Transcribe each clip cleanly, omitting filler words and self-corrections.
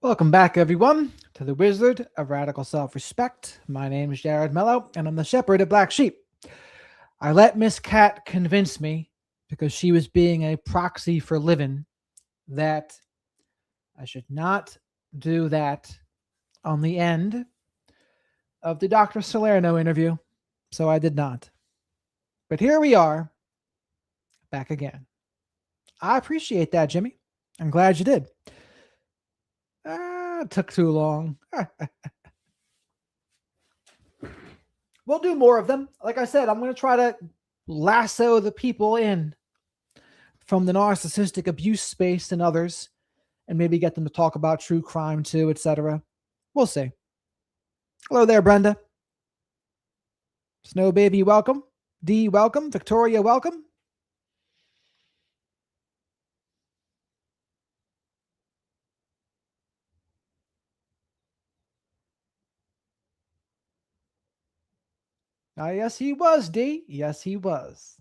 Welcome back, everyone, to the Wizard of Radical Self-Respect. My name is Jared Mello, and I'm the Shepherd of Black Sheep. I let Miss Cat convince me, because she was being a proxy for living, that I should not do that on the end of the Dr. Salerno interview, so I did not. But here we are, back again. I appreciate that, Jimmy. I'm glad you did. It took too long. We'll do more of them. Like I said, I'm going to try to lasso the people in from the narcissistic abuse space and others, and maybe get them to talk about true crime too, etc. We'll see. Hello there, Brenda. Snow Baby, welcome. D, welcome. Victoria, welcome. Yes, he was, D. Yes, he was.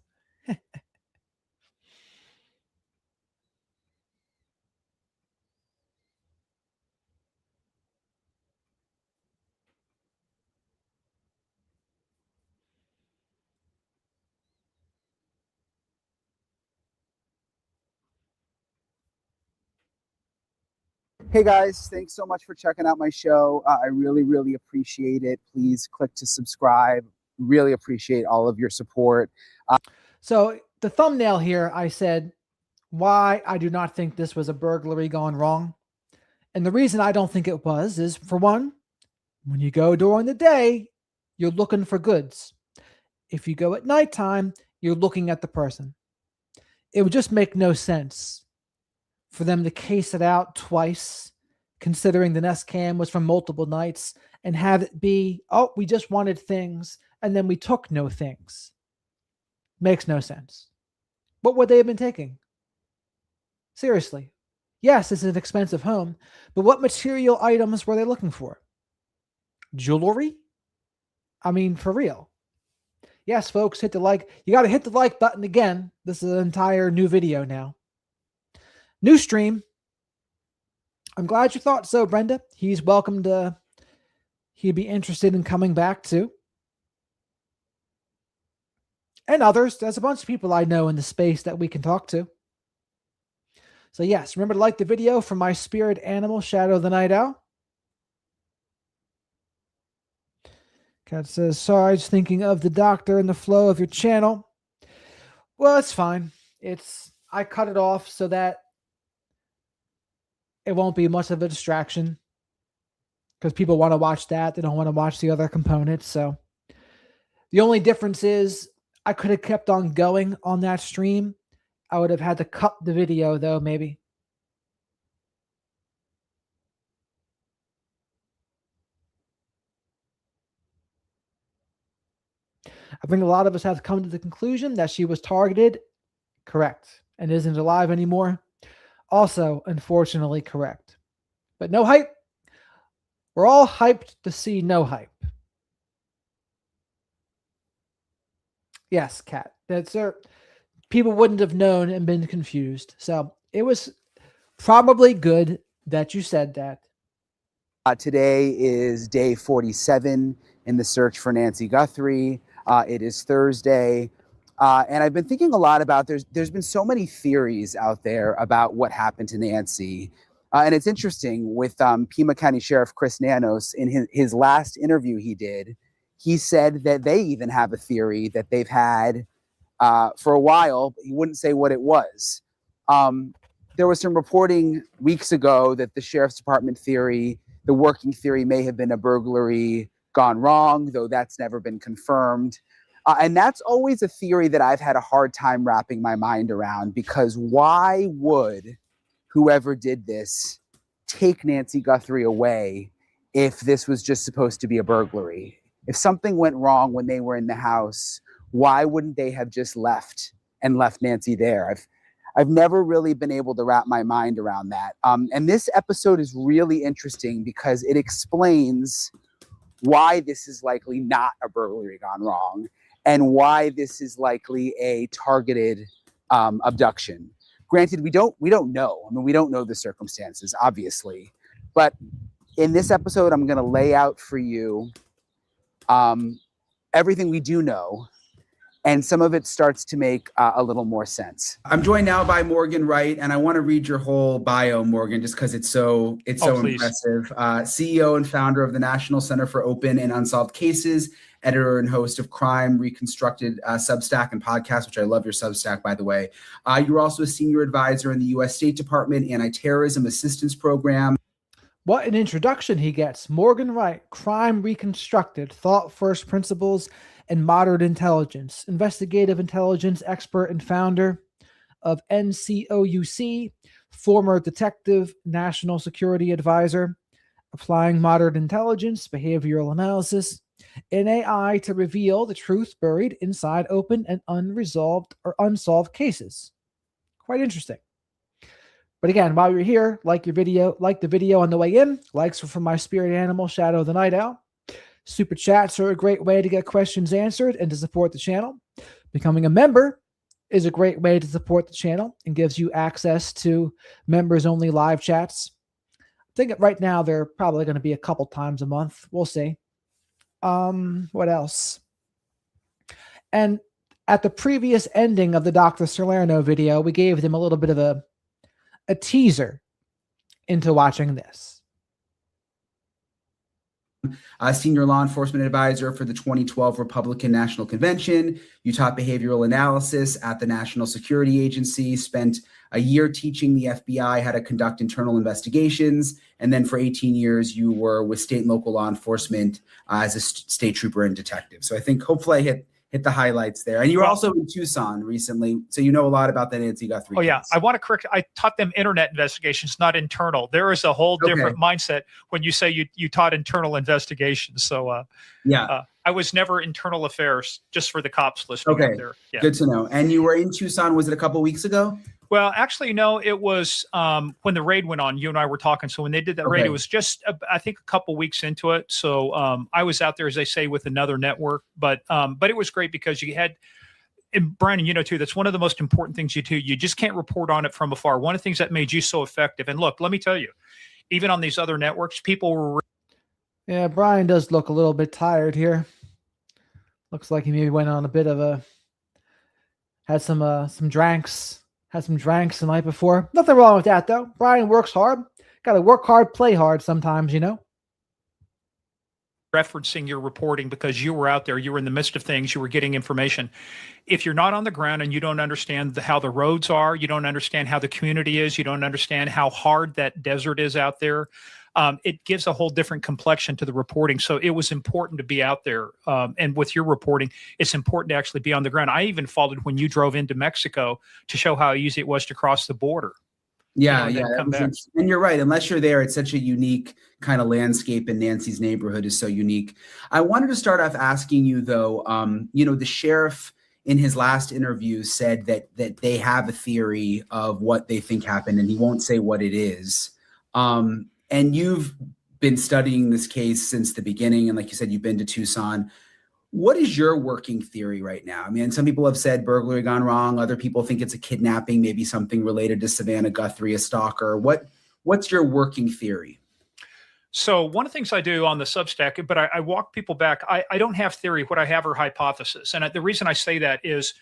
Hey guys, thanks so much for checking out my show. I really appreciate it. Please click to subscribe. Really appreciate all of your support. So the thumbnail here, I said why I do not think this was a burglary gone wrong. And the reason I don't think it was is, for one, when you go during the day, you're looking for goods. If you go at nighttime, you're looking at the person. It would just make no sense for them to case it out twice, considering the Nest Cam was from multiple nights, and have it be, oh, we just wanted things, and then we took no things. Makes no sense. What would they have been taking? Seriously. Yes, it's an expensive home, but what material items were they looking for? Jewelry? I mean, for real. Yes, folks, hit the like. You got to hit the like button again. This is an entire new video now. New stream. I'm glad you thought so, Brenda. He's welcome to. He'd be interested in coming back too. And others. There's a bunch of people I know in the space that we can talk to. So yes, remember to like the video for my spirit animal, Shadow the Night Owl. Cat says, sorry, just thinking of the doctor and the flow of your channel. Well, it's fine. I cut it off so that it won't be much of a distraction, because people want to watch that. They don't want to watch the other components. So the only difference is I could have kept on going on that stream. I would have had to cut the video, though, maybe. I think a lot of us have come to the conclusion that she was targeted. Correct. And isn't alive anymore. Also, unfortunately, correct. But no hype. We're all hyped to see no hype. Yes, Kat. That's people wouldn't have known and been confused. So it was probably good that you said that. Today is day 47 in the search for Nancy Guthrie. It is Thursday. And I've been thinking a lot about, there's been so many theories out there about what happened to Nancy. And it's interesting with Pima County Sheriff Chris Nanos, in his last interview he did, he said that they even have a theory that they've had for a while. He wouldn't say what it was. There was some reporting weeks ago that the Sheriff's Department theory, the working theory, may have been a burglary gone wrong, though that's never been confirmed. And that's always a theory that I've had a hard time wrapping my mind around, because why would whoever did this take Nancy Guthrie away if this was just supposed to be a burglary? If something went wrong when they were in the house, why wouldn't they have just left Nancy there? I've never really been able to wrap my mind around that. And this episode is really interesting because it explains why this is likely not a burglary gone wrong, and why this is likely a targeted abduction. Granted, we don't know. I mean, we don't know the circumstances, obviously, But in this episode, I'm going to lay out for you everything we do know, and some of it starts to make a little more sense. I'm joined now by Morgan Wright, and I want to read your whole bio, Morgan, just because it's so impressive. CEO and founder of the National Center for Open and Unsolved Cases, editor and host of Crime Reconstructed Substack and podcast, which I love your Substack, by the way. You're also a senior advisor in the U.S. State Department Anti-Terrorism Assistance Program. What an introduction he gets. Morgan Wright, Crime Reconstructed, Thought First Principles and Modern Intelligence, investigative intelligence expert and founder of NCOUC, former detective, national security advisor, applying modern intelligence, behavioral analysis, and AI to reveal the truth buried inside open and unresolved or unsolved cases. Quite interesting. But again, while you're here, like the video on the way in. Likes are from my spirit animal, Shadow the Night Owl. Super chats are a great way to get questions answered and to support the channel. Becoming a member is a great way to support the channel and gives you access to members-only live chats. I think right now they're probably going to be a couple times a month. We'll see. What else? And at the previous ending of the Dr. Salerno video, we gave them a little bit of a teaser into watching this. Senior law enforcement advisor for the 2012 Republican National Convention. You taught behavioral analysis at the National Security Agency, spent a year teaching the FBI how to conduct internal investigations. And then for 18 years, you were with state and local law enforcement as a state trooper and detective. So I think hopefully I hit the highlights there. And you were also in Tucson recently, so you know a lot about the Nancy Guthrie case. Yeah. I want to correct. I taught them internet investigations, not internal. There is a whole different mindset when you say you taught internal investigations. So I was never internal affairs, just for the cops listening out there. Yeah. Good to know. And you were in Tucson, was it a couple weeks ago? Well, actually, no, it was when the raid went on. You and I were talking. So when they did that raid, it was just, I think, a couple weeks into it. So I was out there, as they say, with another network. But it was great because you had, and Brandon, you know, too, that's one of the most important things you do. You just can't report on it from afar. One of the things that made you so effective. And look, let me tell you, even on these other networks, people were. Yeah, Brian does look a little bit tired here. Looks like he maybe went on a bit of had some drinks. Had some drinks the night before. Nothing wrong with that, though. Brian works hard. Got to work hard, play hard sometimes, you know. Referencing your reporting because you were out there. You were in the midst of things. You were getting information. If you're not on the ground and you don't understand how the roads are, you don't understand how the community is, you don't understand how hard that desert is out there, it gives a whole different complexion to the reporting. So it was important to be out there. And with your reporting, it's important to actually be on the ground. I even followed when you drove into Mexico to show how easy it was to cross the border. Yeah. And you're right. Unless you're there, it's such a unique kind of landscape, and Nancy's neighborhood is so unique. I wanted to start off asking you, though, the sheriff in his last interview said that they have a theory of what they think happened, and he won't say what it is. And you've been studying this case since the beginning. And like you said, you've been to Tucson. What is your working theory right now? I mean, some people have said burglary gone wrong. Other people think it's a kidnapping, maybe something related to Savannah Guthrie, a stalker. What's your working theory? So one of the things I do on the Substack, but I walk people back. I don't have theory. What I have are hypothesis. And the reason I say that is,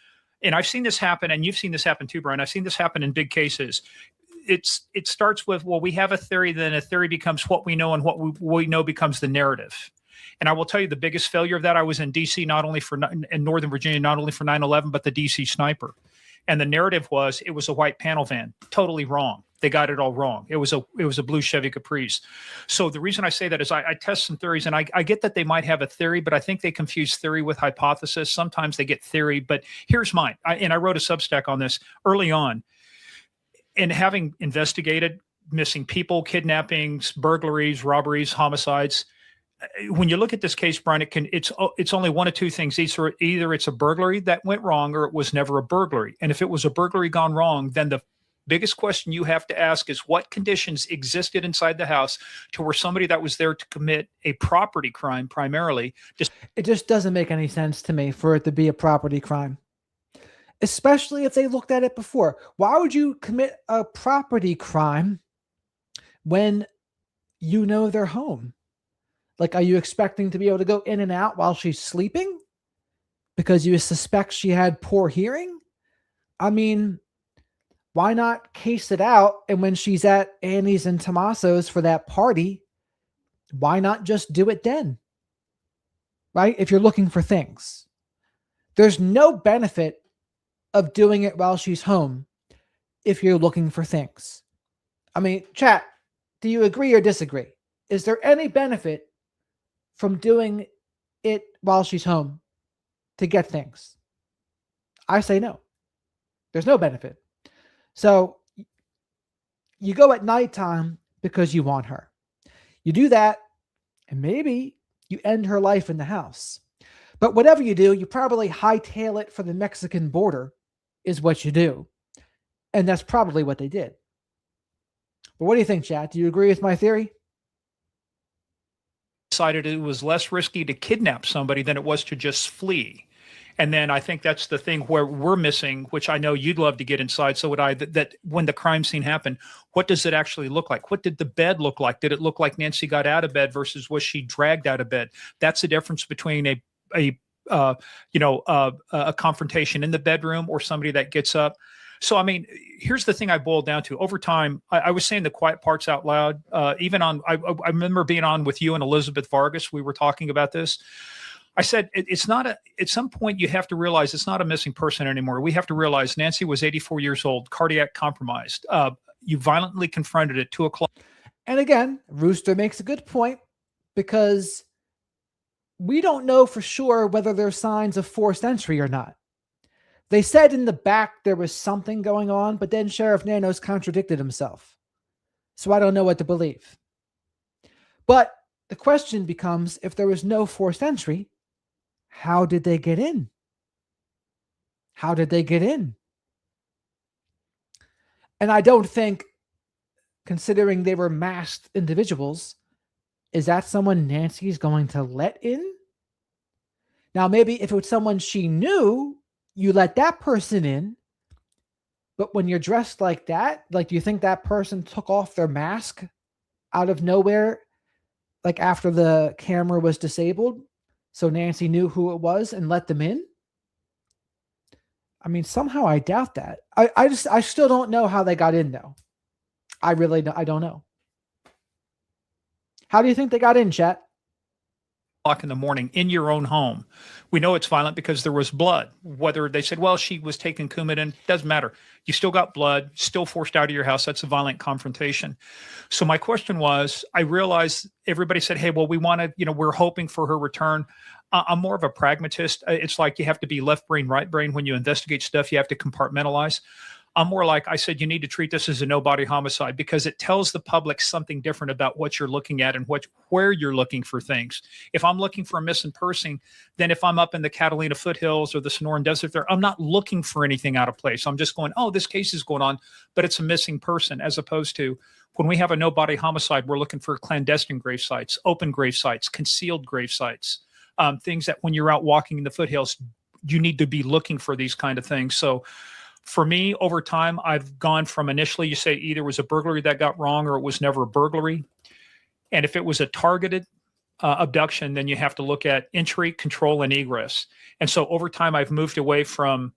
and I've seen this happen, and you've seen this happen too, Brian. I've seen this happen in big cases. It starts with, well, we have a theory, then a theory becomes what we know, and what we know becomes the narrative. And I will tell you the biggest failure of that, I was in D.C., in Northern Virginia, not only for 9/11, but the D.C. sniper. And the narrative was, it was a white panel van. Totally wrong. They got it all wrong. It was a blue Chevy Caprice. So the reason I say that is I test some theories, and I get that they might have a theory, but I think they confuse theory with hypothesis. Sometimes they get theory, but here's mine. I wrote a Substack on this early on. And having investigated missing people, kidnappings, burglaries, robberies, homicides, when you look at this case, Brian, it's only one of two things. Either it's a burglary that went wrong, or it was never a burglary. And if it was a burglary gone wrong, then the biggest question you have to ask is what conditions existed inside the house to where somebody that was there to commit a property crime primarily. It just doesn't make any sense to me for it to be a property crime, especially if they looked at it before. Why would you commit a property crime when you know they're home. Like, are you expecting to be able to go in and out while she's sleeping because you suspect she had poor hearing? I mean, why not case it out? And when she's at Annie's and Tommaso's for that party, why not just do it then? Right? If you're looking for things, there's no benefit of doing it while she's home if you're looking for things. I mean, chat, do you agree or disagree? Is there any benefit from doing it while she's home to get things? I say no. There's no benefit. So you go at nighttime because you want her. You do that, and maybe you end her life in the house. But whatever you do, you probably hightail it for the Mexican border, is what you do. And that's probably what they did. But what do you think, chat? Do you agree with my theory? Decided it was less risky to kidnap somebody than it was to just flee. And then I think that's the thing where we're missing, which I know you'd love to get inside. So would I, that when the crime scene happened, what does it actually look like? What did the bed look like? Did it look like Nancy got out of bed versus was she dragged out of bed? That's the difference between a confrontation in the bedroom or somebody that gets up. So, I mean, here's the thing I boiled down to. Over time, I was saying the quiet parts out loud. Even on, I remember being on with you and Elizabeth Vargas. We were talking about this. I said, it's not at some point you have to realize it's not a missing person anymore. We have to realize Nancy was 84 years old, cardiac compromised. You violently confronted at 2:00. And again, Rooster makes a good point because we don't know for sure whether there's signs of forced entry or not. They said in the back there was something going on, but then Sheriff Nanos contradicted himself. So I don't know what to believe. But the question becomes, if there was no forced entry, how did they get in? How did they get in? And I don't think, considering they were masked individuals, is that someone Nancy's going to let in? Now, maybe if it was someone she knew, you let that person in. But when you're dressed like that, like, do you think that person took off their mask out of nowhere, like after the camera was disabled, so Nancy knew who it was and let them in? I mean, somehow I doubt that. I still don't know how they got in, though. I don't know. How do you think they got in, chat? In the morning in your own home. We know it's violent because there was blood. Whether they said, well, she was taking Coumadin, doesn't matter. You still got blood, still forced out of your house. That's a violent confrontation. So my question was, I realized everybody said, hey, well, we want to, we're hoping for her return. I'm more of a pragmatist. It's like you have to be left brain, right brain. When you investigate stuff, you have to compartmentalize. I'm more like, I said, you need to treat this as a no-body homicide because it tells the public something different about what you're looking at and where you're looking for things. If I'm looking for a missing person, then if I'm up in the Catalina foothills or the Sonoran Desert there, I'm not looking for anything out of place. I'm just going, oh, this case is going on, but it's a missing person, as opposed to when we have a no-body homicide, we're looking for clandestine grave sites, open grave sites, concealed grave sites, things that when you're out walking in the foothills, you need to be looking for these kind of things. So for me, over time, I've gone from initially, you say either it was a burglary that got wrong or it was never a burglary. And if it was a targeted abduction, then you have to look at entry, control, and egress. And so over time, I've moved away from,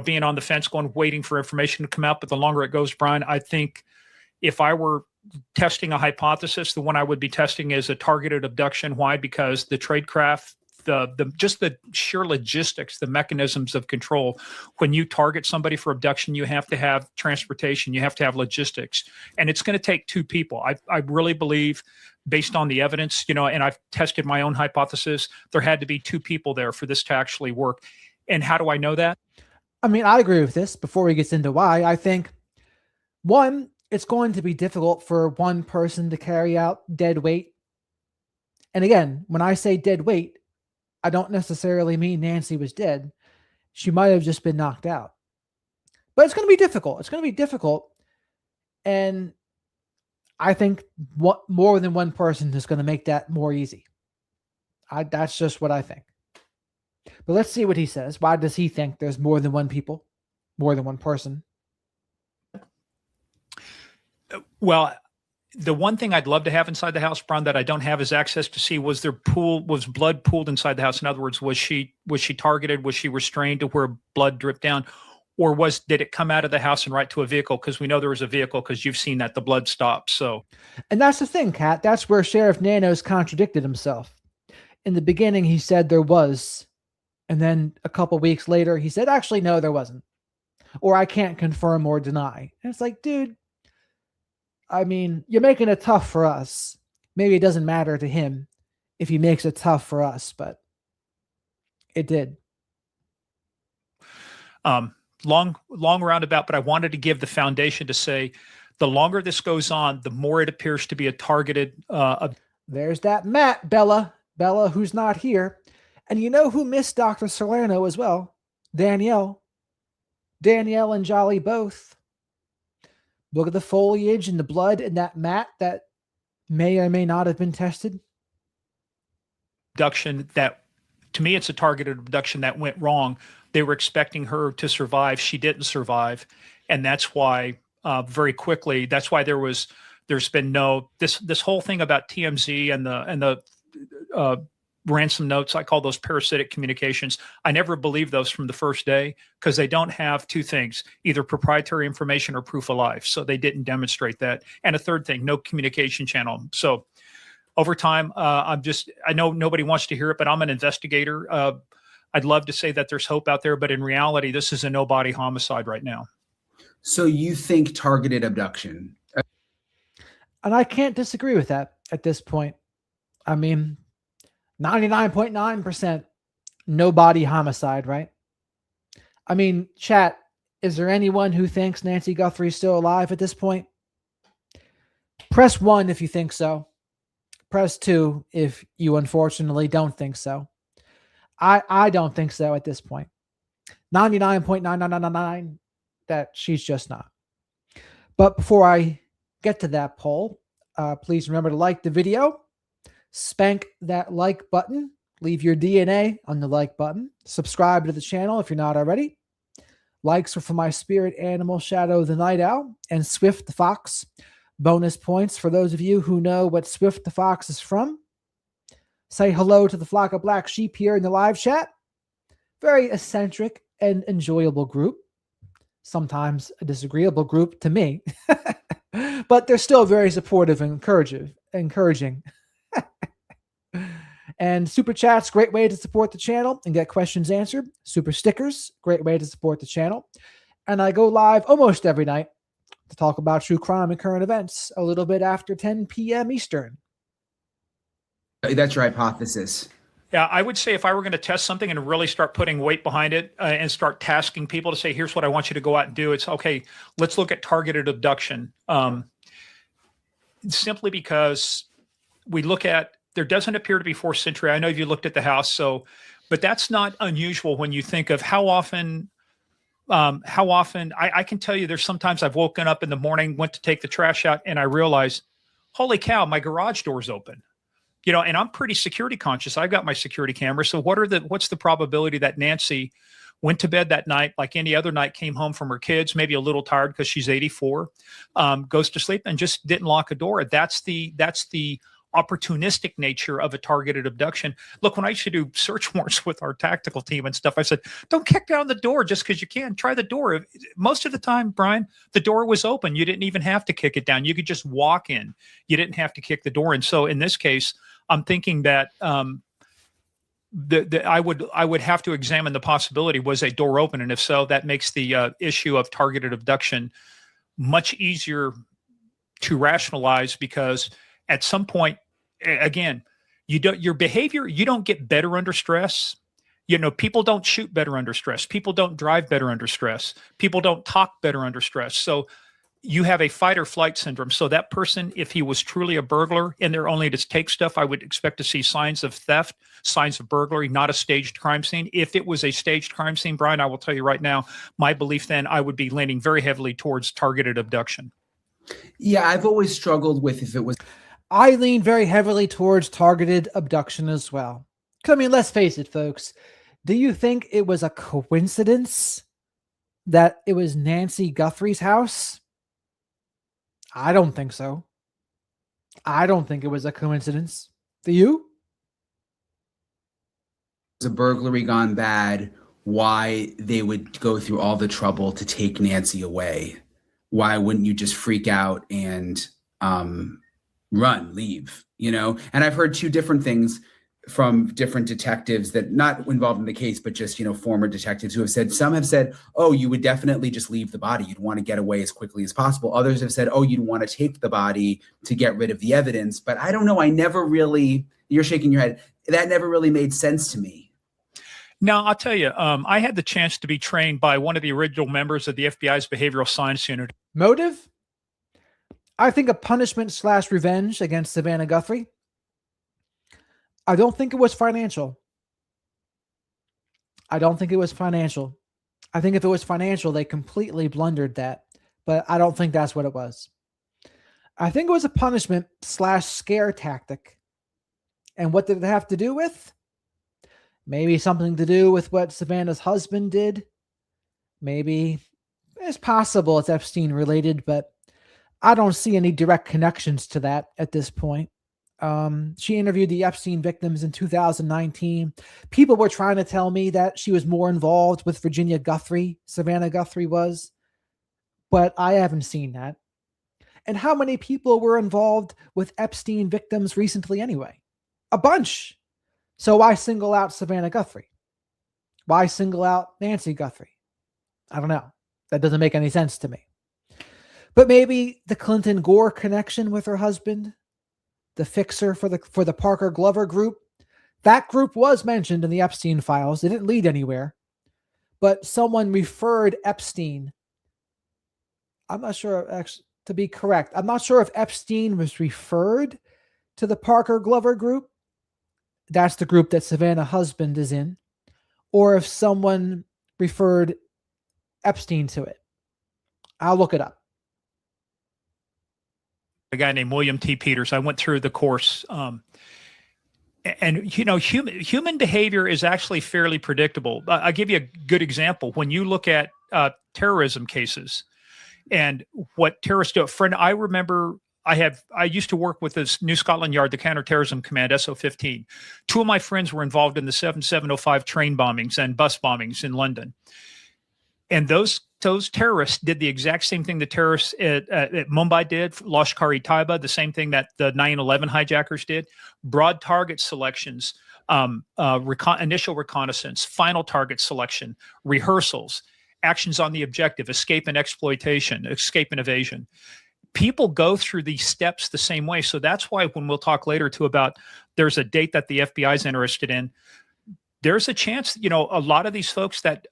being on the fence, waiting for information to come out. But the longer it goes, Brian, I think if I were testing a hypothesis, the one I would be testing is a targeted abduction. Why? Because the tradecraft, just the sheer logistics, the mechanisms of control. When you target somebody for abduction, you have to have transportation, you have to have logistics, and it's going to take two people. I really believe, based on the evidence, and I've tested my own hypothesis, there had to be two people there for this to actually work. And how do I know that? I mean, I agree with this. Before he gets into why, I think, one, it's going to be difficult for one person to carry out dead weight. And again, when I say dead weight, I don't necessarily mean Nancy was dead. She might have just been knocked out. But it's going to be difficult. It's going to be difficult. And I think more than one person is going to make that more easy. That's just what I think. But let's see what he says. Why does he think there's more than one people, more than one person? Well, the one thing I'd love to have inside the house, Brian, that I don't have is access to see, was blood pooled inside the house? In other words, was she targeted? Was she restrained to where blood dripped down? Or did it come out of the house and right to a vehicle? Because we know there was a vehicle, because you've seen that the blood stopped. So, and that's the thing, Kat. That's where Sheriff Nanos contradicted himself. In the beginning, he said there was, and then a couple weeks later, he said, actually, no, there wasn't, or I can't confirm or deny. And it's like, dude, I mean, you're making it tough for us. Maybe it doesn't matter to him if he makes it tough for us, but it did. Long roundabout, but I wanted to give the foundation to say, the longer this goes on, the more it appears to be a targeted. There's that Matt, Bella, who's not here. And you know who missed Dr. Salerno as well? Danielle and Jolly both. Look at the foliage and the blood in that mat that may or may not have been tested. Abduction that, to me, it's a targeted abduction that went wrong. They were expecting her to survive. She didn't survive. And that's why very quickly, that's why there's been no, this whole thing about TMZ and the ransom notes, I call those parasitic communications. I never believed those from the first day, because they don't have two things, either proprietary information or proof of life. So they didn't demonstrate that. And a third thing, no communication channel. So over time, I know nobody wants to hear it, but I'm an investigator. I'd love to say that there's hope out there, but in reality, this is a no-body homicide right now. So you think targeted abduction? And I can't disagree with that at this point. I mean, 99.9% no body homicide, right? I mean, chat, is there anyone who thinks Nancy Guthrie's still alive at this point? Press 1 if you think so. Press 2 if you unfortunately don't think so. I don't think so at this point. 99.9999 that she's just not. But before I get to that poll, please remember to like the video. Spank that like button. Leave your DNA on the like button. Subscribe to the channel if you're not already. Likes are for my spirit animal, Shadow the Night Owl, and Swift the Fox. Bonus points for those of you who know what Swift the Fox is from. Say hello to the flock of black sheep here in the live chat. Very eccentric and enjoyable group. Sometimes a disagreeable group to me. But they're still very supportive and encouraging. And super chats, great way to support the channel and get questions answered. Super stickers, great way to support the channel. And I go live almost every night to talk about true crime and current events a little bit after 10 p.m. Eastern. That's your hypothesis. Yeah, I would say if I were going to test something and really start putting weight behind it and start tasking people to say, here's what I want you to go out and do, it's okay, let's look at targeted abduction. Simply because we look at, there doesn't appear to be forced entry. I know you looked at the house, but that's not unusual when you think of how often I can tell you there's sometimes I've woken up in the morning, went to take the trash out, and I realized, holy cow, my garage door's open. And I'm pretty security conscious. I've got my security camera. So what's the probability that Nancy went to bed that night, like any other night, came home from her kids, maybe a little tired because she's 84, goes to sleep and just didn't lock a door? That's the opportunistic nature of a targeted abduction. Look, when I used to do search warrants with our tactical team and stuff, I said, don't kick down the door just because you can. Try the door. Most of the time, Brian, the door was open. You didn't even have to kick it down. You could just walk in. You didn't have to kick the door in. So in this case, I'm thinking that I would have to examine the possibility, was a door open? And if so, that makes the issue of targeted abduction much easier to rationalize, because at some point, again, your behavior, you don't get better under stress. People don't shoot better under stress. People don't drive better under stress. People don't talk better under stress. So you have a fight or flight syndrome. So that person, if he was truly a burglar and they're only to take stuff, I would expect to see signs of theft, signs of burglary, not a staged crime scene. If it was a staged crime scene, Brian, I will tell you right now, my belief then, I would be leaning very heavily towards targeted abduction. Yeah, I've always struggled with if it was. I lean very heavily towards targeted abduction as well. I mean, let's face it, folks. Do you think it was a coincidence that it was Nancy Guthrie's house? I don't think so. I don't think it was a coincidence. Do you? A burglary gone bad, why they would go through all the trouble to take Nancy away. Why wouldn't you just freak out and run, leave, you know? And I've heard two different things from different detectives that not involved in the case, but just, you know, former detectives who have said, some have said, oh, you would definitely just leave the body. You'd want to get away as quickly as possible. Others have said, oh, you'd want to take the body to get rid of the evidence. But I don't know. I never really, you're shaking your head. That never really made sense to me. Now, I'll tell you, I had the chance to be trained by one of the original members of the FBI's behavioral science unit. Motive? I think a punishment / revenge against Savannah Guthrie. I don't think it was financial. I don't think it was financial. I think if it was financial, they completely blundered that. But I don't think that's what it was. I think it was a punishment / scare tactic. And what did it have to do with? Maybe something to do with what Savannah's husband did. Maybe it's possible it's Epstein related, but I don't see any direct connections to that at this point. She interviewed the Epstein victims in 2019. People were trying to tell me that she was more involved with Virginia Guthrie, Savannah Guthrie was, but I haven't seen that. And how many people were involved with Epstein victims recently anyway? A bunch. So why single out Savannah Guthrie? Why single out Nancy Guthrie? I don't know. That doesn't make any sense to me. But maybe the Clinton Gore connection with her husband, the fixer for the Parker Glover group. That group was mentioned in the Epstein files. It didn't lead anywhere. But someone referred Epstein. I'm not sure, actually, to be correct. I'm not sure if Epstein was referred to the Parker Glover group. That's the group that Savannah's husband is in. Or if someone referred Epstein to it. I'll look it up. A guy named William T. Peters. I went through the course. And, you know, human behavior is actually fairly predictable. I'll give you a good example. When you look at terrorism cases and what terrorists do, I remember I used to work with this New Scotland Yard, the Counterterrorism Command, SO-15. Two of my friends were involved in the 7705 train bombings and bus bombings in London. And those terrorists did the exact same thing the terrorists at Mumbai did, Lashkar-e-Taiba, the same thing that the 9/11 hijackers did. Broad target selections, initial reconnaissance, final target selection, rehearsals, actions on the objective, escape and exploitation, escape and evasion. People go through these steps the same way. So that's why when we'll talk later too about there's a date that the FBI is interested in, there's a chance, you know, a lot of these folks that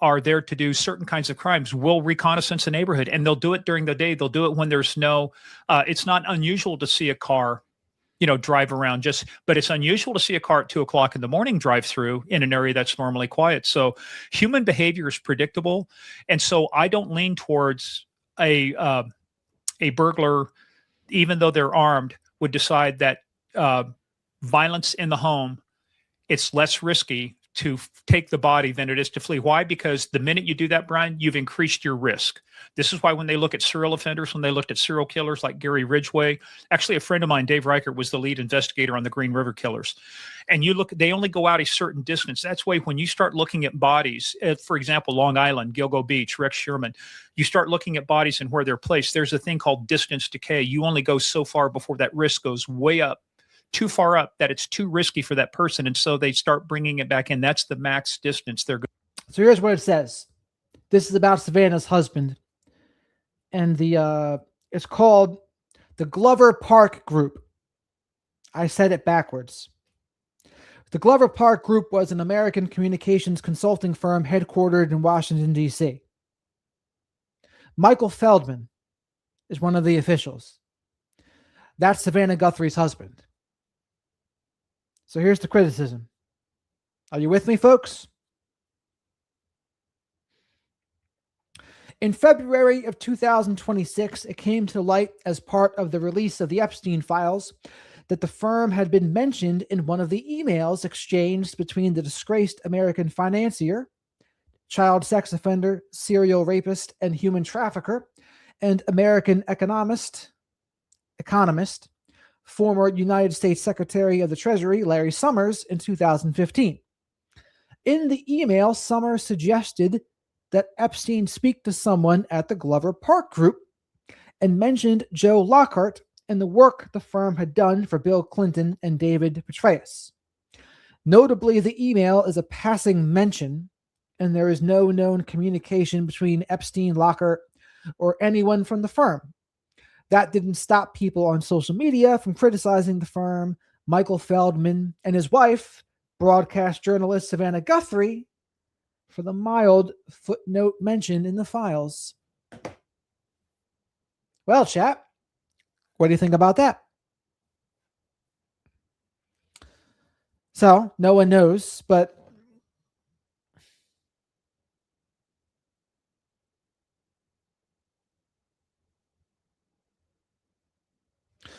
are there to do certain kinds of crimes will reconnaissance a neighborhood, and they'll do it during the day. They'll do it when there's no, it's not unusual to see a car, you know, drive around but it's unusual to see a car at 2 o'clock in the morning drive through in an area that's normally quiet. So human behavior is predictable. And so I don't lean towards a burglar, even though they're armed, would decide that violence in the home, it's less risky to take the body than it is to flee. Why? Because the minute you do that, Brian, you've increased your risk. This is why when they look at serial offenders, when they looked at serial killers like Gary Ridgway, actually a friend of mine, Dave Reichert, was the lead investigator on the Green River killers. And you look, they only go out a certain distance. That's why when you start looking at bodies, for example, Long Island, Gilgo Beach, Rex Sherman, you start looking at bodies and where they're placed. There's a thing called distance decay. You only go so far before that risk goes way up, too far up, that it's too risky for that person. And so they start bringing it back in. That's the max distance they're going. So here's what it says. This is about Savannah's husband. And it's called the Glover Park Group. I said it backwards. The Glover Park Group was an American communications consulting firm headquartered in Washington, D.C. Michael Feldman is one of the officials. That's Savannah Guthrie's husband. So here's the criticism. Are you with me, folks? In February of 2026, it came to light as part of the release of the Epstein files that the firm had been mentioned in one of the emails exchanged between the disgraced American financier, child sex offender, serial rapist, and human trafficker, and American economist, former United States Secretary of the Treasury Larry Summers in 2015. In the email, Summers suggested that Epstein speak to someone at the Glover Park Group and mentioned Joe Lockhart and the work the firm had done for Bill Clinton and David Petraeus. Notably, the email is a passing mention, and there is no known communication between Epstein, Lockhart, or anyone from the firm. That didn't stop people on social media from criticizing the firm. Michael Feldman and his wife, broadcast journalist Savannah Guthrie, for the mild footnote mentioned in the files. Well, chat, what do you think about that? So, no one knows, but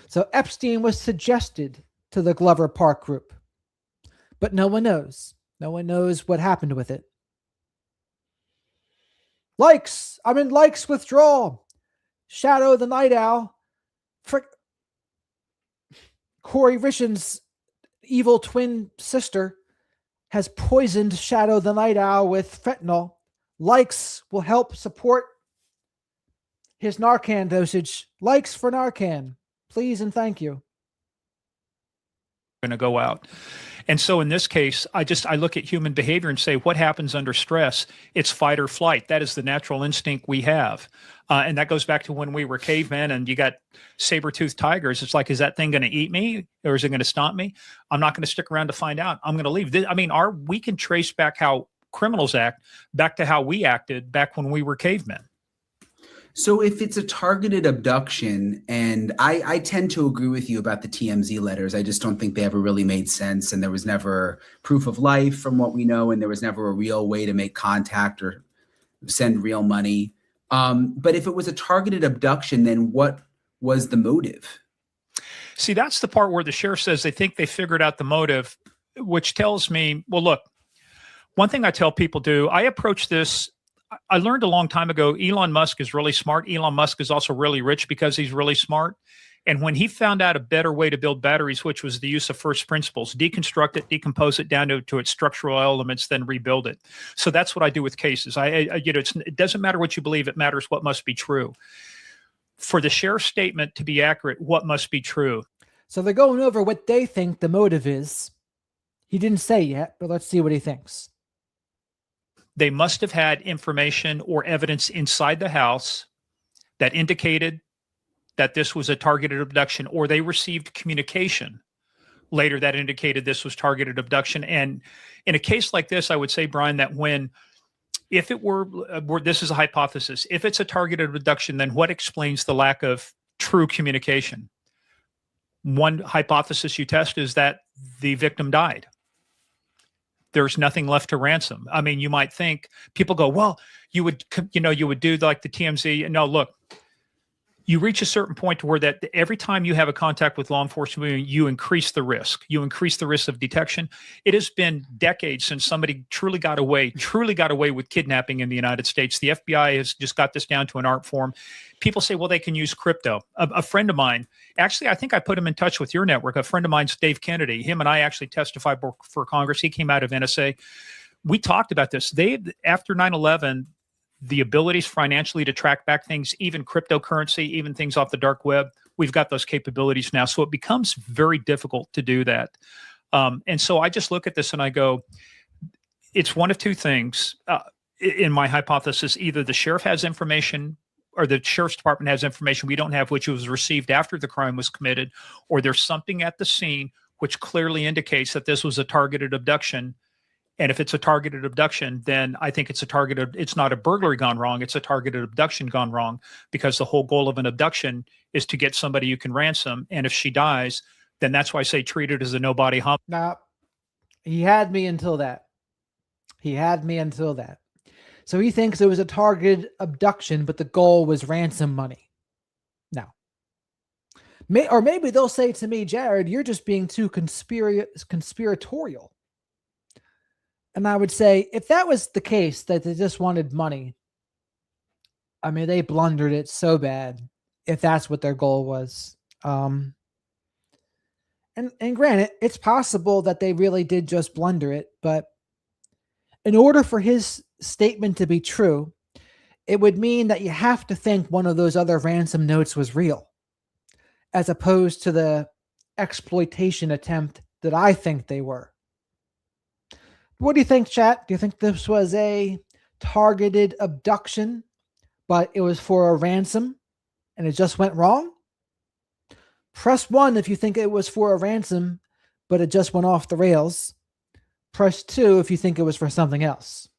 so Epstein was suggested to the Glover Park Group, but no one knows. No one knows what happened with it. Likes. I'm in likes withdrawal. Shadow the Night Owl. Corey Rishen's evil twin sister has poisoned Shadow the Night Owl with fentanyl. Likes will help support his Narcan dosage. Likes for Narcan. Please and thank you. Going to go out. And so in this case, I look at human behavior and say, what happens under stress? It's fight or flight. That is the natural instinct we have. And that goes back to when we were cavemen and you got saber-toothed tigers. It's like, is that thing going to eat me or is it going to stomp me? I'm not going to stick around to find out. I'm going to leave. I mean, we can trace back how criminals act back to how we acted back when we were cavemen. So if it's a targeted abduction, and I tend to agree with you about the TMZ letters, I just don't think they ever really made sense. And there was never proof of life from what we know. And there was never a real way to make contact or send real money. But if it was a targeted abduction, then what was the motive? See, that's the part where the sheriff says they think they figured out the motive, which tells me, well, look, one thing I tell people I approach this. I learned a long time ago, Elon Musk is really smart. Elon Musk is also really rich because he's really smart. And when he found out a better way to build batteries, which was the use of first principles, deconstruct it, decompose it down to its structural elements, then rebuild it. So that's what I do with cases. It doesn't matter what you believe. It matters what must be true. For the sheriff's statement to be accurate, what must be true? So they're going over what they think the motive is. He didn't say yet, but let's see what he thinks. They must have had information or evidence inside the house that indicated that this was a targeted abduction, or they received communication later that indicated this was targeted abduction. And in a case like this, I would say, Brian, that if it were, this is a hypothesis, if it's a targeted abduction, then what explains the lack of true communication? One hypothesis you test is that the victim died. There's nothing left to ransom. I mean, you might think, people go, well, you would do like the TMZ. No, look, you reach a certain point to where that every time you have a contact with law enforcement, you increase the risk. You increase the risk of detection. It has been decades since somebody truly got away with kidnapping in the United States. The FBI has just got this down to an art form. People say, well, they can use crypto. A friend of mine, actually, I think I put him in touch with your network. A friend of mine's Dave Kennedy. Him and I actually testified for Congress. He came out of NSA. We talked about this. After 9/11, the abilities financially to track back things, even cryptocurrency, even things off the dark web, we've got those capabilities now. So it becomes very difficult to do that. And so I just look at this and I go, it's one of two things in my hypothesis. Either the sheriff has information or the sheriff's department has information we don't have, which was received after the crime was committed, or there's something at the scene which clearly indicates that this was a targeted abduction. And if it's a targeted abduction, then I think it's not a burglary gone wrong. It's a targeted abduction gone wrong, because the whole goal of an abduction is to get somebody you can ransom. And if she dies, then that's why I say treat it as a no-body homicide. Now, he had me until that. So he thinks it was a targeted abduction, but the goal was ransom money. Now, maybe they'll say to me, Jared, you're just being too conspiratorial. And I would say, if that was the case, that they just wanted money, I mean, they blundered it so bad, if that's what their goal was. And granted, it's possible that they really did just blunder it, but in order for his statement to be true, it would mean that you have to think one of those other ransom notes was real, as opposed to the exploitation attempt that I think they were. What do you think, chat? Do you think this was a targeted abduction, but it was for a ransom and it just went wrong? Press 1 if you think it was for a ransom, but it just went off the rails. Press 2 if you think it was for something else.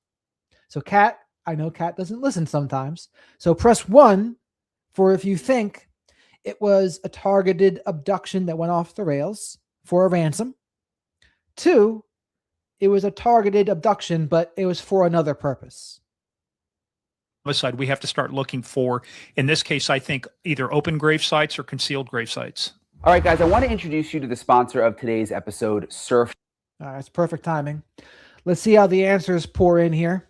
So Kat, I know Kat doesn't listen sometimes. So press 1 for if you think it was a targeted abduction that went off the rails for a ransom. 2, it was a targeted abduction, but it was for another purpose. Homicide, we have to start looking for, in this case, I think either open grave sites or concealed grave sites. All right, guys, I want to introduce you to the sponsor of today's episode, Surf. All right, it's perfect timing. Let's see how the answers pour in here.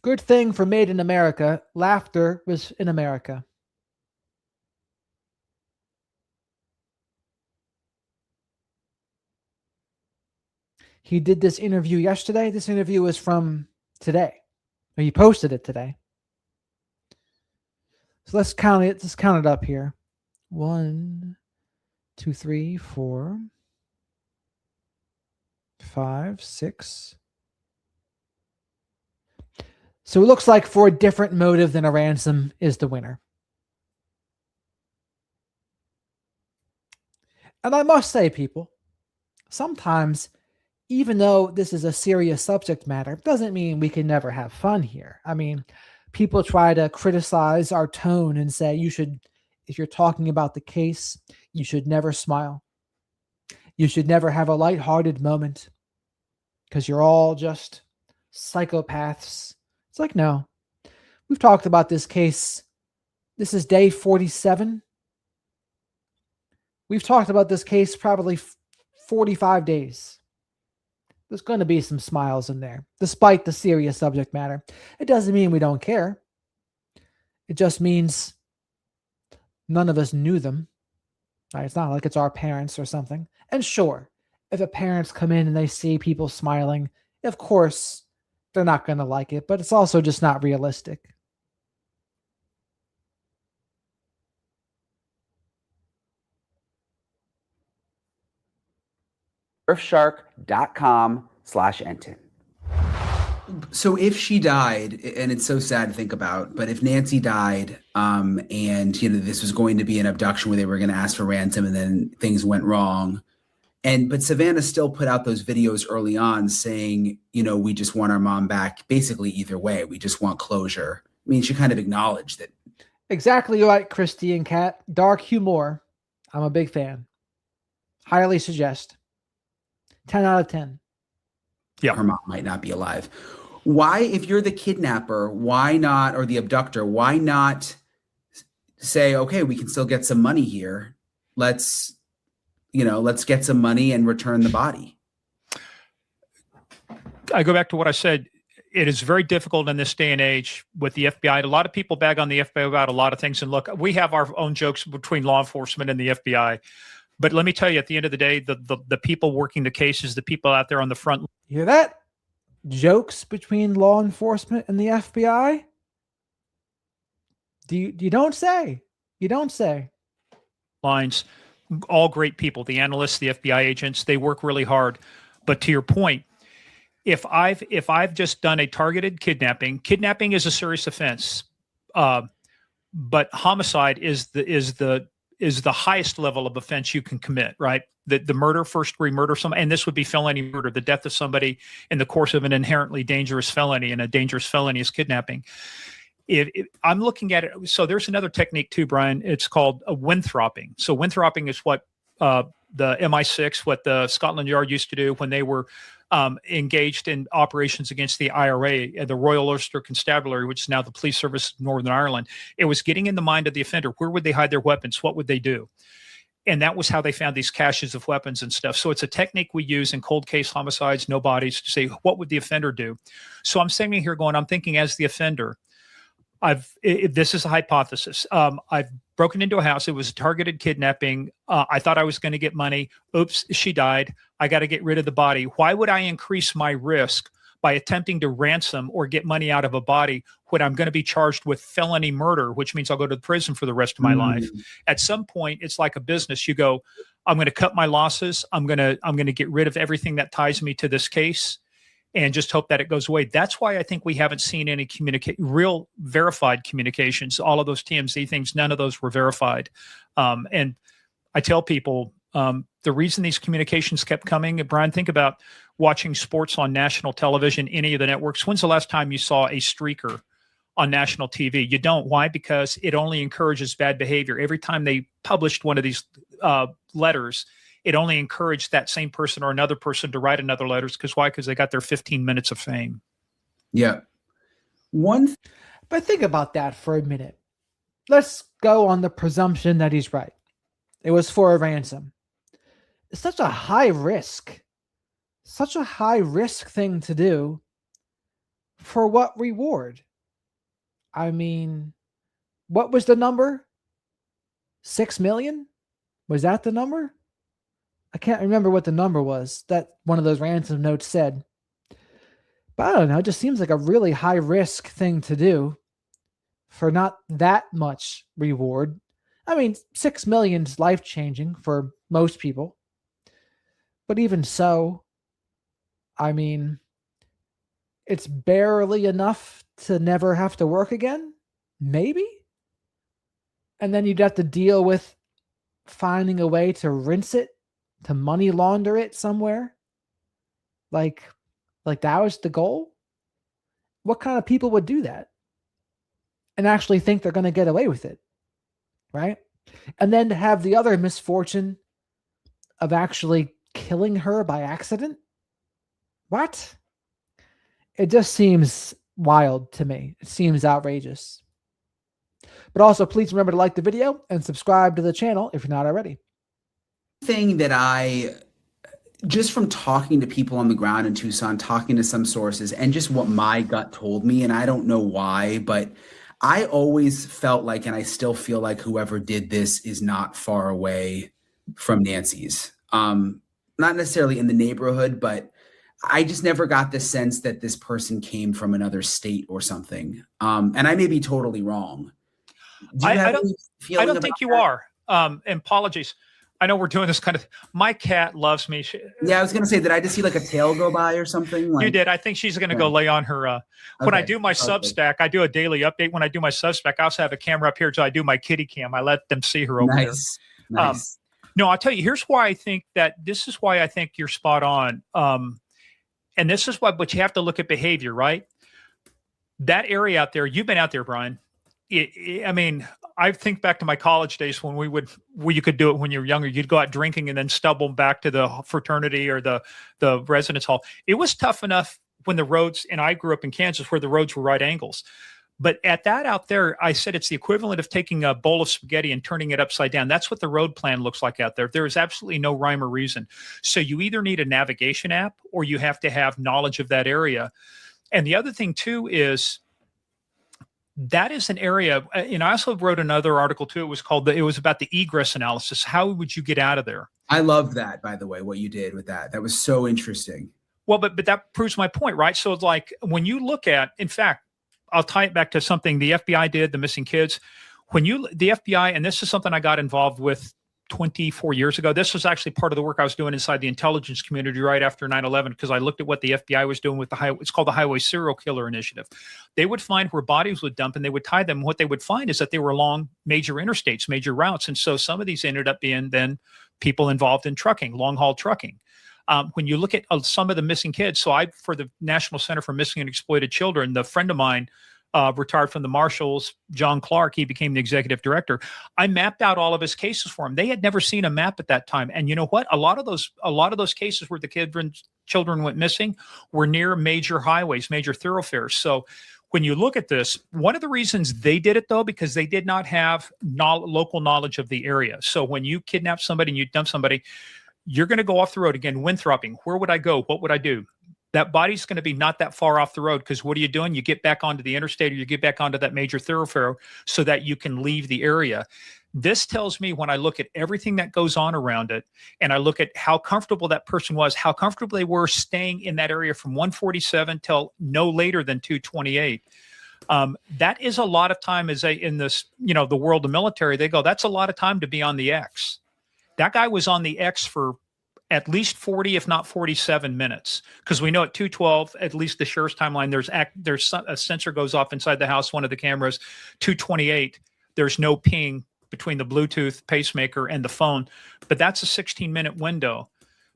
Good thing for Made in America, laughter was in America. He did this interview yesterday. This interview was from today. Or he posted it today. So let's count it. Let's count it up here. 1, 2, 3, 4, 5, 6. So it looks like for a different motive than a ransom is the winner. And I must say, people, sometimes, even though this is a serious subject matter, doesn't mean we can never have fun here. I mean, people try to criticize our tone and say you should, if you're talking about the case, you should never smile. You should never have a lighthearted moment because you're all just psychopaths. It's like, no, we've talked about this case. This is day 47. We've talked about this case probably 45 days. There's going to be some smiles in there, despite the serious subject matter. It doesn't mean we don't care. It just means none of us knew them. Right? It's not like it's our parents or something. And sure, if the parents come in and they see people smiling, of course, they're not going to like it, but it's also just not realistic. Surfshark.com/Enton. So if she died, and it's so sad to think about, but if Nancy died, and this was going to be an abduction where they were going to ask for ransom, and then things went wrong, but Savannah still put out those videos early on saying, we just want our mom back. Basically, either way, we just want closure. I mean, she kind of acknowledged it. Exactly right, Christy and Kat. Dark humor. I'm a big fan. Highly suggest. 10 out of 10. Yeah. Her mom might not be alive. Why, if you're the kidnapper, why not, or the abductor, why not say, okay, we can still get some money here. Let's get some money and return the body. I go back to what I said. It is very difficult in this day and age with the FBI. A lot of people bag on the FBI about a lot of things. And look, we have our own jokes between law enforcement and the FBI. But let me tell you, at the end of the day, the people working the cases, the people out there on the front. You hear that? Jokes between law enforcement and the FBI? You don't say. You don't say. Lines, all great people, the analysts, the FBI agents, they work really hard. But to your point, if I've just done a targeted kidnapping is a serious offense. But homicide is the highest level of offense you can commit, right? The murder, first degree murder, and this would be felony murder, the death of somebody in the course of an inherently dangerous felony, and a dangerous felony is kidnapping. I'm looking at it, so there's another technique too, Brian. It's called a winthropping. So winthropping is what the MI6, what the Scotland Yard used to do when they were engaged in operations against the IRA, the Royal Ulster Constabulary, which is now the Police Service of Northern Ireland. It was getting in the mind of the offender. Where would they hide their weapons? What would they do? And that was how they found these caches of weapons and stuff. So it's a technique we use in cold case homicides, no bodies, to say, what would the offender do? So I'm sitting here going, I'm thinking as the offender, this is a hypothesis. I've broken into a house. It was a targeted kidnapping. I thought I was going to get money. Oops, she died. I got to get rid of the body. Why would I increase my risk by attempting to ransom or get money out of a body when I'm going to be charged with felony murder, which means I'll go to prison for the rest of my life? At some point, it's like a business. You go, I'm going to cut my losses. I'm going to get rid of everything that ties me to this case and just hope that it goes away. That's why I think we haven't seen any real verified communications. All of those TMZ things, none of those were verified. And I tell people, the reason these communications kept coming, Brian, think about watching sports on national television, any of the networks. When's the last time you saw a streaker on national TV? You don't. Why? Because it only encourages bad behavior. Every time they published one of these letters, it only encouraged that same person or another person to write another letters. Because why? Because they got their 15 minutes of fame. Yeah. But think about that for a minute. Let's go on the presumption that he's right. It was for a ransom. It's such a high risk thing to do. For what reward? I mean, what was the number? 6 million? Was that the number? I can't remember what the number was that one of those ransom notes said. But I don't know. It just seems like a really high risk thing to do for not that much reward. I mean, 6 million is life changing for most people. But even so, I mean, it's barely enough to never have to work again, maybe. And then you'd have to deal with finding a way to rinse it, to money launder it somewhere. Like that was the goal. What kind of people would do that and actually think they're going to get away with it? Right? And then to have the other misfortune of actually killing her by accident? What? It just seems wild to me. It seems outrageous. But also, please remember to like the video and subscribe to the channel if you're not already. Thing that I, just from talking to people on the ground in Tucson, talking to some sources, and just what my gut told me, and I don't know why, but I always felt like, and I still feel like, whoever did this is not far away from Nancy's. Not necessarily in the neighborhood, but I just never got the sense that this person came from another state or something. And I may be totally wrong. I don't think you are. And apologies. I know we're doing this kind of, my cat loves me. Yeah, I was going to say, did I just see like a tail go by or something? You did. I think she's going to go lay on her. When I do my Substack, I do a daily update. When I do my Substack, I also have a camera up here. So I do my kitty cam. I let them see her over there. Nice. No, I'll tell you, here's why I think this is why I think you're spot on. And this is why, but you have to look at behavior, right? That area out there, you've been out there, Brian. I mean, I think back to my college days when you could do it when you were younger. You'd go out drinking and then stumble back to the fraternity or the residence hall. It was tough enough when the roads, and I grew up in Kansas where the roads were right angles. But at that out there, I said it's the equivalent of taking a bowl of spaghetti and turning it upside down. That's what the road plan looks like out there. There is absolutely no rhyme or reason. So you either need a navigation app or you have to have knowledge of that area. And the other thing too is that is an area, and I also wrote another article too. It was about the egress analysis. How would you get out of there? I love that, by the way, what you did with that. That was so interesting. Well, but that proves my point, right? So it's like when you look at, in fact, I'll tie it back to something the FBI did, the missing kids. The FBI, and this is something I got involved with 24 years ago. This was actually part of the work I was doing inside the intelligence community right after 9/11, because I looked at what the FBI was doing with it's called the Highway Serial Killer Initiative. They would find where bodies would dump and they would tie them. What they would find is that they were along major interstates, major routes. And so some of these ended up being then people involved in trucking, long haul trucking. When you look at some of the missing kids, so for the National Center for Missing and Exploited Children, the friend of mine retired from the Marshals, John Clark, he became the executive director. I mapped out all of his cases for him. They had never seen a map at that time. And you know what? A lot of those cases where the children went missing were near major highways, major thoroughfares. So when you look at this, one of the reasons they did it, though, because they did not have local knowledge of the area. So when you kidnap somebody and you dump somebody, you're going to go off the road again, windthropping. Where would I go? What would I do? That body's going to be not that far off the road, because what are you doing? You get back onto the interstate, or you get back onto that major thoroughfare so that you can leave the area. This tells me, when I look at everything that goes on around it, and I look at how comfortable that person was, how comfortable they were staying in that area from 147 till no later than 228. That is a lot of time. As in this, the world of military, they go, that's a lot of time to be on the X. That guy was on the X for at least 40, if not 47 minutes, because we know at 212, at least the sheriff's timeline, there's a sensor goes off inside the house, one of the cameras. 228, there's no ping between the Bluetooth pacemaker and the phone, but that's a 16-minute window.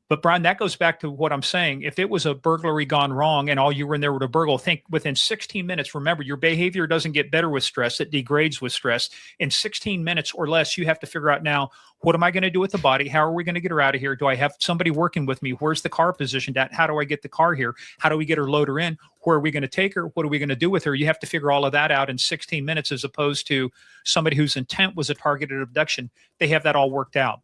But Brian, that goes back to what I'm saying. If it was a burglary gone wrong and all you were in there were to burgle, think within 16 minutes, remember, your behavior doesn't get better with stress. It degrades with stress. In 16 minutes or less, you have to figure out now, what am I going to do with the body? How are we going to get her out of here? Do I have somebody working with me? Where's the car positioned at? How do I get the car here? How do we get her loader in? Where are we going to take her? What are we going to do with her? You have to figure all of that out in 16 minutes, as opposed to somebody whose intent was a targeted abduction. They have that all worked out.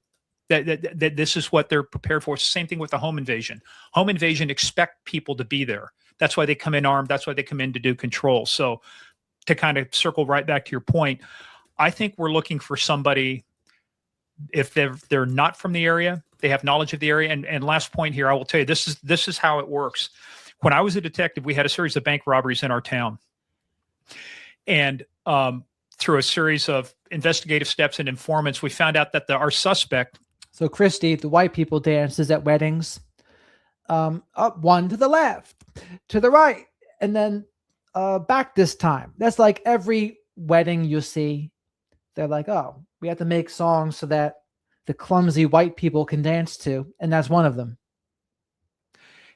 That this is what they're prepared for. It's the same thing with the home invasion. Home invasion expect people to be there. That's why they come in armed. That's why they come in to do control. So to kind of circle right back to your point, I think we're looking for somebody, if they're not from the area, they have knowledge of the area. And last point here, I will tell you, this is how it works. When I was a detective, we had a series of bank robberies in our town. And through a series of investigative steps and informants, we found out that our suspect. So, Christy, the white people dances at weddings. Up one to the left, to the right, and then back this time. That's like every wedding you see. They're like, oh, we have to make songs so that the clumsy white people can dance to, and that's one of them.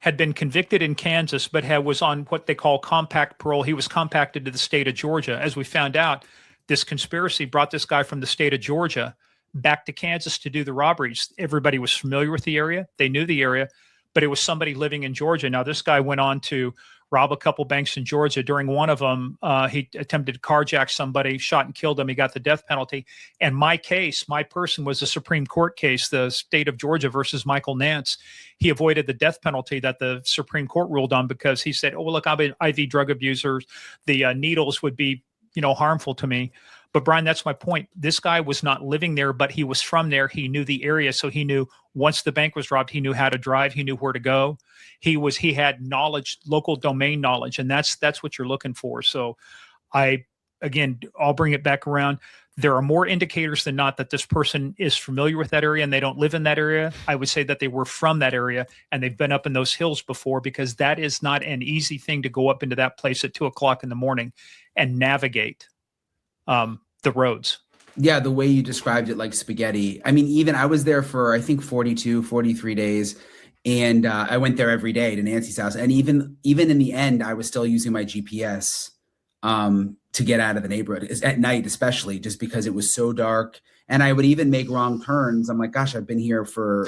Had been convicted in Kansas, but was on what they call compact parole. He was compacted to the state of Georgia. As we found out, this conspiracy brought this guy from the state of Georgia back to Kansas to do the robberies. Everybody was familiar with the area. They knew the area, but it was somebody living in Georgia. Now, this guy went on to rob a couple banks in Georgia. During one of them, he attempted to carjack somebody, shot and killed him. He got the death penalty. And my person was a Supreme Court case, the state of Georgia versus Michael Nance. He avoided the death penalty that the Supreme Court ruled on, because he said, oh, well, look, I'm an IV drug abuser. The needles would be harmful to me. But Brian, that's my point. This guy was not living there, but he was from there. He knew the area. So he knew once the bank was robbed, he knew how to drive. He knew where to go. He had knowledge, local domain knowledge. And that's what you're looking for. So I'll bring it back around. There are more indicators than not that this person is familiar with that area and they don't live in that area. I would say that they were from that area and they've been up in those hills before, because that is not an easy thing to go up into that place at 2:00 in the morning and navigate the roads. Yeah, the way you described it, like spaghetti. I mean, even I was there for, I think, 42, 43 days. And I went there every day to Nancy's house. And even in the end, I was still using my GPS to get out of the neighborhood at night, especially just because it was so dark. And I would even make wrong turns. I'm like, gosh, I've been here for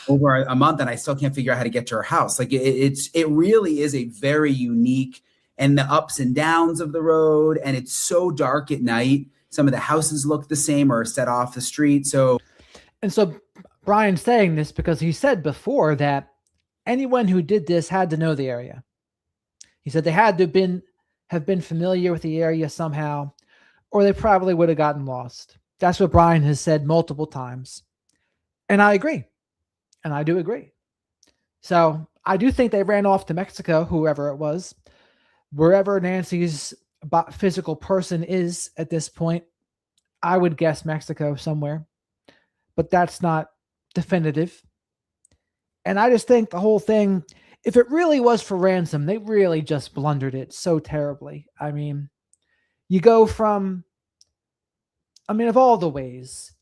over a month and I still can't figure out how to get to her house. Like it really is a very unique, and the ups and downs of the road. And it's so dark at night. Some of the houses look the same or are set off the street. So Brian's saying this because he said before that anyone who did this had to know the area. He said they had to have been familiar with the area somehow, or they probably would have gotten lost. That's what Brian has said multiple times. And I agree. And I do agree. So I do think they ran off to Mexico, whoever it was, wherever Nancy's physical person is at this point. I would guess Mexico somewhere, but that's not definitive. And I just think the whole thing, if it really was for ransom, they really just blundered it so terribly. I mean, you go from, of all the ways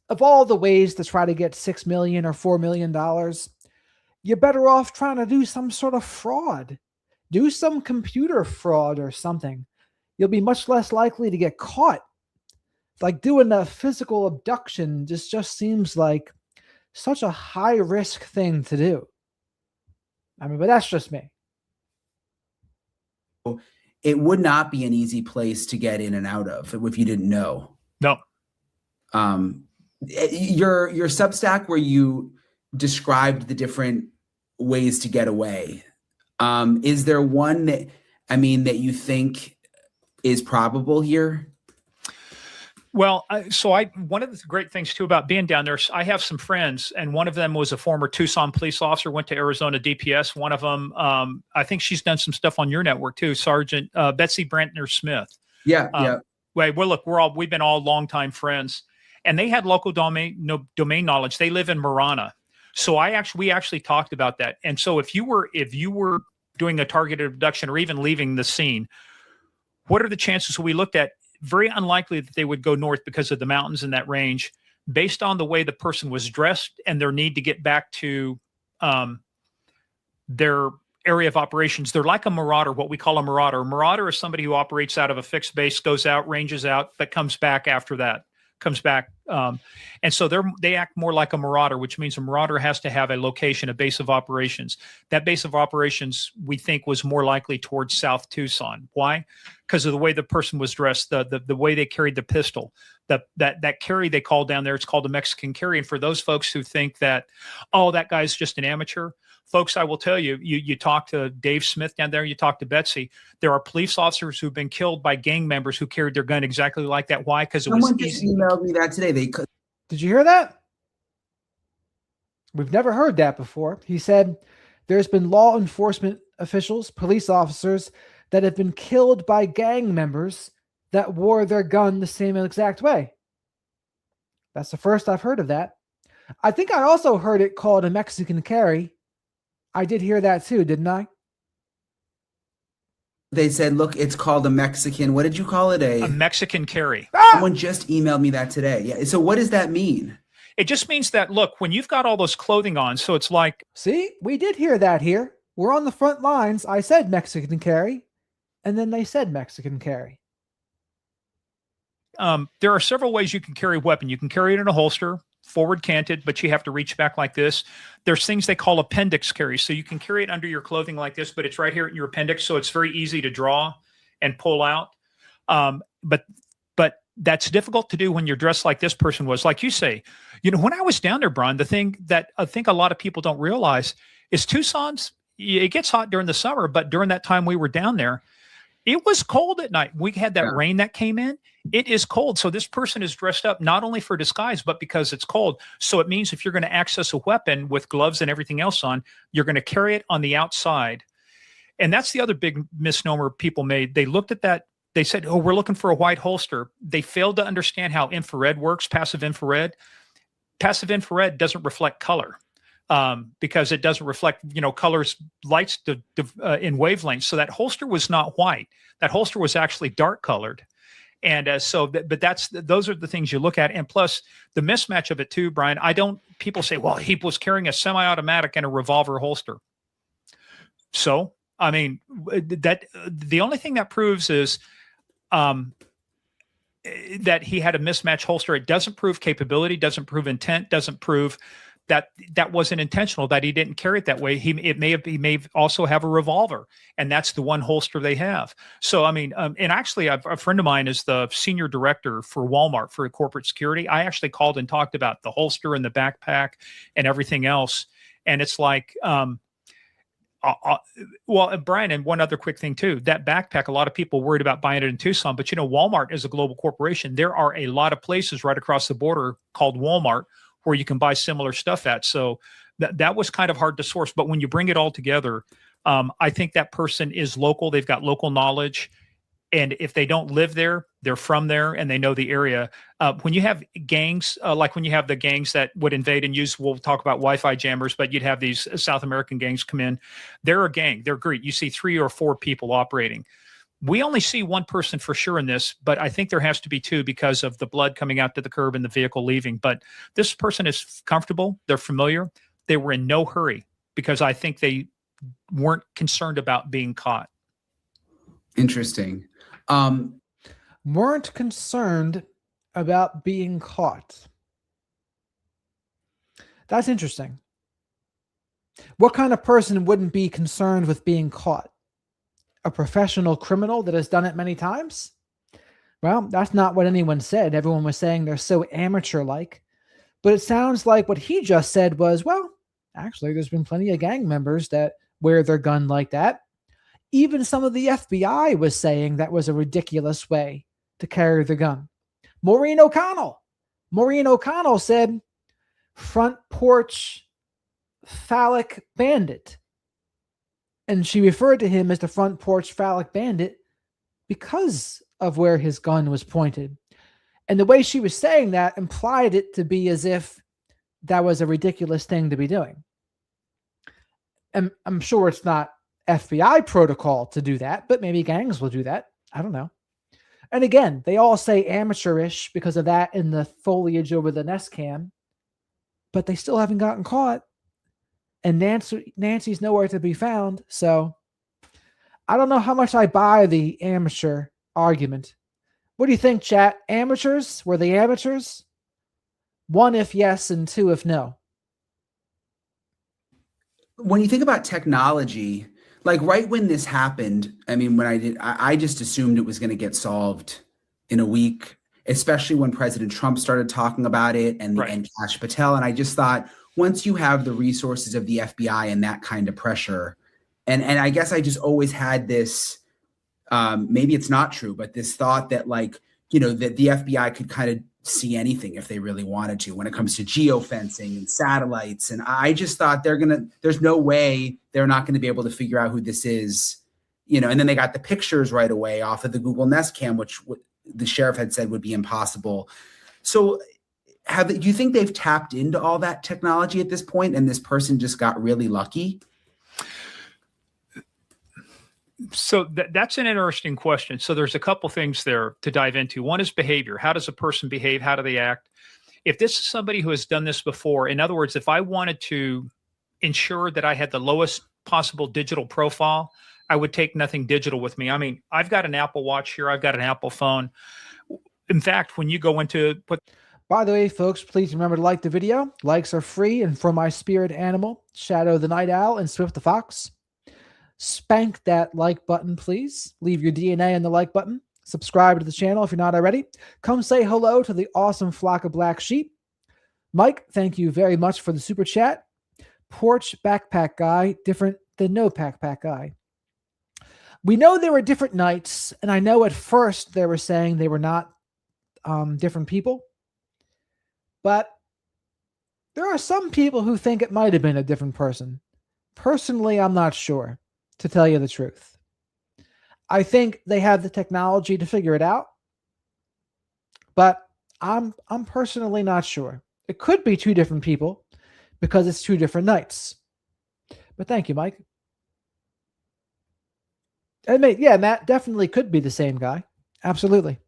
to try to get $6 million or $4 million, you're better off trying to do some sort of fraud. Do some computer fraud or something. You'll be much less likely to get caught. Like doing a physical abduction just seems like such a high risk thing to do. But that's just me. it would not be an easy place to get in and out of if you didn't know. No. Your Substack where you described the different ways to get away. Is there one that you think is probable here? Well, one of the great things too about being down there, I have some friends, and one of them was a former Tucson police officer, went to Arizona DPS. One of them, I think she's done some stuff on your network too, Sergeant Betsy Brantner Smith. Yeah, yeah. Well, look, we've been all longtime friends, and they had local domain knowledge. They live in Marana, so we actually talked about that. And so if you were doing a targeted abduction or even leaving the scene, what are the chances? So we looked at. Very unlikely that they would go north because of the mountains in that range, based on the way the person was dressed and their need to get back to their area of operations. They're like a marauder, what we call a marauder. A marauder is somebody who operates out of a fixed base, goes out, ranges out, but comes back after that. And so they act more like a marauder, which means a marauder has to have a location, a base of operations. That base of operations, we think, was more likely towards South Tucson. Why? Because of the way the person was dressed, the way they carried the pistol. That carry they call down there, it's called a Mexican carry. And for those folks who think that, oh, that guy's just an amateur, folks, I will tell you, you talk to Dave Smith down there, you talk to Betsy, there are police officers who've been killed by gang members who carried their gun exactly like that. Why? Because someone just emailed me that today. Did you hear that? We've never heard that before. He said there's been law enforcement officials, police officers that have been killed by gang members that wore their gun the same exact way. That's the first I've heard of that. I think I also heard it called a Mexican carry. I did hear that too, didn't I? They said, look, it's called a Mexican. What did you call it? A Mexican carry. Someone just emailed me that today. Yeah. So what does that mean? It just means that, look, when you've got all those clothing on, so it's like... See, we did hear that here. We're on the front lines. I said Mexican carry, and then they said Mexican carry. There are several ways you can carry a weapon. You can carry it in a holster, forward canted, but you have to reach back like this. There's things they call appendix carries. So you can carry it under your clothing like this, but it's right here in your appendix. So it's very easy to draw and pull out. But that's difficult to do when you're dressed like this person was. Like you say, when I was down there, Brian, the thing that I think a lot of people don't realize is Tucson's, it gets hot during the summer, but during that time we were down there, it was cold at night. We had that rain that came in. It is cold. So this person is dressed up not only for disguise, but because it's cold. So it means if you're going to access a weapon with gloves and everything else on, you're going to carry it on the outside. And that's the other big misnomer people made. They looked at that. They said, oh, we're looking for a white holster. They failed to understand how infrared works, passive infrared. Passive infrared doesn't reflect color. Because it doesn't reflect, colors, lights in wavelengths. So that holster was not white. That holster was actually dark colored. And those are the things you look at. And plus the mismatch of it too, Brian, people say, well, he was carrying a semi-automatic and a revolver holster. So, that the only thing that proves is, that he had a mismatched holster. It doesn't prove capability, doesn't prove intent, doesn't prove that wasn't intentional, that he didn't carry it that way. He may also have a revolver, and that's the one holster they have. So, and actually a friend of mine is the senior director for Walmart for corporate security. I actually called and talked about the holster and the backpack and everything else. And it's like, well, Brian, and one other quick thing too, that backpack, a lot of people worried about buying it in Tucson, but Walmart is a global corporation. There are a lot of places right across the border called Walmart where you can buy similar stuff at. So that was kind of hard to source. But when you bring it all together, I think that person is local. They've got local knowledge. And if they don't live there, they're from there and they know the area. When you have gangs, like when you have the gangs that would invade and use, we'll talk about Wi-Fi jammers, but you'd have these South American gangs come in. They're a gang. They're great. You see 3 or 4 people operating. We only see one person for sure in this, but I think there has to be 2 because of the blood coming out to the curb and the vehicle leaving. But this person is comfortable. They're familiar. They were in no hurry because I think they weren't concerned about being caught. Interesting. Weren't concerned about being caught. That's interesting. What kind of person wouldn't be concerned with being caught? a professional criminal that has done it many times? Well, that's not what anyone said. Everyone was saying they're so amateur-like. But it sounds like what he just said was, well, actually, there's been plenty of gang members that wear their gun like that. Even some of the FBI was saying that was a ridiculous way to carry the gun. Maureen O'Connell. Maureen O'Connell said, front porch phallic bandit. And she referred to him as the front porch phallic bandit because of where his gun was pointed. And the way she was saying that implied it to be as if that was a ridiculous thing to be doing. And I'm sure it's not FBI protocol to do that, but maybe gangs will do that. I don't know. And again, they all say amateurish because of that in the foliage over the Nest Cam, but they still haven't gotten caught. And Nancy's nowhere to be found. So I don't know how much I buy the amateur argument. What do you think, chat? Amateurs? Were they amateurs? 1 if yes and 2 if no. When you think about technology, like right when this happened, I mean, I just assumed it was going to get solved in a week, especially when President Trump started talking about it and Kash Patel. And I just thought, once you have the resources of the FBI and that kind of pressure, and I guess I just always had this, maybe it's not true, but this thought that that the FBI could kind of see anything if they really wanted to when it comes to geofencing and satellites. And I just thought there's no way they're not going to be able to figure out who this is, and then they got the pictures right away off of the Google Nest Cam, which the sheriff had said would be impossible. So do you think they've tapped into all that technology at this point and this person just got really lucky? So that's an interesting question. So there's a couple things there to dive into. One is behavior. How does a person behave? How do they act? If this is somebody who has done this before, in other words, if I wanted to ensure that I had the lowest possible digital profile, I would take nothing digital with me. I mean, I've got an Apple Watch here. I've got an Apple phone. In fact, when you go into By the way, folks, please remember to like the video. Likes are free. And for my spirit animal, Shadow the Night Owl and Swift the Fox, spank that like button, please. Leave your DNA in the like button. Subscribe to the channel if you're not already. Come say hello to the awesome flock of black sheep. Mike, thank you very much for the super chat. Porch backpack guy, different than no backpack guy. We know there were different nights, and I know at first they were saying they were not different people. But there are some people who think it might have been a different person. Personally, I'm not sure, to tell you the truth. I think they have the technology to figure it out, but I'm personally not sure. It could be 2 different people because it's 2 different nights. But thank you, Mike. And Matt definitely could be the same guy. Absolutely.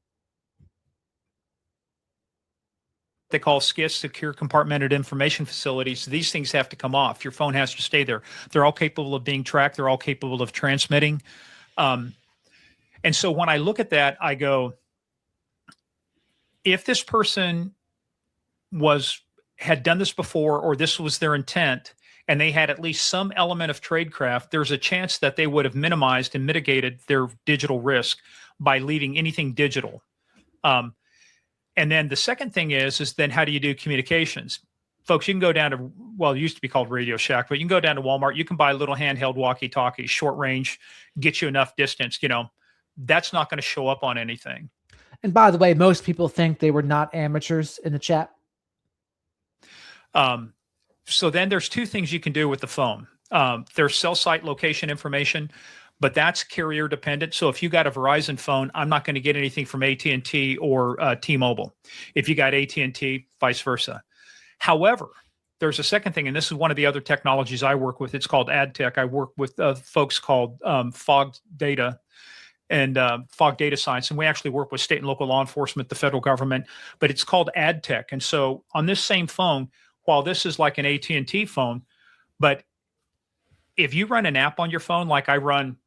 They call SCIFs, secure compartmented information facilities. These things have to come off. Your phone has to stay there. They're all capable of being tracked. They're all capable of transmitting. And so when I look at that, I go, if this person had done this before, or this was their intent, and they had at least some element of tradecraft, there's a chance that they would have minimized and mitigated their digital risk by leaving anything digital. And then the second thing is then how do you do communications? Folks, you can go down to, well, it used to be called Radio Shack, but you can go down to Walmart. You can buy little handheld walkie-talkies, short range, get you enough distance. That's not going to show up on anything. And by the way, most people think they were not amateurs in the chat. So then there's 2 things you can do with the phone. There's cell site location information, but that's carrier dependent. So if you got a Verizon phone, I'm not going to get anything from AT&T or T-Mobile. If you got AT&T, vice versa. However, there's a second thing, and this is one of the other technologies I work with. It's called ad tech. I work with folks called Fog Data and Fog Data Science, and we actually work with state and local law enforcement, the federal government, but it's called ad tech. And so on this same phone, while this is like an AT&T phone, but if you run an app on your phone, like I run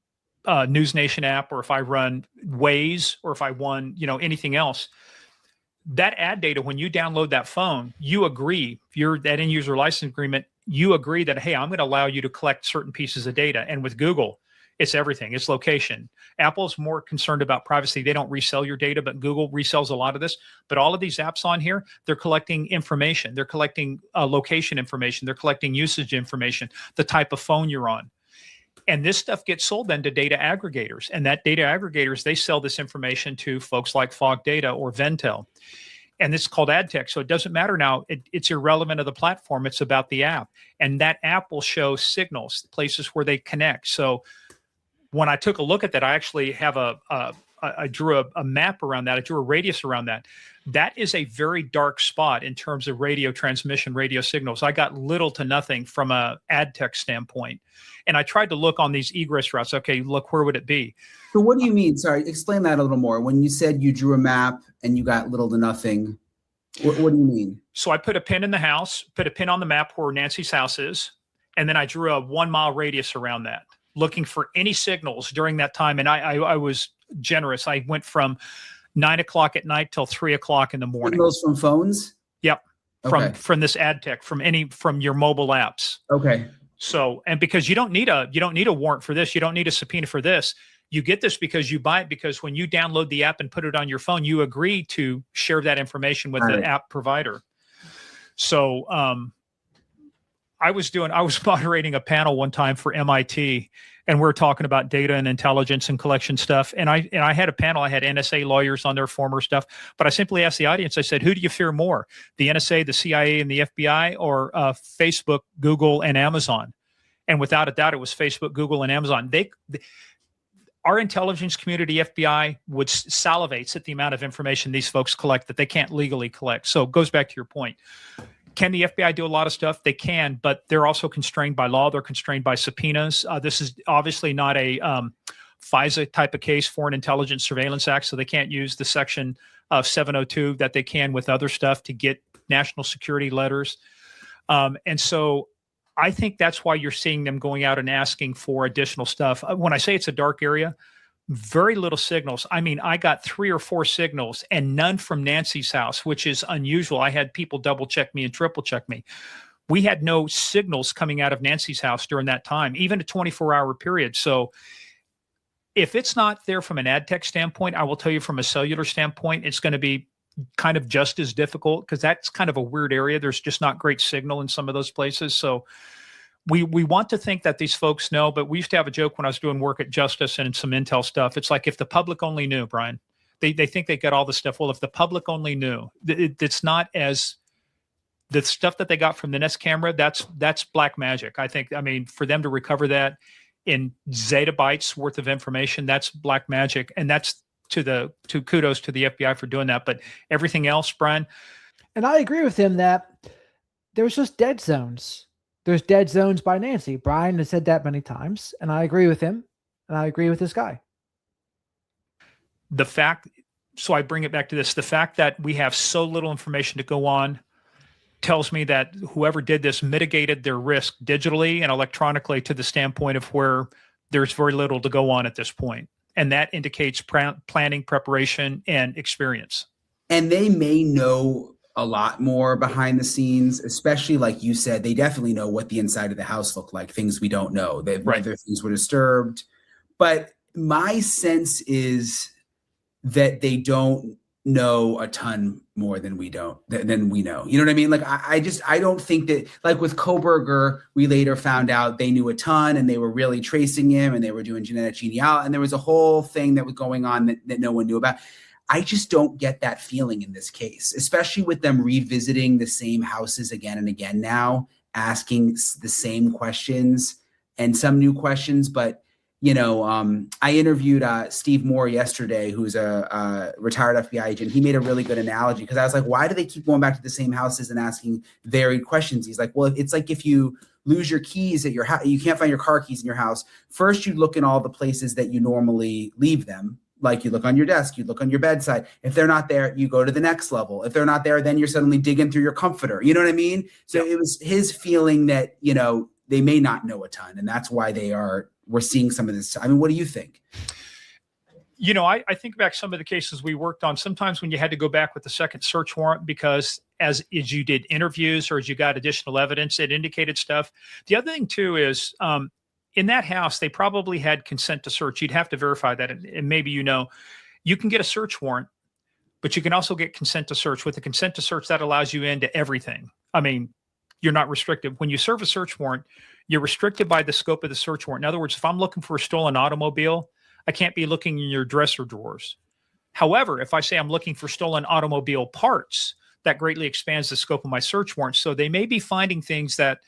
News Nation app, or if I run Waze, or if I run, anything else, that ad data, when you download that phone, you agree, that end user license agreement, you agree that, hey, I'm going to allow you to collect certain pieces of data. And with Google, It's everything. It's location. Apple's more concerned about privacy. They don't resell your data, but Google resells a lot of this. But all of these apps on here, they're collecting information. They're collecting location information. They're collecting usage information, the type of phone you're on. And this stuff gets sold then to data aggregators. And that data aggregators, they sell this information to folks like Fog Data or Ventel. And it's called ad tech. So it doesn't matter now. It's irrelevant of the platform. It's about the app. And that app will show signals, places where they connect. So when I took a look at that, I actually have I drew a map around that. I drew a radius around that. That is a very dark spot in terms of radio transmission, radio signals. I got little to nothing from a ad tech standpoint. And I tried to look on these egress routes. Okay, look, where would it be? So what do you mean? Sorry, explain that a little more. When you said you drew a map and you got little to nothing, what do you mean? So I put a pin in the house, put a pin on the map where Nancy's house is, and then I drew a 1 mile radius around that, looking for any signals during that time. And I was generous. I went from 9 o'clock at night till 3 o'clock in the morning. Signals from phones? Yep. Okay. From this ad tech, from your mobile apps. Okay. So, and because you don't need a warrant for this, you don't need a subpoena for this. You get this because you buy it, because when you download the app and put it on your phone, you agree to share that information with the app provider. So I was moderating a panel one time for MIT, and we were talking about data and intelligence and collection stuff. And I had a panel, I had NSA lawyers on their former stuff, but I simply asked the audience, I said, who do you fear more, the NSA, the CIA, and the FBI, or Facebook, Google, and Amazon? And without a doubt, it was Facebook, Google, and Amazon. Our intelligence community, FBI, would salivates at the amount of information these folks collect that they can't legally collect. So it goes back to your point. Can the FBI do a lot of stuff? They can, but they're also constrained by law. They're constrained by subpoenas. This is obviously not a FISA type of case, Foreign Intelligence Surveillance Act, so they can't use the section of 702 that they can with other stuff to get national security letters. And so I think that's why you're seeing them going out and asking for additional stuff. When I say it's a dark area, very little signals. I mean, I got 3 or 4 signals and none from Nancy's house, which is unusual. I had people double check me and triple check me. We had no signals coming out of Nancy's house during that time, even a 24-hour period. So if it's not there from an ad tech standpoint, I will tell you from a cellular standpoint, it's going to be kind of just as difficult, because that's kind of a weird area. There's just not great signal in some of those places. So we want to think that these folks know, but we used to have a joke when I was doing work at Justice and some intel stuff. It's like, if the public only knew, Brian, they think they got all this stuff. Well, if the public only knew, it's not as the stuff that they got from the Nest camera. That's black magic. I mean, for them to recover that in zettabytes worth of information, that's black magic. And that's to kudos to the FBI for doing that. But everything else, Brian. And I agree with him that there's just dead zones. There's dead zones by Nancy. Brian has said that many times, and I agree with him, and I agree with this guy. So I bring it back to this, the fact that we have so little information to go on tells me that whoever did this mitigated their risk digitally and electronically to the standpoint of where there's very little to go on at this point. And that indicates planning, preparation, and experience. And they may know a lot more behind the scenes, especially like you said, they definitely know what the inside of the house looked like, things we don't know, whether things were disturbed. But my sense is that they don't know a ton more than we know. You know what I mean? Like, I don't think that, like with Koberger, we later found out they knew a ton and they were really tracing him and they were doing genetic genealogy. And there was a whole thing that was going on that no one knew about. I just don't get that feeling in this case, especially with them revisiting the same houses again and again now, asking the same questions and some new questions. But, you know, I interviewed Steve Moore yesterday, who's a retired FBI agent. He made a really good analogy, because I was like, why do they keep going back to the same houses and asking varied questions? He's like, well, it's like if you lose your keys at your house, you can't find your car keys in your house. First, you look in all the places that you normally leave them. Like, you look on your desk, you look on your bedside. If they're not there, you go to the next level. If they're not there, then you're suddenly digging through your comforter. You know what I mean? So It was his feeling that, you know, they may not know a ton, and that's why we're seeing some of this. I mean, what do you think? You know, I think back some of the cases we worked on, sometimes when you had to go back with the second search warrant, because as you did interviews or as you got additional evidence, it indicated stuff. The other thing too is, in that house, they probably had consent to search. You'd have to verify that. And maybe, you can get a search warrant, but you can also get consent to search. With the consent to search, that allows you into everything. I mean, you're not restricted. When you serve a search warrant, you're restricted by the scope of the search warrant. In other words, if I'm looking for a stolen automobile, I can't be looking in your dresser drawers. However, if I say I'm looking for stolen automobile parts, that greatly expands the scope of my search warrant. So they may be finding things that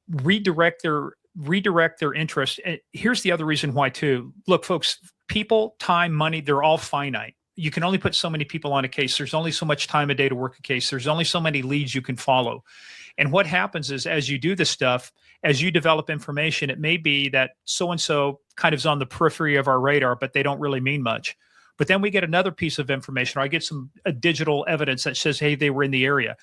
redirect their interest. And here's the other reason why too. Look, folks, people, time, money, they're all finite. You can only put so many people on a case. There's only so much time a day to work a case. There's only so many leads you can follow. And what happens is, as you do this stuff, as you develop information, it may be that so-and-so kind of is on the periphery of our radar, but they don't really mean much. But then we get another piece of information, or I get some digital evidence that says, hey, they were in the area.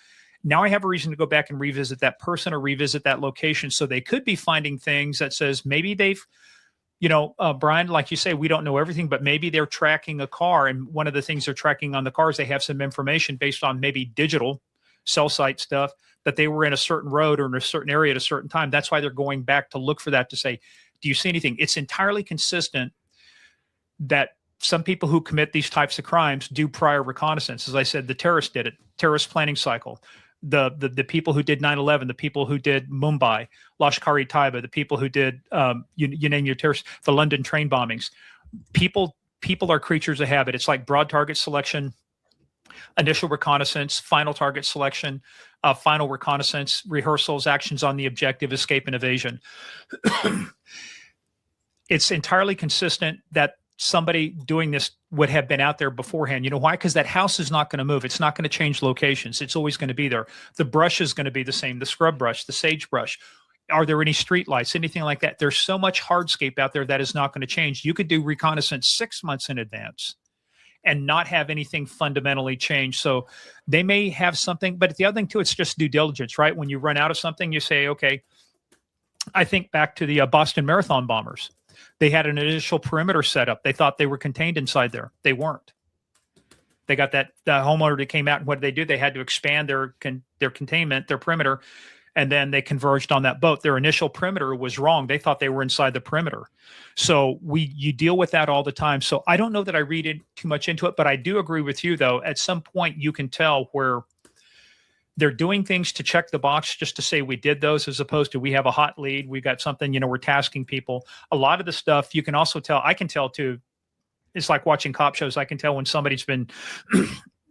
Now I have a reason to go back and revisit that person or revisit that location. So they could be finding things that says maybe they've, Brian, like you say, we don't know everything, but maybe they're tracking a car. And one of the things they're tracking on the cars, they have some information based on maybe digital cell site stuff that they were in a certain road or in a certain area at a certain time. That's why they're going back to look for that to say, do you see anything? It's entirely consistent that some people who commit these types of crimes do prior reconnaissance. As I said, the terrorists did it, terrorist planning cycle. The people who did 9/11, the people who did Mumbai, Lashkar-e-Taiba, the people who did, you name your terrorists, the London train bombings. People are creatures of habit. It's like broad target selection, initial reconnaissance, final target selection, final reconnaissance, rehearsals, actions on the objective, escape and evasion. It's entirely consistent that somebody doing this would have been out there beforehand. You know why? Because that house is not going to move. It's not going to change locations. It's always going to be there. The brush is going to be the same, the scrub brush, the sage brush. Are there any street lights, anything like that? There's so much hardscape out there that is not going to change. You could do reconnaissance 6 months in advance and not have anything fundamentally change. So they may have something, but the other thing too, it's just due diligence, right? When you run out of something, you say, okay, I think back to the Boston Marathon bombers. They had an initial perimeter set up. They thought they were contained inside there. They weren't. They got the homeowner that came out, and what did they do? They had to expand their containment, their perimeter, and then they converged on that boat. Their initial perimeter was wrong. They thought they were inside the perimeter. So you deal with that all the time. So I don't know that I read it too much into it, but I do agree with you, though. At some point, you can tell where they're doing things to check the box just to say we did those, as opposed to we have a hot lead. We got something, we're tasking people. A lot of the stuff you can also tell, I can tell too. It's like watching cop shows. I can tell when somebody's been,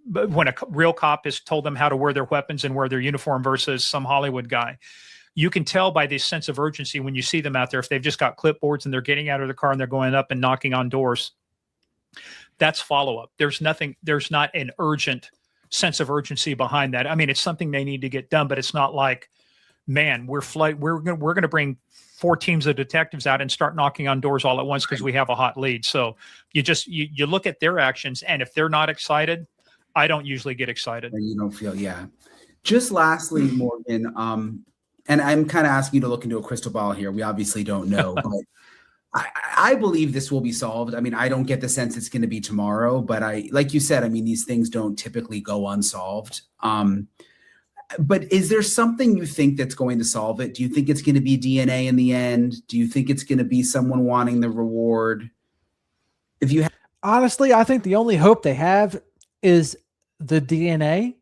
when a real cop has told them how to wear their weapons and wear their uniform versus some Hollywood guy. You can tell by this sense of urgency when you see them out there, if they've just got clipboards and they're getting out of the car and they're going up and knocking on doors. That's follow-up. There's not an urgent sense of urgency behind that. I mean, it's something they need to get done, but it's not like, man, we're going to bring 4 teams of detectives out and start knocking on doors all at once because we have a hot lead. So you look at their actions, and if they're not excited, I don't usually get excited. And you don't feel, yeah. Just lastly, Morgan, and I'm kind of asking you to look into a crystal ball here. We obviously don't know, but I believe this will be solved. I mean, I don't get the sense it's going to be tomorrow, but like you said, I mean, these things don't typically go unsolved. But is there something you think that's going to solve it? Do you think it's going to be DNA in the end? Do you think it's going to be someone wanting the reward? Honestly, I think the only hope they have is the DNA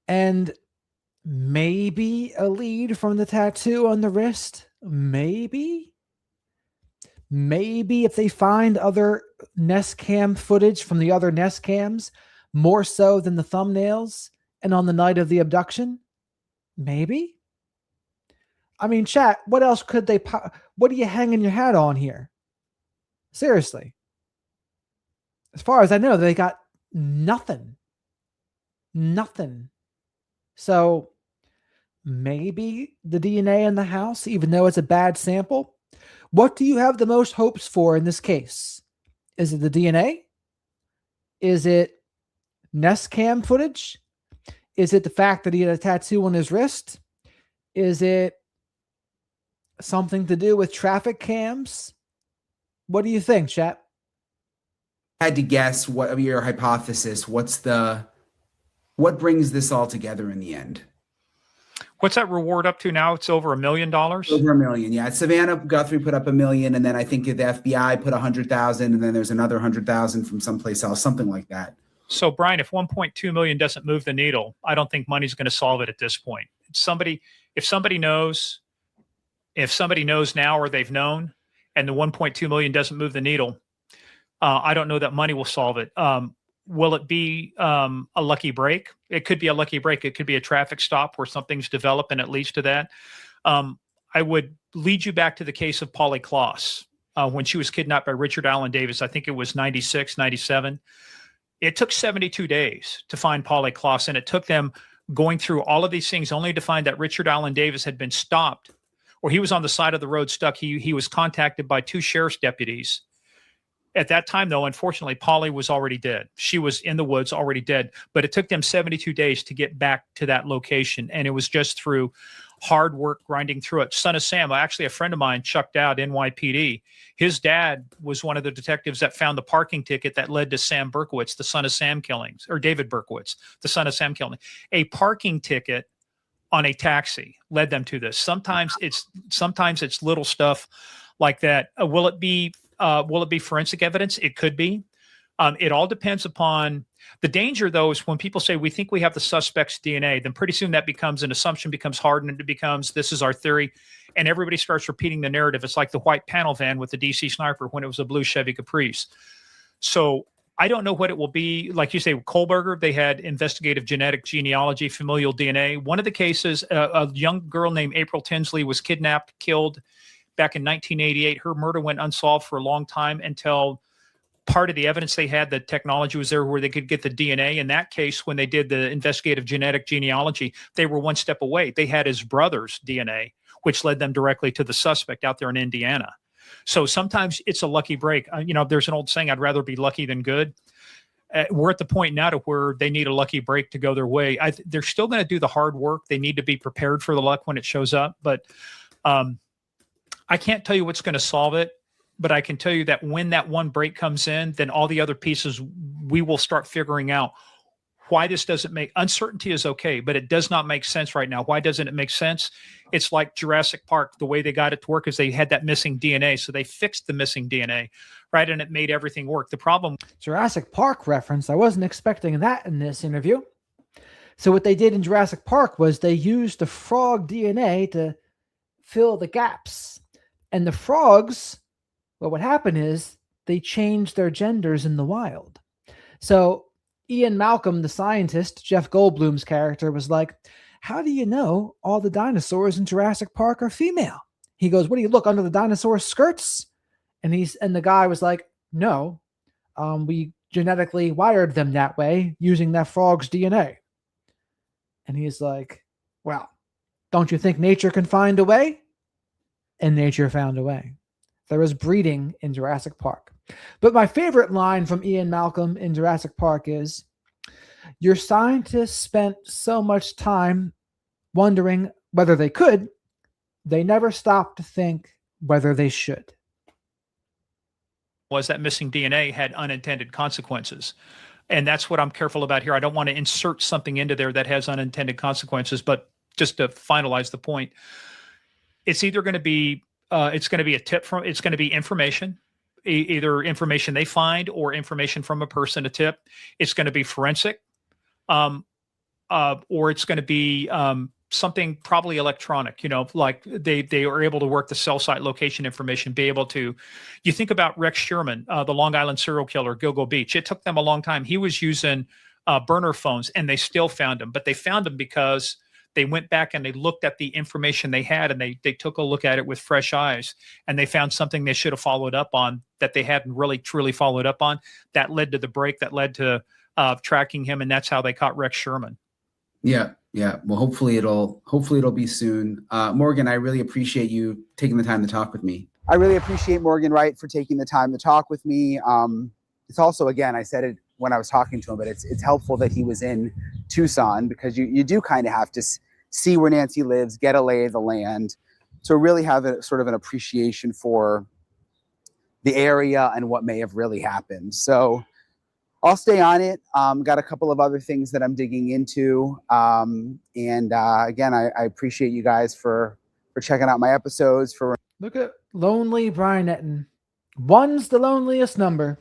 and maybe a lead from the tattoo on the wrist. Maybe if they find other Nest Cam footage from the other Nest Cams, more so than the thumbnails, and on the night of the abduction, maybe. I mean, chat, what else could they, what are you hanging your hat on here? Seriously. As far as I know, they got nothing. So maybe the DNA in the house, even though it's a bad sample. What do you have the most hopes for in this case? Is it the DNA? Is it Nest Cam footage? Is it the fact that he had a tattoo on his wrist? Is it something to do with traffic cams? What do you think, chat? I had to guess what your hypothesis. What brings this all together in the end? What's that reward up to now? It's over $1 million. Over $1 million. Yeah. Savannah Guthrie put up $1 million. And then I think the FBI put 100,000. And then there's another 100,000 from someplace else, something like that. So Brian, if 1.2 million doesn't move the needle, I don't think money's going to solve it at this point. If somebody knows now, or they've known, and the 1.2 million doesn't move the needle, I don't know that money will solve it. Will it be a lucky break? It could be a lucky break. It could be a traffic stop where something's developed and it leads to that. I would lead you back to the case of Polly Kloss when she was kidnapped by Richard Allen Davis. I think it was 96, 97. It took 72 days to find Polly Kloss, and it took them going through all of these things only to find that Richard Allen Davis had been stopped, or he was on the side of the road stuck. He was contacted by 2 sheriff's deputies. At that time, though, unfortunately, Polly was already dead. She was in the woods, already dead. But it took them 72 days to get back to that location. And it was just through hard work, grinding through it. Son of Sam, actually a friend of mine, chucked out NYPD. His dad was one of the detectives that found the parking ticket that led to Sam Berkowitz, the son of Sam killings, or David Berkowitz, the son of Sam killing. A parking ticket on a taxi led them to this. Sometimes it's little stuff like that. Will it be forensic evidence? It could be. It all depends upon the danger, though, is when people say we think we have the suspect's DNA, then pretty soon that becomes an assumption, becomes hardened, and it becomes this is our theory. And everybody starts repeating the narrative. It's like the white panel van with the DC sniper when it was a blue Chevy Caprice. So I don't know what it will be. Like you say, Kohlberger, they had investigative genetic genealogy, familial DNA. One of the cases, a young girl named April Tinsley was kidnapped, killed back in 1988. Her murder went unsolved for a long time until part of the evidence they had, the technology was there where they could get the DNA. In that case, when they did the investigative genetic genealogy, they were one step away. They had his brother's DNA, which led them directly to the suspect out there in Indiana. So sometimes it's a lucky break. There's an old saying, I'd rather be lucky than good. We're at the point now to where they need a lucky break to go their way. They're still going to do the hard work. They need to be prepared for the luck when it shows up. But I can't tell you what's going to solve it. But I can tell you that when that one break comes in, then all the other pieces, we will start figuring out why this doesn't make uncertainty is okay, but it does not make sense right now. Why doesn't it make sense? It's like Jurassic Park. The way they got it to work is they had that missing DNA. So they fixed the missing DNA, right? And it made everything work. The problem. Jurassic Park reference. I wasn't expecting that in this interview. So what they did in Jurassic Park was they used the frog DNA to fill the gaps. And the frogs, well, what happened is they changed their genders in the wild. So Ian Malcolm, the scientist, Jeff Goldblum's character, was like, how do you know all the dinosaurs in Jurassic Park are female? He goes, what do you look under the dinosaur skirts? And the guy was like, no, we genetically wired them that way using that frog's DNA. And he's like, well, don't you think nature can find a way? And nature found a way. There was breeding in Jurassic Park. But my favorite line from Ian Malcolm in Jurassic Park is, your scientists spent so much time wondering whether they could, they never stopped to think whether they should. Was that missing DNA had unintended consequences. And that's what I'm careful about here. I don't want to insert something into there that has unintended consequences, but just to finalize the point, it's either going to be it's going to be it's going to be information, either information they find or information from a person, a tip. It's going to be forensic, or it's going to be something probably electronic, like they are able to work the cell site location information, be able to, you think about Rex Sherman, the Long Island serial killer, Gilgo Beach. It took them a long time. He was using burner phones and they still found him, but they found him because they went back and they looked at the information they had and they took a look at it with fresh eyes and they found something they should have followed up on that they hadn't really truly followed up on. That led to the break, that led to tracking him. And that's how they caught Rex Sherman. Yeah. Well, hopefully it'll be soon. Morgan, I really appreciate you taking the time to talk with me. I really appreciate Morgan Wright for taking the time to talk with me. It's also, again, I said it when I was talking to him, but it's helpful that he was in Tucson because you do kind of have to see where Nancy lives, get a lay of the land, to really have a sort of an appreciation for the area and what may have really happened. So I'll stay on it. Got a couple of other things that I'm digging into. Again, I appreciate you guys for checking out my episodes, for Look at lonely Brian Etten. One's the loneliest number.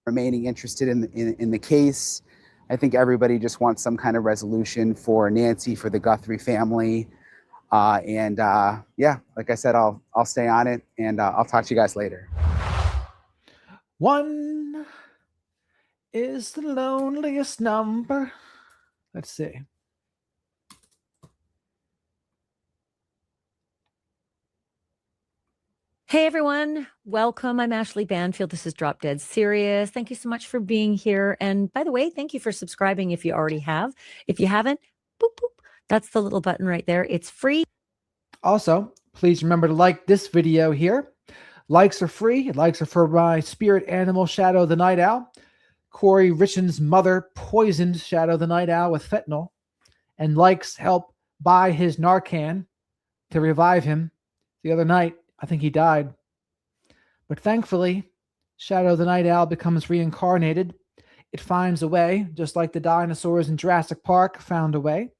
remaining interested in the case. I think everybody just wants some kind of resolution for Nancy, for the Guthrie family. Yeah, like I said, I'll stay on it, and I'll talk to you guys later. One is the loneliest number. Let's see. Hey everyone, welcome. I'm Ashley Banfield. This is Drop Dead Serious. Thank you so much for being here. And by the way, thank you for subscribing if you already have. If you haven't, boop, boop. That's the little button right there. It's free. Also, please remember to like this video here. Likes are free. Likes are for my spirit animal, Shadow the Night Owl. Corey Richan's mother poisoned Shadow the Night Owl with fentanyl, and likes help buy his Narcan to revive him. The other night, I think he died. But thankfully, Shadow the Night Owl becomes reincarnated. It finds a way, just like the dinosaurs in Jurassic Park found a way.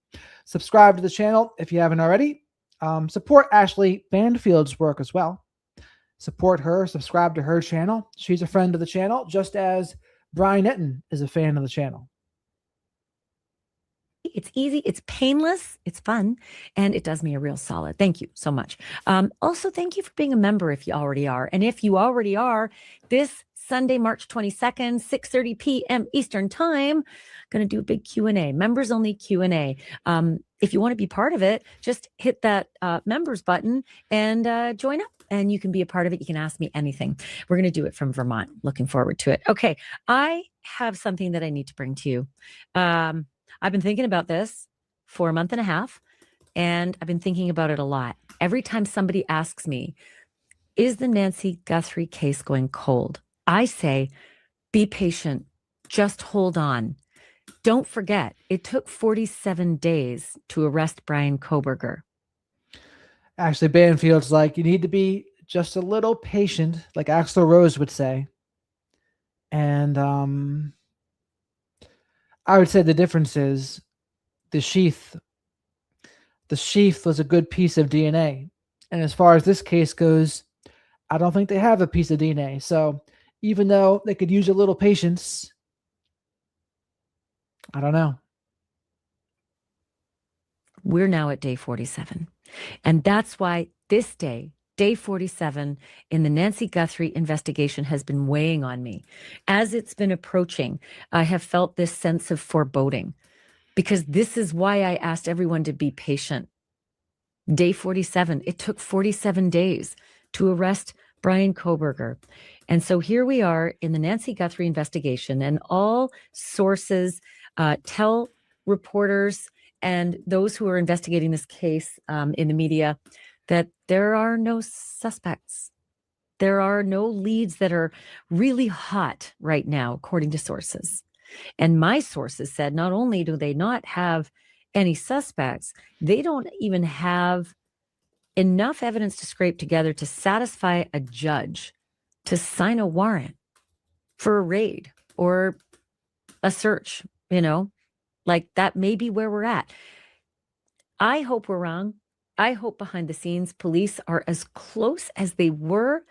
Subscribe to the channel if you haven't already. Support Ashley Banfield's work as well. Support her, subscribe to her channel. She's a friend of the channel, just as Brian Etten is a fan of the channel. It's easy, it's painless, it's fun, and it does me a real solid. Thank you so much. Also, thank you for being a member if you already are. And if you already are, this Sunday, March 22nd, 6:30 p.m. Eastern Time, going to do a big Q&A, members only Q&A. If you want to be part of it, just hit that members button and join up. And you can be a part of it. You can ask me anything. We're going to do it from Vermont. Looking forward to it. Okay, I have something that I need to bring to you. I've been thinking about this for a month and a half, and I've been thinking about it a lot. Every time somebody asks me, is the Nancy Guthrie case going cold? I say, be patient. Just hold on. Don't forget, it took 47 days to arrest Brian Kohberger. Ashley Banfield's like, you need to be just a little patient, like Axl Rose would say. And I would say the difference is the sheath. The sheath was a good piece of DNA. And as far as this case goes, I don't think they have a piece of DNA. So even though they could use a little patience, I don't know. We're now at day 47. And that's why this day, day 47 in the Nancy Guthrie investigation, has been weighing on me. As it's been approaching, I have felt this sense of foreboding, because this is why I asked everyone to be patient. Day 47, it took 47 days to arrest Brian Kohberger. And so here we are in the Nancy Guthrie investigation, and all sources tell reporters and those who are investigating this case in the media that there are no suspects. There are no leads that are really hot right now, according to sources. And my sources said not only do they not have any suspects, they don't even have enough evidence to scrape together to satisfy a judge to sign a warrant for a raid or a search, like that may be where we're at. I hope we're wrong. I hope behind the scenes, police are as close as they were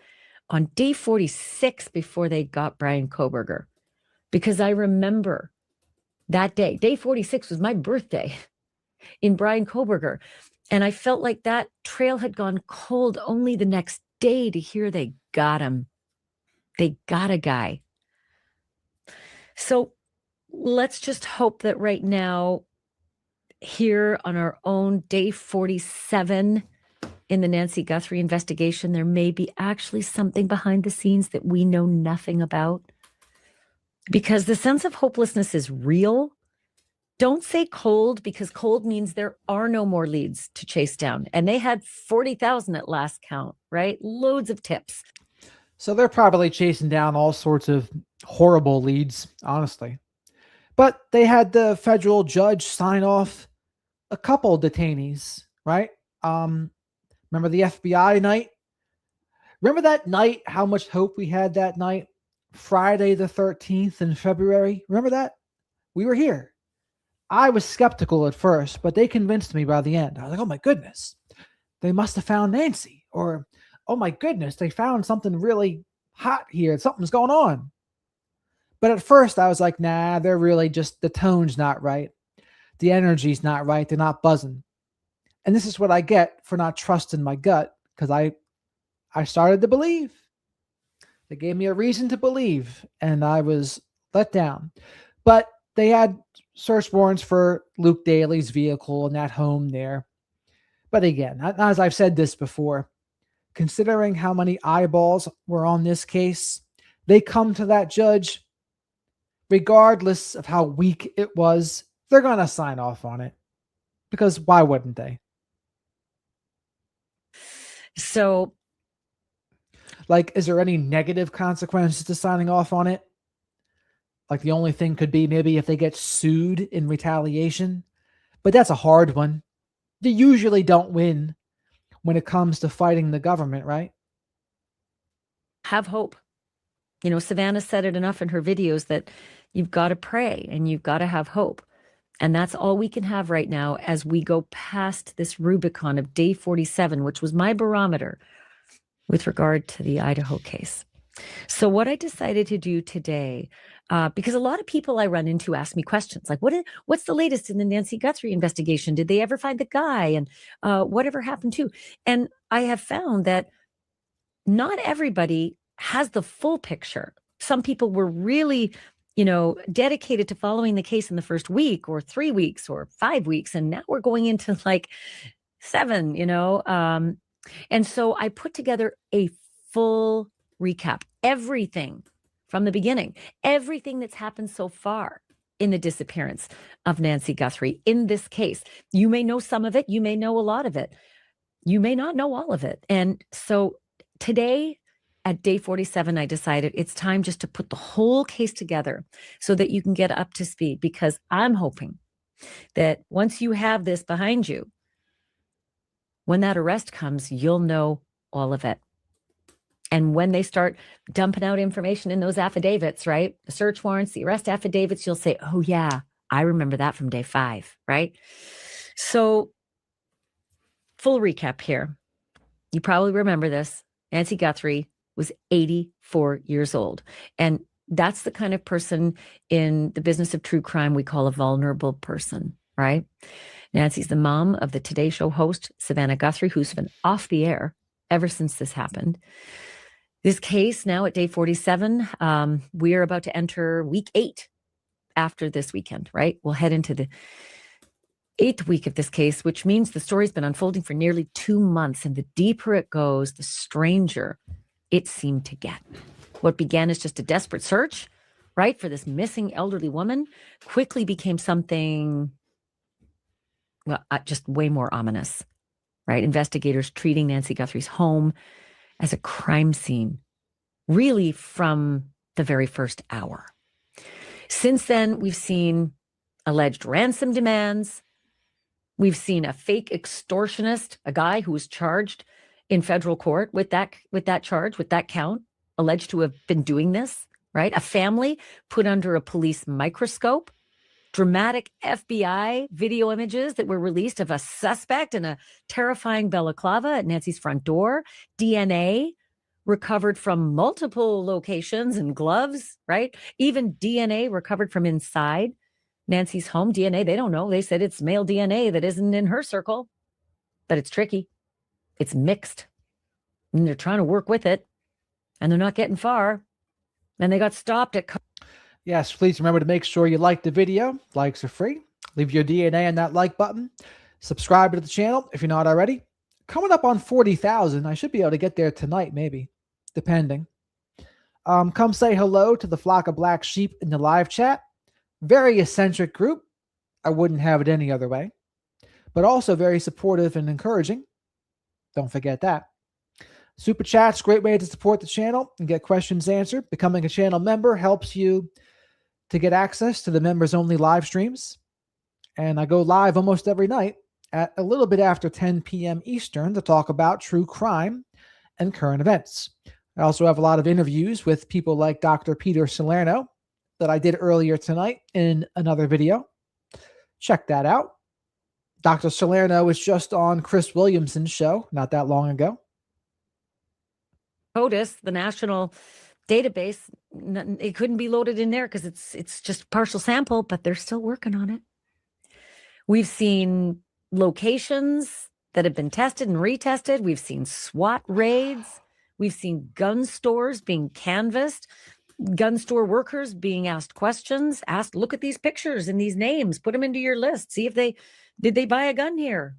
on day 46 before they got Brian Kohberger. Because I remember that day, day 46 was my birthday in Brian Kohberger. And I felt like that trail had gone cold only the next day to hear they got him. They got a guy. So let's just hope that right now, here on our own day 47 in the Nancy Guthrie investigation, there may be actually something behind the scenes that we know nothing about. Because the sense of hopelessness is real. Don't say cold, because cold means there are no more leads to chase down. And they had 40,000 at last count, right? Loads of tips. So they're probably chasing down all sorts of horrible leads, honestly. But they had the federal judge sign off a couple detainees, right? Remember the FBI night? Remember that night, how much hope we had that night? Friday the 13th in February. Remember that? We were here. I was skeptical at first, but they convinced me by the end. I was like, oh my goodness, they must have found Nancy. Or, oh my goodness, they found something really hot here. Something's going on. But at first I was like, nah, they're really just, the tone's not right. The energy's not right. They're not buzzing. And this is what I get for not trusting my gut, because I started to believe. They gave me a reason to believe, and I was let down. But they had search warrants for Luke Daly's vehicle and that home there. But again, as I've said this before, considering how many eyeballs were on this case, they come to that judge, regardless of how weak it was, they're going to sign off on it. Because why wouldn't they? So, like, is there any negative consequences to signing off on it? Like, the only thing could be maybe if they get sued in retaliation. But that's a hard one. They usually don't win when it comes to fighting the government, right? have hope. You know, Savannah said it enough in her videos that you've got to pray and you've got to have hope. And that's all we can have right now as we go past this Rubicon of day 47, which was my barometer with regard to the Idaho case. So what I decided to do today, because a lot of people I run into ask me questions like, what's the latest in the Nancy Guthrie investigation? Did they ever find the guy? And whatever happened to? And I have found that not everybody has the full picture. Some people were really, dedicated to following the case in the first week or 3 weeks or 5 weeks. And now we're going into like 7, and so I put together a full recap, everything from the beginning, everything that's happened so far in the disappearance of Nancy Guthrie in this case. You may know some of it. You may know a lot of it. You may not know all of it. And so today at day 47, I decided it's time just to put the whole case together so that you can get up to speed, because I'm hoping that once you have this behind you, when that arrest comes, you'll know all of it. And when they start dumping out information in those affidavits, right? The search warrants, the arrest affidavits, you'll say, oh yeah, I remember that from day 5, right? So full recap here. You probably remember this. Nancy Guthrie was 84 years old. And that's the kind of person in the business of true crime we call a vulnerable person, right? Nancy's the mom of the Today Show host, Savannah Guthrie, who's been off the air ever since this happened. This case now at day 47, we are about to enter week 8 after this weekend, right? We'll head into the 8th week of this case, which means the story's been unfolding for nearly 2 months. And the deeper it goes, the stranger it seemed to get. What began as just a desperate search, right, for this missing elderly woman quickly became something, well, just way more ominous, right? Investigators treating Nancy Guthrie's home as a crime scene, really from the very first hour. Since then, we've seen alleged ransom demands. We've seen a fake extortionist, a guy who was charged in federal court with that charge, with that count, alleged to have been doing this, right? A family put under a police microscope. Dramatic FBI video images that were released of a suspect in a terrifying balaclava at Nancy's front door. DNA recovered from multiple locations and gloves, right? Even DNA recovered from inside Nancy's home. DNA, they don't know. They said it's male DNA that isn't in her circle, but it's tricky. It's mixed. And they're trying to work with it, and they're not getting far. And they got stopped at... Yes, please remember to make sure you like the video. Likes are free. Leave your DNA on that like button. Subscribe to the channel if you're not already. Coming up on 40,000. I should be able to get there tonight, maybe, depending. Come say hello to the flock of black sheep in the live chat. Very eccentric group. I wouldn't have it any other way. But also very supportive and encouraging. Don't forget that. Super Chat's a great way to support the channel and get questions answered. Becoming a channel member helps you to get access to the members-only live streams. And I go live almost every night at a little bit after 10 p.m. Eastern to talk about true crime and current events. I also have a lot of interviews with people like Dr. Peter Salerno that I did earlier tonight in another video. Check that out. Dr. Salerno was just on Chris Williamson's show not that long ago. POTUS, the national database, it couldn't be loaded in there because it's just a partial sample, but they're still working on it. We've seen locations that have been tested and retested. We've seen SWAT raids. We've seen gun stores being canvassed, gun store workers being asked questions, asked, look at these pictures and these names, put them into your list, see if did they buy a gun here?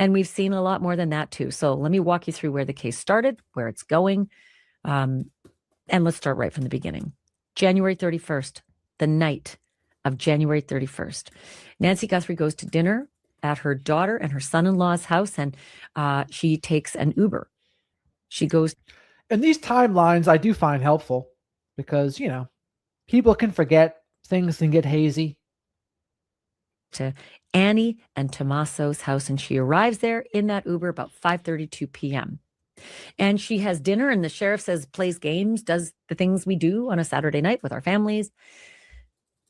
And we've seen a lot more than that too. So let me walk you through where the case started, where it's going. And let's start right from the beginning. January 31st, the night of January 31st. Nancy Guthrie goes to dinner at her daughter and her son-in-law's house, and she takes an Uber. She goes. And these timelines I do find helpful because, people can forget, things can get hazy. To Annie and Tommaso's house, and she arrives there in that Uber about 5:32 p.m. And she has dinner, and the sheriff says, plays games, does the things we do on a Saturday night with our families.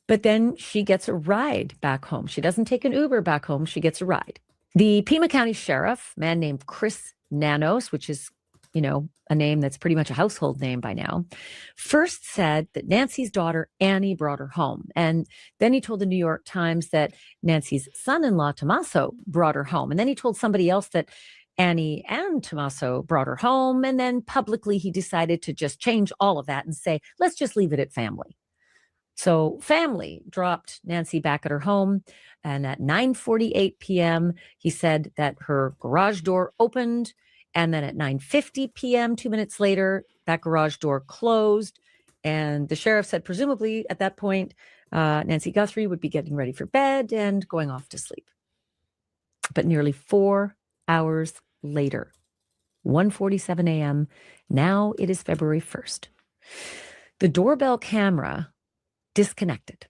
But then she gets a ride back home. She doesn't take an Uber back home. She gets a ride. The Pima County Sheriff, a man named Chris Nanos, which is, a name that's pretty much a household name by now, first said that Nancy's daughter, Annie, brought her home. And then he told the New York Times that Nancy's son-in-law, Tommaso, brought her home. And then he told somebody else that Annie and Tommaso brought her home. And then publicly, he decided to just change all of that and say, let's just leave it at family. So family dropped Nancy back at her home. And at 9:48 p.m., he said that her garage door opened. And then at 9:50 p.m., 2 minutes later, that garage door closed. And the sheriff said, presumably at that point, Nancy Guthrie would be getting ready for bed and going off to sleep. But nearly 4 hours later, 1:47 a.m., now it is February 1st. The doorbell camera disconnected.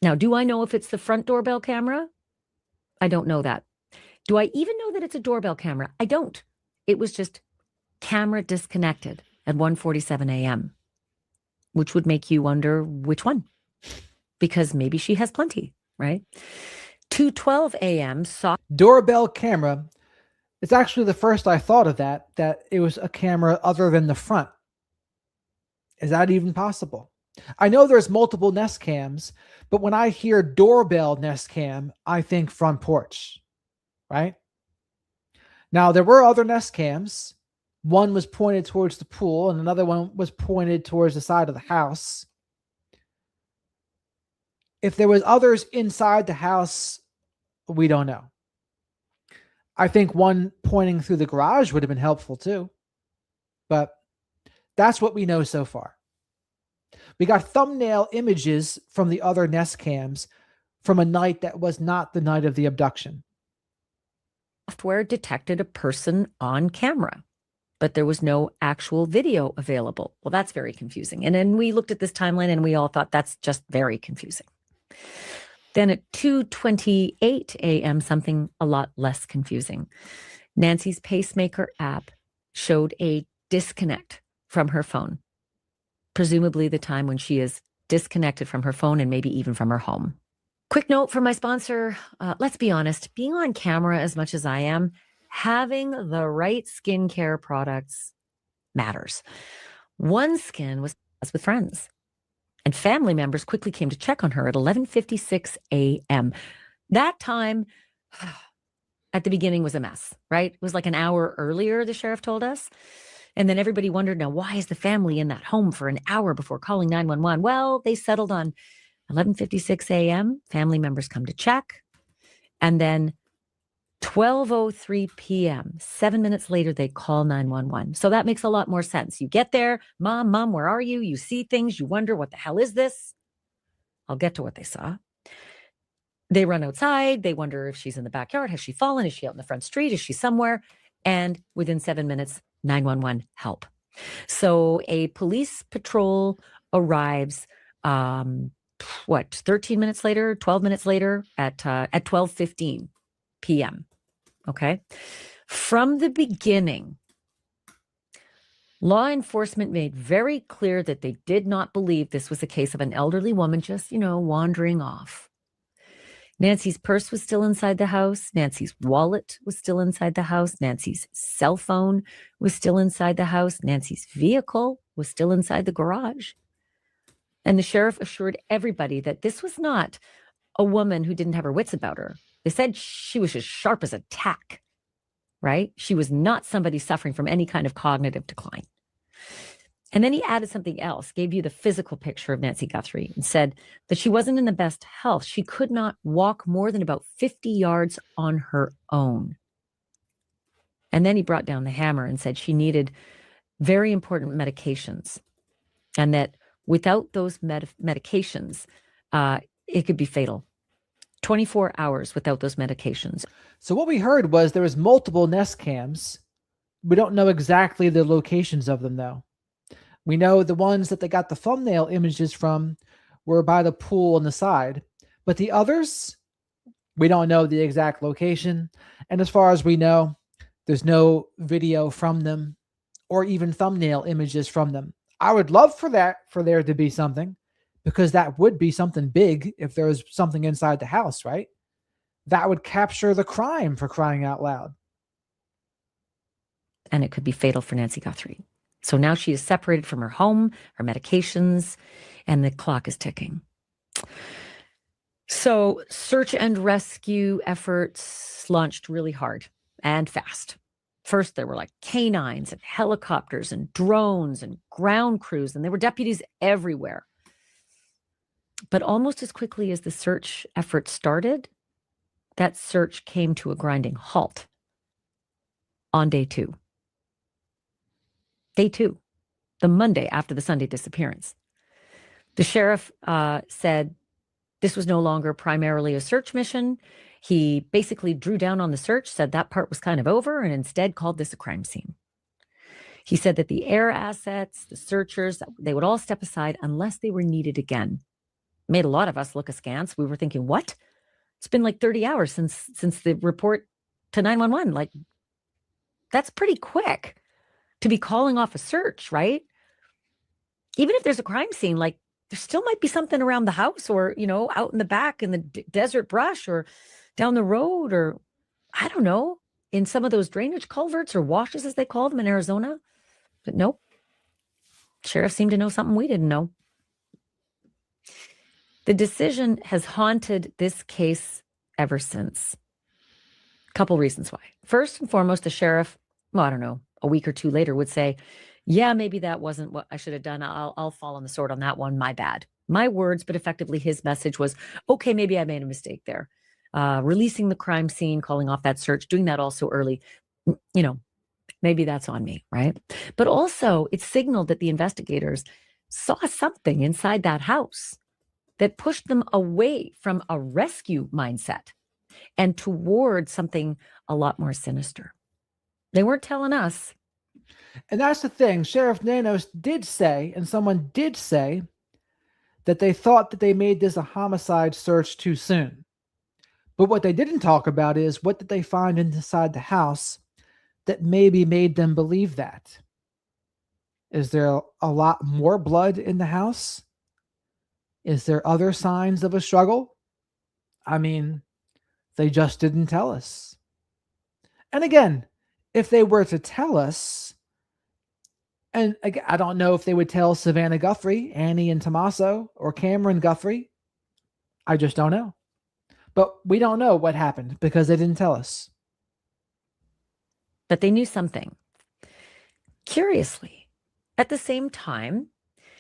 Now, do I know if it's the front doorbell camera? I don't know that. Do I even know that it's a doorbell camera? I don't. It was just camera disconnected at 1:47 a.m., which would make you wonder which one, because maybe she has plenty, right? 2:12 a.m. saw doorbell camera. It's actually the first I thought of that it was a camera other than the front. Is that even possible? I know there's multiple Nest cams, but when I hear doorbell Nest cam, I think front porch, right? Now, there were other Nest cams. One was pointed towards the pool, and another one was pointed towards the side of the house. If there was others inside the house, we don't know. I think one pointing through the garage would have been helpful too. But that's what we know so far. We got thumbnail images from the other Nest cams from a night that was not the night of the abduction. Software detected a person on camera, but there was no actual video available. Well, that's very confusing. And then we looked at this timeline and we all thought that's just very confusing. Then at 2:28 a.m., something a lot less confusing. Nancy's pacemaker app showed a disconnect from her phone, presumably the time when she is disconnected from her phone and maybe even from her home. Quick note from my sponsor. Let's be honest, being on camera as much as I am, having the right skincare products matters. OneSkin was with friends, and family members quickly came to check on her at 11:56 a.m. That time at the beginning was a mess, right? It was like an hour earlier, the sheriff told us. And then everybody wondered, now, why is the family in that home for an hour before calling 911? Well, they settled on 11:56 a.m. Family members come to check. And then 12:03 p.m., 7 minutes later, they call 911. So that makes a lot more sense. You get there, mom, where are you? You see things, you wonder, what the hell is this? I'll get to what they saw. They run outside. They wonder if she's in the backyard. Has she fallen? Is she out in the front street? Is she somewhere? And within 7 minutes, 911 help. So a police patrol arrives, 13 minutes later, 12 minutes later at 12:15 p.m. Okay. From the beginning, Law enforcement made very clear that they did not believe this was a case of an elderly woman just, wandering off. Nancy's purse was still inside the house. Nancy's wallet was still inside the house. Nancy's cell phone was still inside the house. Nancy's vehicle was still inside the garage. And the sheriff assured everybody that this was not a woman who didn't have her wits about her. They said she was as sharp as a tack, right? She was not somebody suffering from any kind of cognitive decline. And then he added something else, gave you the physical picture of Nancy Guthrie, and said that she wasn't in the best health. She could not walk more than about 50 yards on her own. And then he brought down the hammer and said she needed very important medications, and that without those medications, it could be fatal. 24 hours without those medications. So what we heard was there was multiple Nest cams. We don't know exactly the locations of them, though. We know the ones that they got the thumbnail images from were by the pool on the side, but the others, we don't know the exact location. And as far as we know, there's no video from them or even thumbnail images from them. I would love for there to be something, because that would be something big if there was something inside the house, right? That would capture the crime, for crying out loud. And it could be fatal for Nancy Guthrie. So now she is separated from her home, her medications, and the clock is ticking. So search and rescue efforts launched really hard and fast. First, there were like canines and helicopters and drones and ground crews, and there were deputies everywhere. But almost as quickly as the search effort started, that search came to a grinding halt on day 2. Day 2, the Monday after the Sunday disappearance. The sheriff said this was no longer primarily a search mission. He basically drew down on the search, said that part was kind of over, and instead called this a crime scene. He said that the air assets, the searchers, they would all step aside unless they were needed again. Made a lot of us look askance. We were thinking, what? It's been like 30 hours since the report to 911. Like, that's pretty quick to be calling off a search, right? Even if there's a crime scene, like there still might be something around the house or, out in the back in the desert brush or down the road, or I don't know, in some of those drainage culverts or washes as they call them in Arizona. But nope. Sheriff seemed to know something we didn't know. The decision has haunted this case ever since. A couple reasons why. First and foremost, the sheriff, I don't know, a week or two later would say, yeah, maybe that wasn't what I should have done. I'll fall on the sword on that one. My bad. My words, but effectively his message was, okay, maybe I made a mistake there. Releasing the crime scene, calling off that search, doing that all so early, maybe that's on me, right? But also it signaled that the investigators saw something inside that house that pushed them away from a rescue mindset and towards something a lot more sinister. They weren't telling us. And that's the thing. Sheriff Nanos did say, and someone did say, that they thought that they made this a homicide search too soon. But what they didn't talk about is what did they find inside the house that maybe made them believe that. Is there a lot more blood in the house? Is there other signs of a struggle? I mean, they just didn't tell us. And again, if they were to tell us, and again, I don't know if they would tell Savannah Guthrie, Annie and Tommaso, or Cameron Guthrie. I just don't know. But we don't know what happened because they didn't tell us. But they knew something. Curiously, at the same time,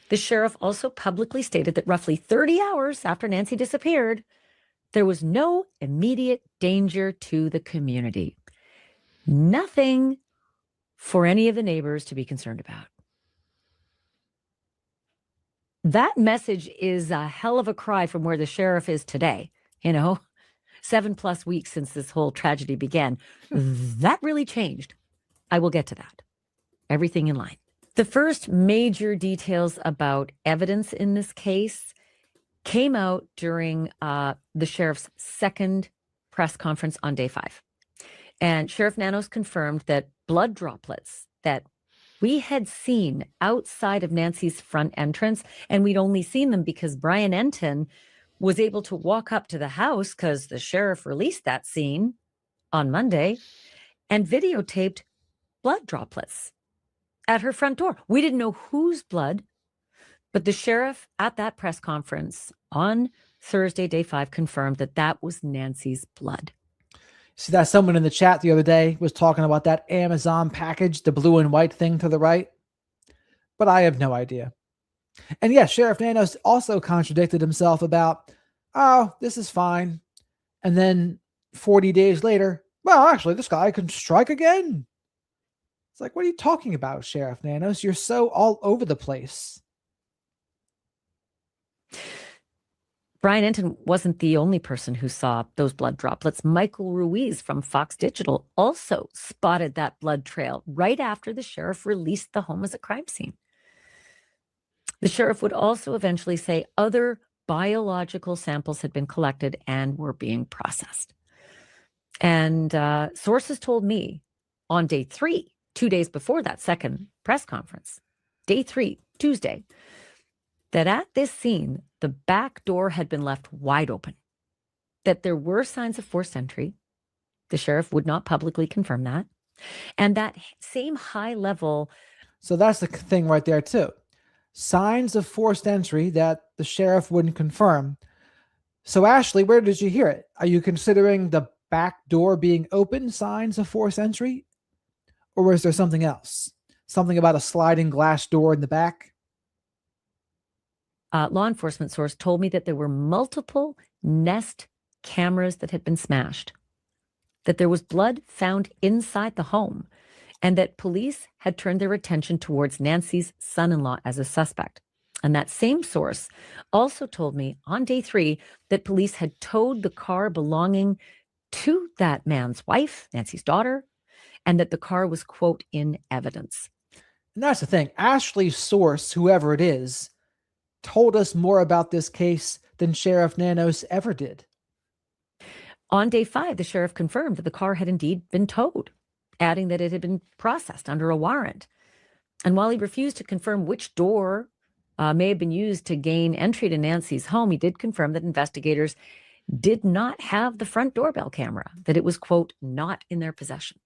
the sheriff also publicly stated that roughly 30 hours after Nancy disappeared, there was no immediate danger to the community. Nothing for any of the neighbors to be concerned about. That message is a hell of a cry from where the sheriff is today. 7+ weeks since this whole tragedy began. That really changed. I will get to that. Everything in line. The first major details about evidence in this case came out during the sheriff's second press conference on day 5. And Sheriff Nanos confirmed that blood droplets that we had seen outside of Nancy's front entrance, and we'd only seen them because Brian Enton was able to walk up to the house because the sheriff released that scene on Monday and videotaped blood droplets at her front door. We didn't know whose blood, but the sheriff at that press conference on Thursday, day 5, confirmed that that was Nancy's blood. See that someone in the chat the other day was talking about that Amazon package, the blue and white thing to the right, but I have no idea. And yes, Sheriff Nanos also contradicted himself about, oh, this is fine. And then 40 days later, well, actually, this guy can strike again. It's like, what are you talking about, Sheriff Nanos? You're so all over the place. Brian Enton wasn't the only person who saw those blood droplets. Michael Ruiz from Fox Digital also spotted that blood trail right after the sheriff released the home as a crime scene. The sheriff would also eventually say other biological samples had been collected and were being processed. And sources told me on day 3, 2 days before that second press conference, day 3, Tuesday, that at this scene, the back door had been left wide open, that there were signs of forced entry. The sheriff would not publicly confirm that. And that same high level. So that's the thing right there, too. Signs of forced entry that the sheriff wouldn't confirm. So, Ashley, where did you hear it? Are you considering the back door being open signs of forced entry? Or is there something else? Something about a sliding glass door in the back? Law enforcement source told me that there were multiple Nest cameras that had been smashed, that there was blood found inside the home, and that police had turned their attention towards Nancy's son-in-law as a suspect. And that same source also told me on day 3 that police had towed the car belonging to that man's wife, Nancy's daughter, and that the car was, quote, in evidence. And that's the thing. Ashley's source, whoever it is, told us more about this case than Sheriff Nanos ever did. On day 5, the sheriff confirmed that the car had indeed been towed, adding that it had been processed under a warrant. And while he refused to confirm which door may have been used to gain entry to Nancy's home, he did confirm that investigators did not have the front doorbell camera, that it was, quote, not in their possession.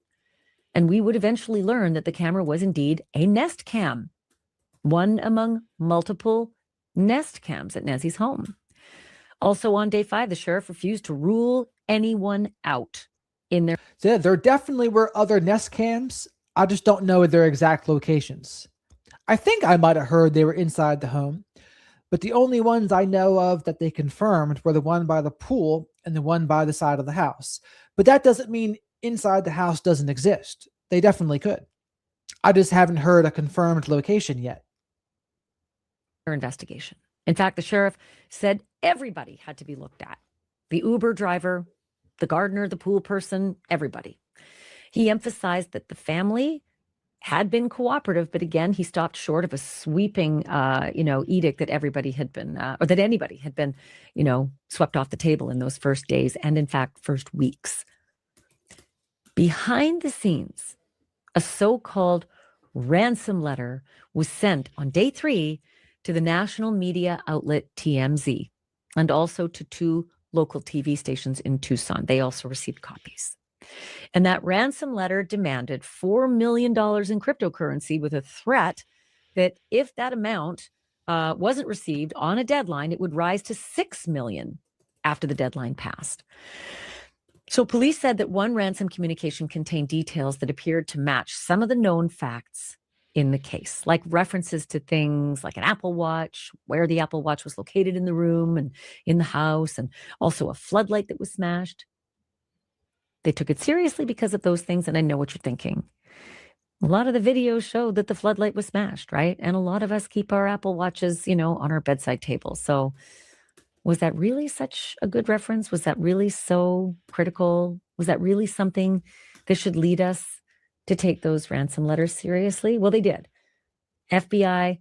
And we would eventually learn that the camera was indeed a Nest cam, one among multiple Nest cams at Nancy's home. Also on day 5, the sheriff refused to rule anyone out in their. So yeah, there definitely were other Nest cams. I just don't know their exact locations. I think I might have heard they were inside the home, but the only ones I know of that they confirmed were the one by the pool and the one by the side of the house. But that doesn't mean inside the house doesn't exist. They definitely could. I just haven't heard a confirmed location yet. Investigation. In fact, the sheriff said everybody had to be looked at. The Uber driver, the gardener, the pool person, everybody. He emphasized that the family had been cooperative, but again, he stopped short of a sweeping, edict that everybody had been, or that anybody had been, swept off the table in those first days and, in fact, first weeks. Behind the scenes, a so-called ransom letter was sent on day 3 to the national media outlet TMZ and also to 2 local TV stations in Tucson. They also received copies. And that ransom letter demanded $4 million in cryptocurrency with a threat that if that amount wasn't received on a deadline, it would rise to $6 million after the deadline passed. So police said that one ransom communication contained details that appeared to match some of the known facts in the case, like references to things like an Apple Watch, where the Apple Watch was located in the room and in the house, and also a floodlight that was smashed. They took it seriously because of those things, and I know what you're thinking. A lot of the videos showed that the floodlight was smashed, right? And a lot of us keep our Apple Watches, on our bedside table. So was that really such a good reference? Was that really so critical? Was that really something that should lead us to take those ransom letters seriously? Well, they did. FBI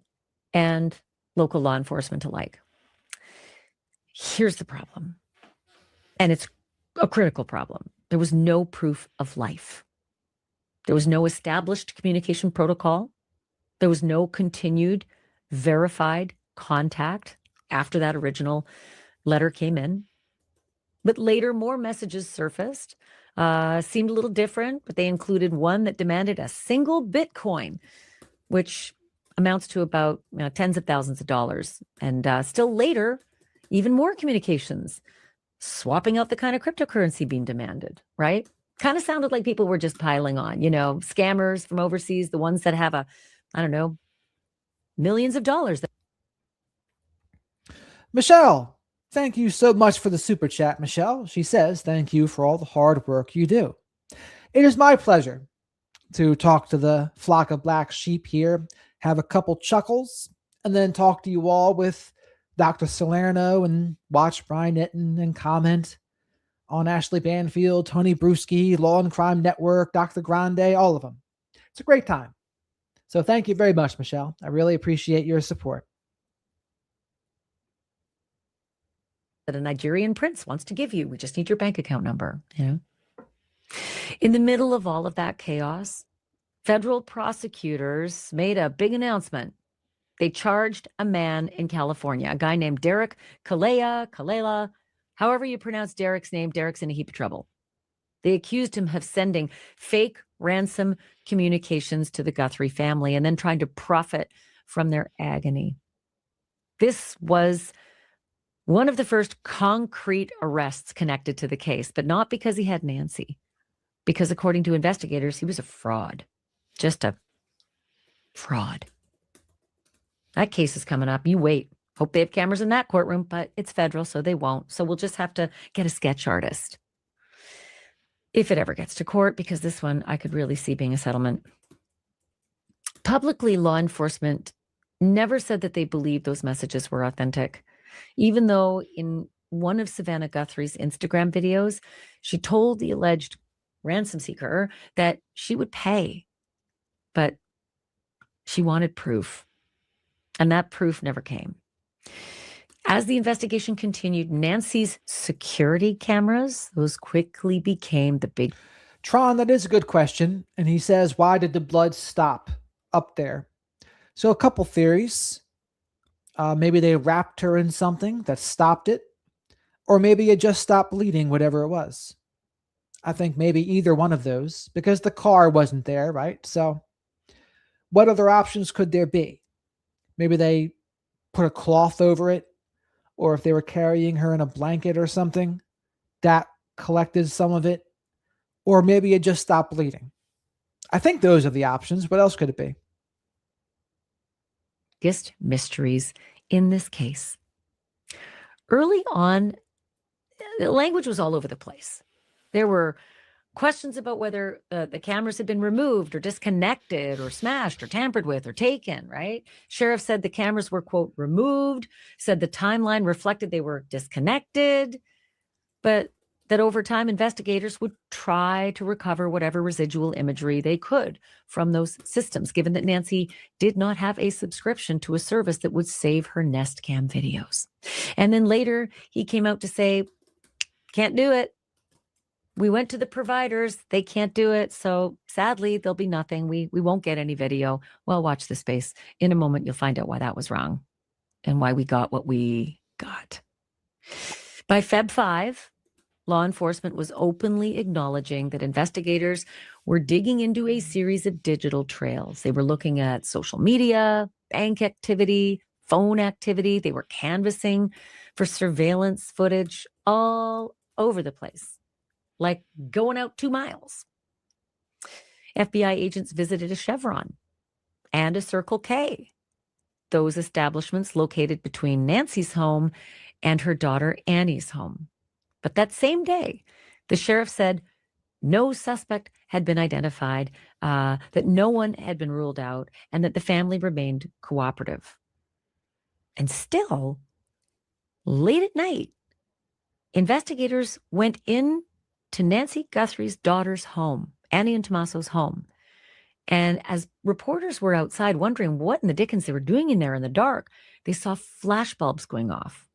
and local law enforcement alike. Here's the problem, and it's a critical problem. There was no proof of life. There was no established communication protocol. There was no continued verified contact after that original letter came in. But later, more messages surfaced, seemed a little different, but they included one that demanded a single Bitcoin, which amounts to about tens of thousands of dollars. And still later, even more communications, swapping out the kind of cryptocurrency being demanded, right? Kind of sounded like people were just piling on, scammers from overseas, the ones that have millions of dollars. Michelle, thank you so much for the super chat, Michelle. She says, thank you for all the hard work you do. It is my pleasure to talk to the flock of black sheep here, have a couple chuckles, and then talk to you all with Dr. Salerno and watch Brian Nitton and comment on Ashley Banfield, Tony Bruschi, Law and Crime Network, Dr. Grande, all of them. It's a great time. So thank you very much, Michelle. I really appreciate your support. That a Nigerian prince wants to give you. We just need your bank account number. In the middle of all of that chaos, federal prosecutors made a big announcement. They charged a man in California, a guy named Derek Kalela, however you pronounce Derek's name. Derek's in a heap of trouble. They accused him of sending fake ransom communications to the Guthrie family and then trying to profit from their agony. This was one of the first concrete arrests connected to the case, but not because he had Nancy, because according to investigators, he was a fraud, just a fraud. That case is coming up. You wait. Hope they have cameras in that courtroom, but it's federal, so they won't. So we'll just have to get a sketch artist. If it ever gets to court, because this one I could really see being a settlement. Publicly, law enforcement never said that they believed those messages were authentic, even though in one of Savannah Guthrie's Instagram videos, she told the alleged ransom seeker that she would pay, but she wanted proof. And that proof never came. As the investigation continued, Nancy's security cameras, those quickly became the big... Tron, that is a good question. And he says, why did the blood stop up there? So a couple theories. Maybe they wrapped her in something that stopped it. Or maybe it just stopped bleeding, whatever it was. I think maybe either one of those, because the car wasn't there, right? So what other options could there be? Maybe they put a cloth over it, or if they were carrying her in a blanket or something, that collected some of it, or maybe it just stopped bleeding. I think those are the options. What else could it be? Biggest mysteries in this case. Early on, the language was all over the place. There were questions about whether the cameras had been removed or disconnected or smashed or tampered with or taken, right? Sheriff said the cameras were, quote, removed, said the timeline reflected they were disconnected, but that over time, investigators would try to recover whatever residual imagery they could from those systems, given that Nancy did not have a subscription to a service that would save her Nest Cam videos. And then later, he came out to say, can't do it. We went to the providers. They can't do it. So sadly, there'll be nothing. We won't get any video. Well, watch this space. In a moment, you'll find out why that was wrong and why we got what we got. By Feb 5, law enforcement was openly acknowledging that investigators were digging into a series of digital trails. They were looking at social media, bank activity, phone activity. They were canvassing for surveillance footage all over the place, like going out 2 miles. FBI agents visited a Chevron and a Circle K, those establishments located between Nancy's home and her daughter Annie's home. But that same day, the sheriff said no suspect had been identified, that no one had been ruled out, and that the family remained cooperative. And still, late at night, investigators went in to Nancy Guthrie's daughter's home, Annie and Tommaso's home. And as reporters were outside wondering what in the dickens they were doing in there in the dark, they saw flash bulbs going off,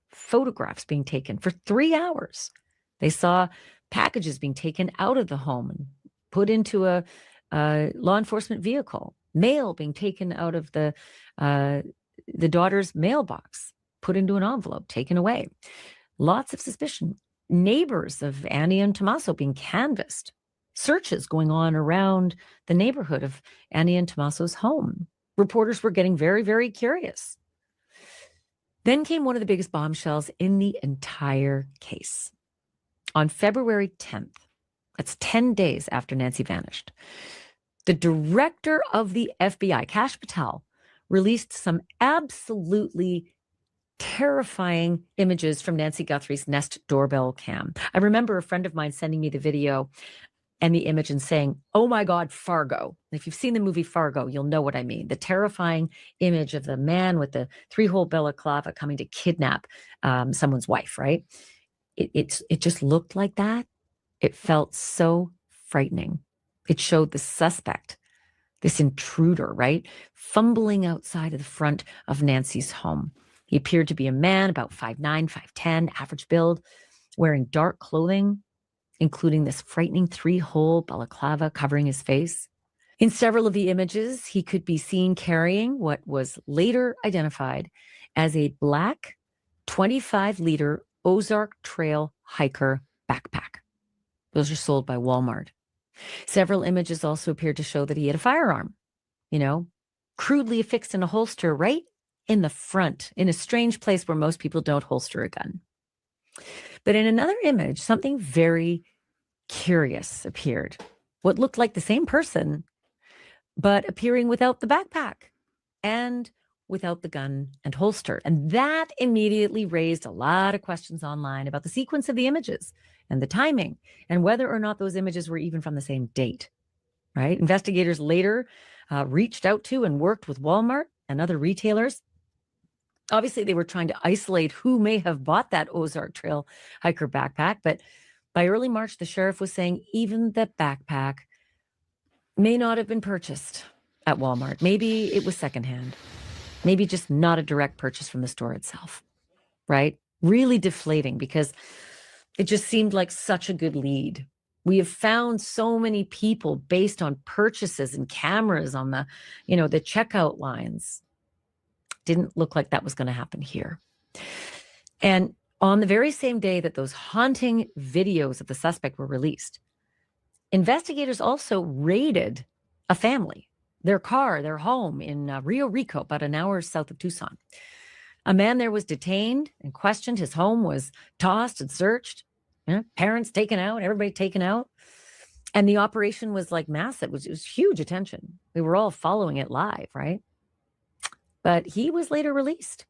photographs being taken for 3 hours. They saw packages being taken out of the home and put into a law enforcement vehicle. mail being taken out of the daughter's mailbox, put into an envelope, taken away. Lots of suspicion. Neighbors of Annie and Tommaso being canvassed. Searches going on around the neighborhood of Annie and Tommaso's home. Reporters were getting very, very curious. Then came one of the biggest bombshells in the entire case. On February 10th, that's 10 days after Nancy vanished, the director of the FBI, Kash Patel, released some absolutely terrifying images from Nancy Guthrie's Nest doorbell cam. I remember a friend of mine sending me the video and the image and saying, "Oh my God, Fargo." If you've seen the movie Fargo, you'll know what I mean. The terrifying image of the man with the 3-hole balaclava coming to kidnap someone's wife, right? It just looked like that. It felt so frightening. It showed the suspect, this intruder, right, fumbling outside of the front of Nancy's home. He appeared to be a man about 5'9", 5'10", average build, wearing dark clothing, including this frightening 3-hole balaclava covering his face. In several of the images, he could be seen carrying what was later identified as a black 25-liter Ozark Trail hiker backpack. Those are sold by Walmart. Several images also appeared to show that he had a firearm, crudely affixed in a holster right in the front, in a strange place where most people don't holster a gun. But in another image, something very curious appeared. What looked like the same person, but appearing without the backpack and without the gun and holster. And that immediately raised a lot of questions online about the sequence of the images and the timing and whether or not those images were even from the same date, right? Investigators later reached out to and worked with Walmart and other retailers. Obviously, they were trying to isolate who may have bought that Ozark Trail hiker backpack. But by early March, the sheriff was saying even the backpack may not have been purchased at Walmart. Maybe it was secondhand. Maybe just not a direct purchase from the store itself, right? Really deflating because it just seemed like such a good lead. We have found so many people based on purchases and cameras on the, the checkout lines. Didn't look like that was going to happen here. And on the very same day that those haunting videos of the suspect were released, investigators also raided a family, their car, their home in Rio Rico, about an hour south of Tucson. A man there was detained and questioned. His home was tossed and searched. Parents taken out, everybody taken out. And the operation was like massive. It was huge attention. We were all following it live, right? But he was later released.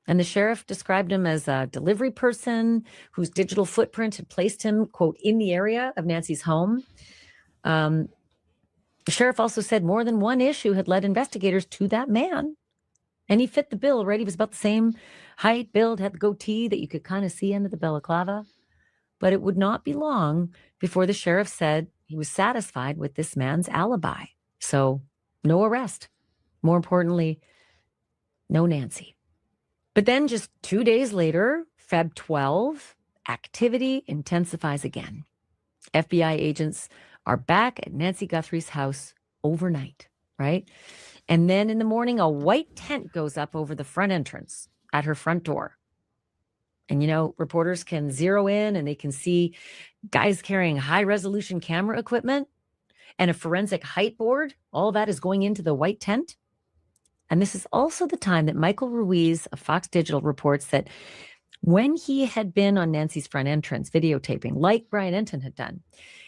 And the sheriff described him as a delivery person whose digital footprint had placed him, quote, in the area of Nancy's home. The sheriff also said more than one issue had led investigators to that man. And he fit the bill, right? He was about the same height, build, had the goatee that you could kind of see under the balaclava. But it would not be long before the sheriff said he was satisfied with this man's alibi. So no arrest. More importantly, no Nancy. But then just 2 days later, Feb 12, activity intensifies again. FBI agents are back at Nancy Guthrie's house overnight, right? And then in the morning, a white tent goes up over the front entrance at her front door. And, reporters can zero in and they can see guys carrying high-resolution camera equipment and a forensic height board. All that is going into the white tent. And this is also the time that Michael Ruiz of Fox Digital reports that when he had been on Nancy's front entrance videotaping, like Brian Enton had done,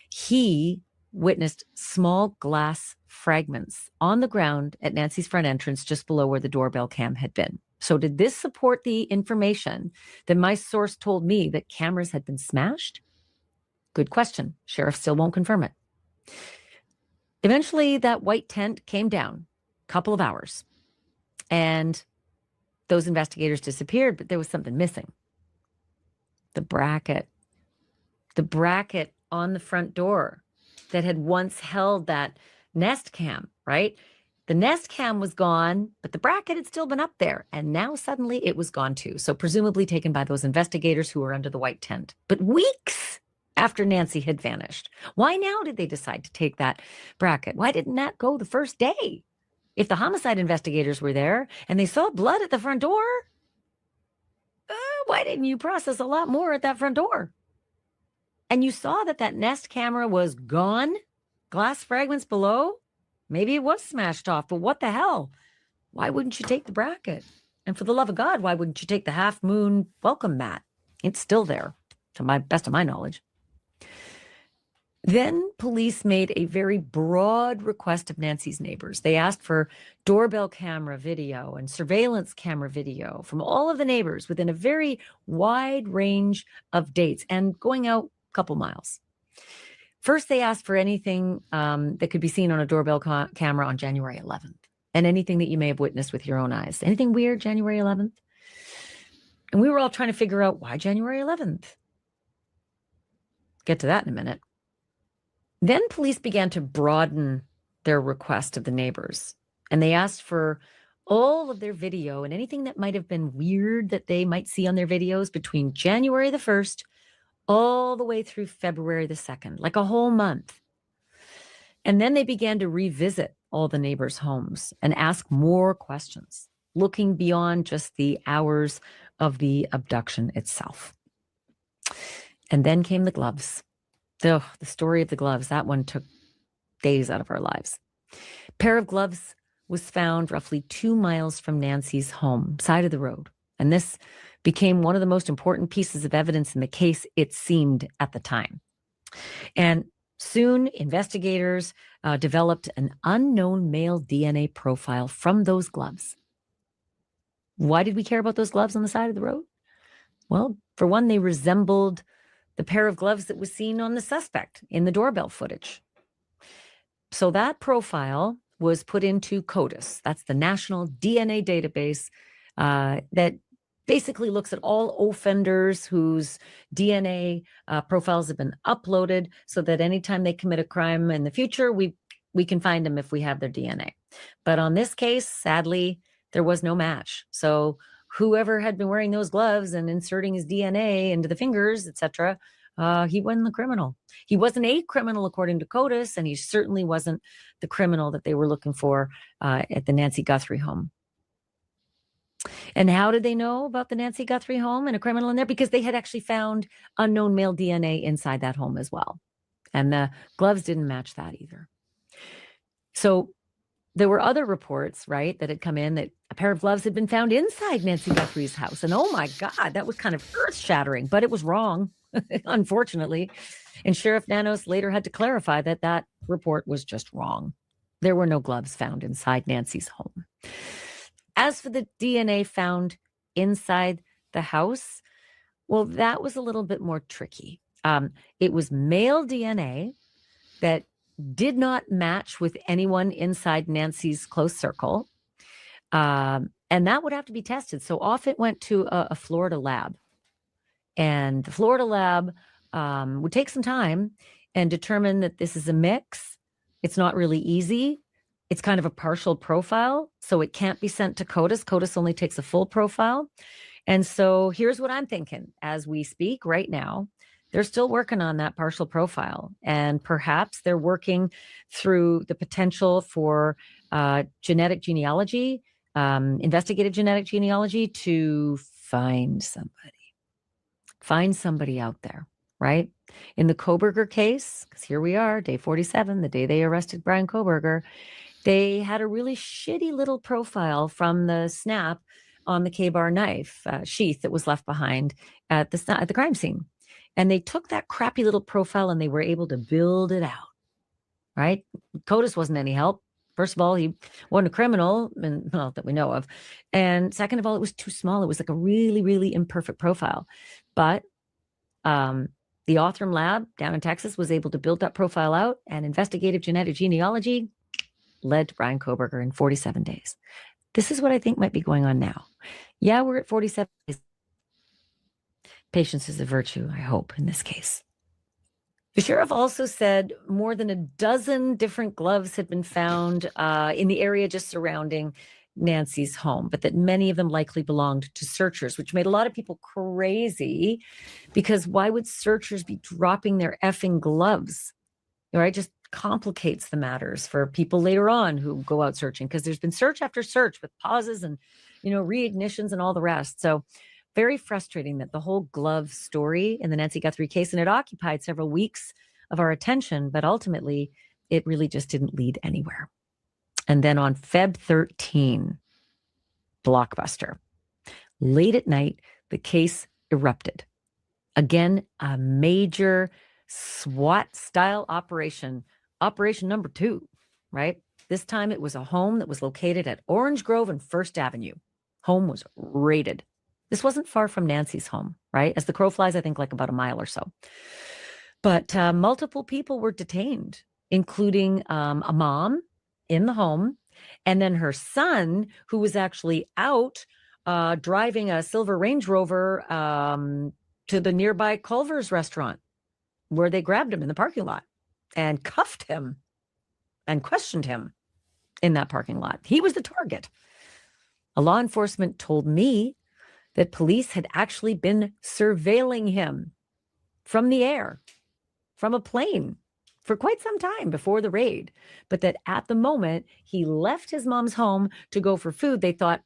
he witnessed small glass fragments on the ground at Nancy's front entrance just below where the doorbell cam had been. So did this support the information that my source told me that cameras had been smashed? Good question. Sheriff still won't confirm it. Eventually, that white tent came down a couple of hours. And those investigators disappeared, but there was something missing. The bracket on the front door that had once held that Nest cam, right? The Nest cam was gone, but the bracket had still been up there. And now suddenly it was gone too. So presumably taken by those investigators who were under the white tent. But weeks after Nancy had vanished, why now did they decide to take that bracket? Why didn't that go the first day? If the homicide investigators were there and they saw blood at the front door, why didn't you process a lot more at that front door? And you saw that that Nest camera was gone, glass fragments below. Maybe it was smashed off, but what the hell? Why wouldn't you take the bracket? And for the love of God, why wouldn't you take the half moon welcome mat? It's still there, to my best of my knowledge. Then police made a very broad request of Nancy's neighbors. They asked for doorbell camera video and surveillance camera video from all of the neighbors within a very wide range of dates and going out a couple miles. First, they asked for anything that could be seen on a doorbell camera on January 11th and anything that you may have witnessed with your own eyes. Anything weird January 11th? And we were all trying to figure out why January 11th. Get to that in a minute. Then police began to broaden their request of the neighbors, and they asked for all of their video and anything that might have been weird that they might see on their videos between January the 1st all the way through February the 2nd, like a whole month. And then they began to revisit all the neighbors' homes and ask more questions, looking beyond just the hours of the abduction itself. And then came the gloves. The story of the gloves, that one took days out of our lives. A pair of gloves was found roughly 2 miles from Nancy's home, side of the road. And this became one of the most important pieces of evidence in the case, it seemed at the time. And soon, investigators developed an unknown male DNA profile from those gloves. Why did we care about those gloves on the side of the road? Well, for one, they resembled the pair of gloves that was seen on the suspect in the doorbell footage. So that profile was put into CODIS. That's the National DNA Database that basically looks at all offenders whose DNA profiles have been uploaded so that anytime they commit a crime in the future, we can find them if we have their DNA. But on this case, sadly, there was no match. So whoever had been wearing those gloves and inserting his DNA into the fingers, etc., he wasn't the criminal. He wasn't a criminal according to CODIS, and he certainly wasn't the criminal that they were looking for at the Nancy Guthrie home. And how did they know about the Nancy Guthrie home and a criminal in there? Because they had actually found unknown male DNA inside that home as well. And the gloves didn't match that either. So there were other reports, right, that had come in that a pair of gloves had been found inside Nancy Guthrie's house. And oh my God, that was kind of earth-shattering, but it was wrong, unfortunately. And Sheriff Nanos later had to clarify that that report was just wrong. There were no gloves found inside Nancy's home. As for the DNA found inside the house, well, that was a little bit more tricky. It was male DNA that did not match with anyone inside Nancy's close circle. And that would have to be tested. So off it went to a Florida lab. And the Florida lab would take some time and determine that this is a mix. It's not really easy. It's kind of a partial profile, so it can't be sent to CODIS. CODIS only takes a full profile. And so here's what I'm thinking. As we speak right now, they're still working on that partial profile. And perhaps they're working through the potential for genetic genealogy, investigative genetic genealogy to find somebody out there, right? In the Kohberger case, because here we are, day 47, the day they arrested Brian Kohberger, they had a really shitty little profile from the snap on the K-bar knife sheath that was left behind at the crime scene. And they took that crappy little profile and they were able to build it out, right? CODIS wasn't any help. First of all, he wasn't a criminal, and well, that we know of. And second of all, it was too small. It was like a really, really imperfect profile. But the Othram lab down in Texas was able to build that profile out, and investigative genetic genealogy led to Brian Kohberger in 47 days. This is what I think might be going on now. Yeah, we're at 47 days. Patience is a virtue, I hope, in this case. The sheriff also said more than a dozen different gloves had been found in the area just surrounding Nancy's home, but that many of them likely belonged to searchers, which made a lot of people crazy because why would searchers be dropping their effing gloves? All right, just complicates the matters for people later on who go out searching, because there's been search after search with pauses and, reignitions and all the rest. So very frustrating that the whole glove story in the Nancy Guthrie case, and it occupied several weeks of our attention, but ultimately it really just didn't lead anywhere. And then on Feb 13, blockbuster. Late at night, the case erupted. Again, a major SWAT-style operation number 2, right? This time it was a home that was located at Orange Grove and First Avenue. Home was raided. This wasn't far from Nancy's home, right? As the crow flies, I think like about a mile or so. But multiple people were detained, including a mom in the home, and then her son, who was actually out driving a silver Range Rover to the nearby Culver's restaurant, where they grabbed him in the parking lot and cuffed him and questioned him in that parking lot. He was the target. A law enforcement told me that police had actually been surveilling him from the air, from a plane, for quite some time before the raid, but that at the moment he left his mom's home to go for food, they thought,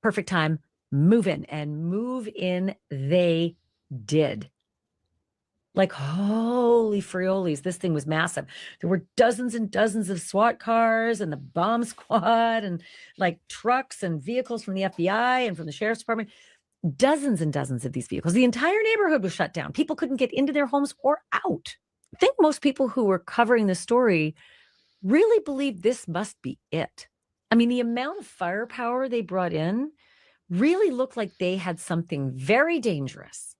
perfect time, move in. And move in they did. Like, holy frioles, this thing was massive. There were dozens and dozens of SWAT cars and the bomb squad and like trucks and vehicles from the FBI and from the sheriff's department. Dozens and dozens of these vehicles. The entire neighborhood was shut down. People couldn't get into their homes or out. I think most people who were covering the story really believed this must be it. I mean, the amount of firepower they brought in really looked like they had something very dangerous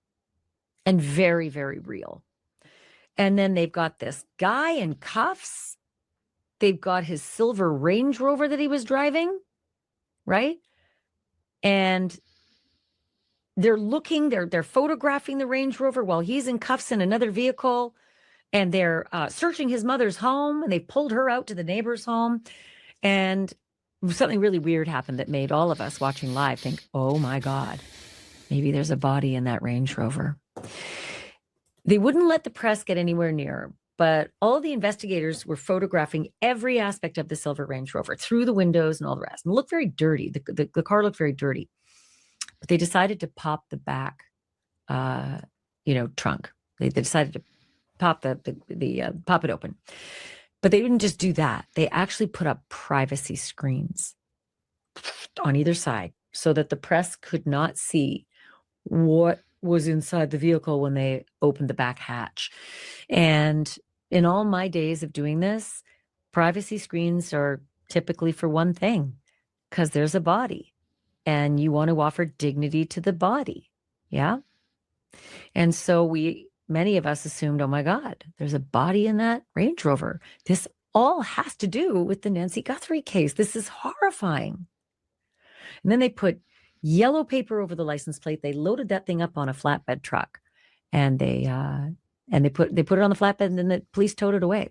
and very, very real. And then they've got this guy in cuffs. They've got his silver Range Rover that he was driving, right? And they're photographing the Range Rover while he's in cuffs in another vehicle. And they're searching his mother's home, and they pulled her out to the neighbor's home. And something really weird happened that made all of us watching live think, oh my God, maybe there's a body in that Range Rover. They wouldn't let the press get anywhere near, but all the investigators were photographing every aspect of the silver Range Rover through the windows and all the rest. And it looked very dirty. The car looked very dirty. But they decided to pop the back, trunk. They decided to pop pop it open. But they didn't just do that. They actually put up privacy screens on either side so that the press could not see what was inside the vehicle when they opened the back hatch. And in all my days of doing this, privacy screens are typically for one thing, because there's a body and you want to offer dignity to the body. Yeah. And so many of us assumed, oh my God, there's a body in that Range Rover. This all has to do with the Nancy Guthrie case. This is horrifying. And then they put yellow paper over the license plate. They loaded that thing up on a flatbed truck, and they put it on the flatbed, and then the police towed it away.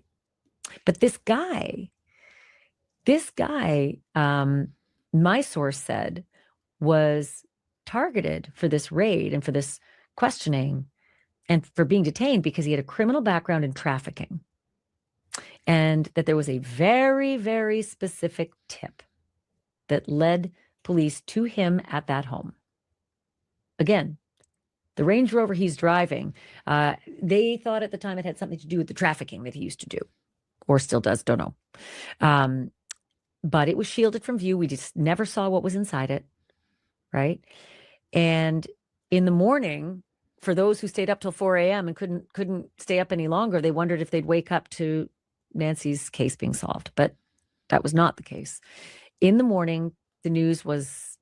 But this guy, my source said, was targeted for this raid and for this questioning and for being detained because he had a criminal background in trafficking, and that there was a very, very specific tip that led police to him at that home. Again, the Range Rover he's driving, they thought at the time it had something to do with the trafficking that he used to do, or still does, don't know. But it was shielded from view. We just never saw what was inside it, right? And in the morning, for those who stayed up till 4 a.m. and couldn't stay up any longer, they wondered if they'd wake up to Nancy's case being solved. But that was not the case. In the morning, the news was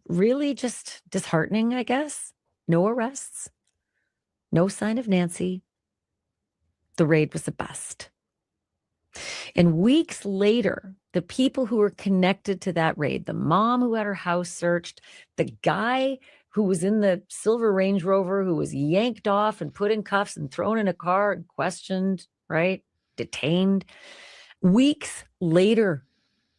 really just disheartening, I guess. No arrests, no sign of Nancy. The raid was a bust. And weeks later, the people who were connected to that raid, the mom who had her house searched, the guy who was in the silver Range Rover, who was yanked off and put in cuffs and thrown in a car and questioned, right? Detained. Weeks later,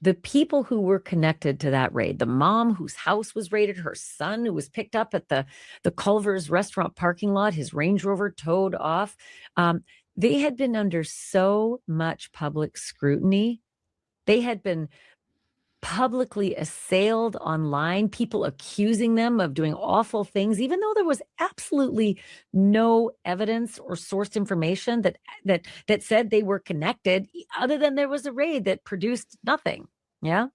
the people who were connected to that raid, the mom whose house was raided, her son who was picked up at the Culver's restaurant parking lot, his Range Rover towed off, They had been under so much public scrutiny. They had been publicly assailed online, people accusing them of doing awful things, even though there was absolutely no evidence or sourced information that said they were connected, other than there was a raid that produced nothing. Yeah.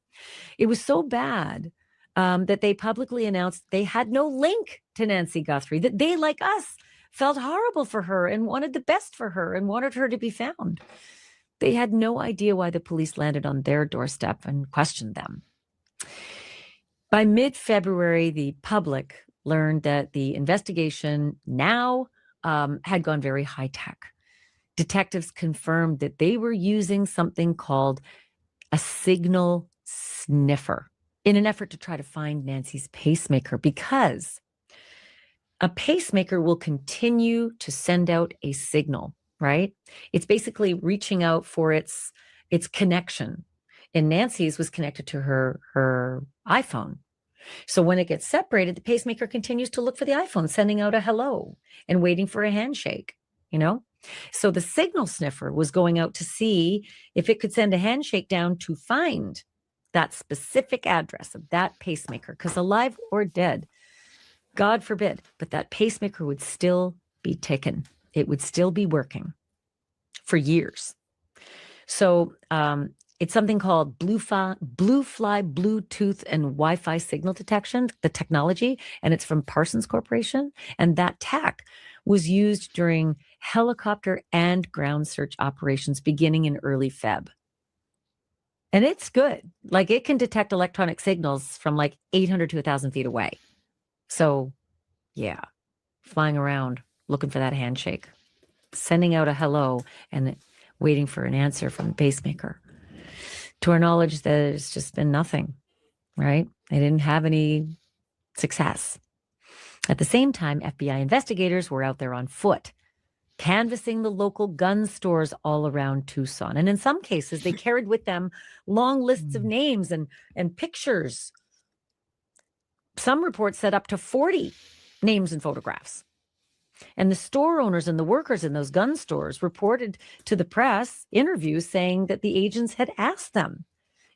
It was so bad that they publicly announced they had no link to Nancy Guthrie, that they, like us, felt horrible for her and wanted the best for her and wanted her to be found. They had no idea why the police landed on their doorstep and questioned them. By mid-February, the public learned that the investigation now had gone very high-tech. Detectives confirmed that they were using something called a signal sniffer in an effort to try to find Nancy's pacemaker, because a pacemaker will continue to send out a signal, right? It's basically reaching out for its connection. And Nancy's was connected to her iPhone. So when it gets separated, the pacemaker continues to look for the iPhone, sending out a hello and waiting for a handshake, you know? So the signal sniffer was going out to see if it could send a handshake down to find that specific address of that pacemaker, because alive or dead, God forbid, but that pacemaker would still be ticking. It would still be working for years. So it's something called blue fly, Bluetooth, and Wi-Fi signal detection, the technology, and it's from Parsons Corporation. And that tech was used during helicopter and ground search operations beginning in early Feb. And it's good. Like, it can detect electronic signals from like 800 to 1,000 feet away. So, yeah, flying around looking for that handshake, sending out a hello and waiting for an answer from the pacemaker. To our knowledge, there's just been nothing, right? They didn't have any success. At the same time, FBI investigators were out there on foot, canvassing the local gun stores all around Tucson. And in some cases, they carried with them long lists of names and pictures. Some reports said up to 40 names and photographs. And the store owners and the workers in those gun stores reported to the press interviews saying that the agents had asked them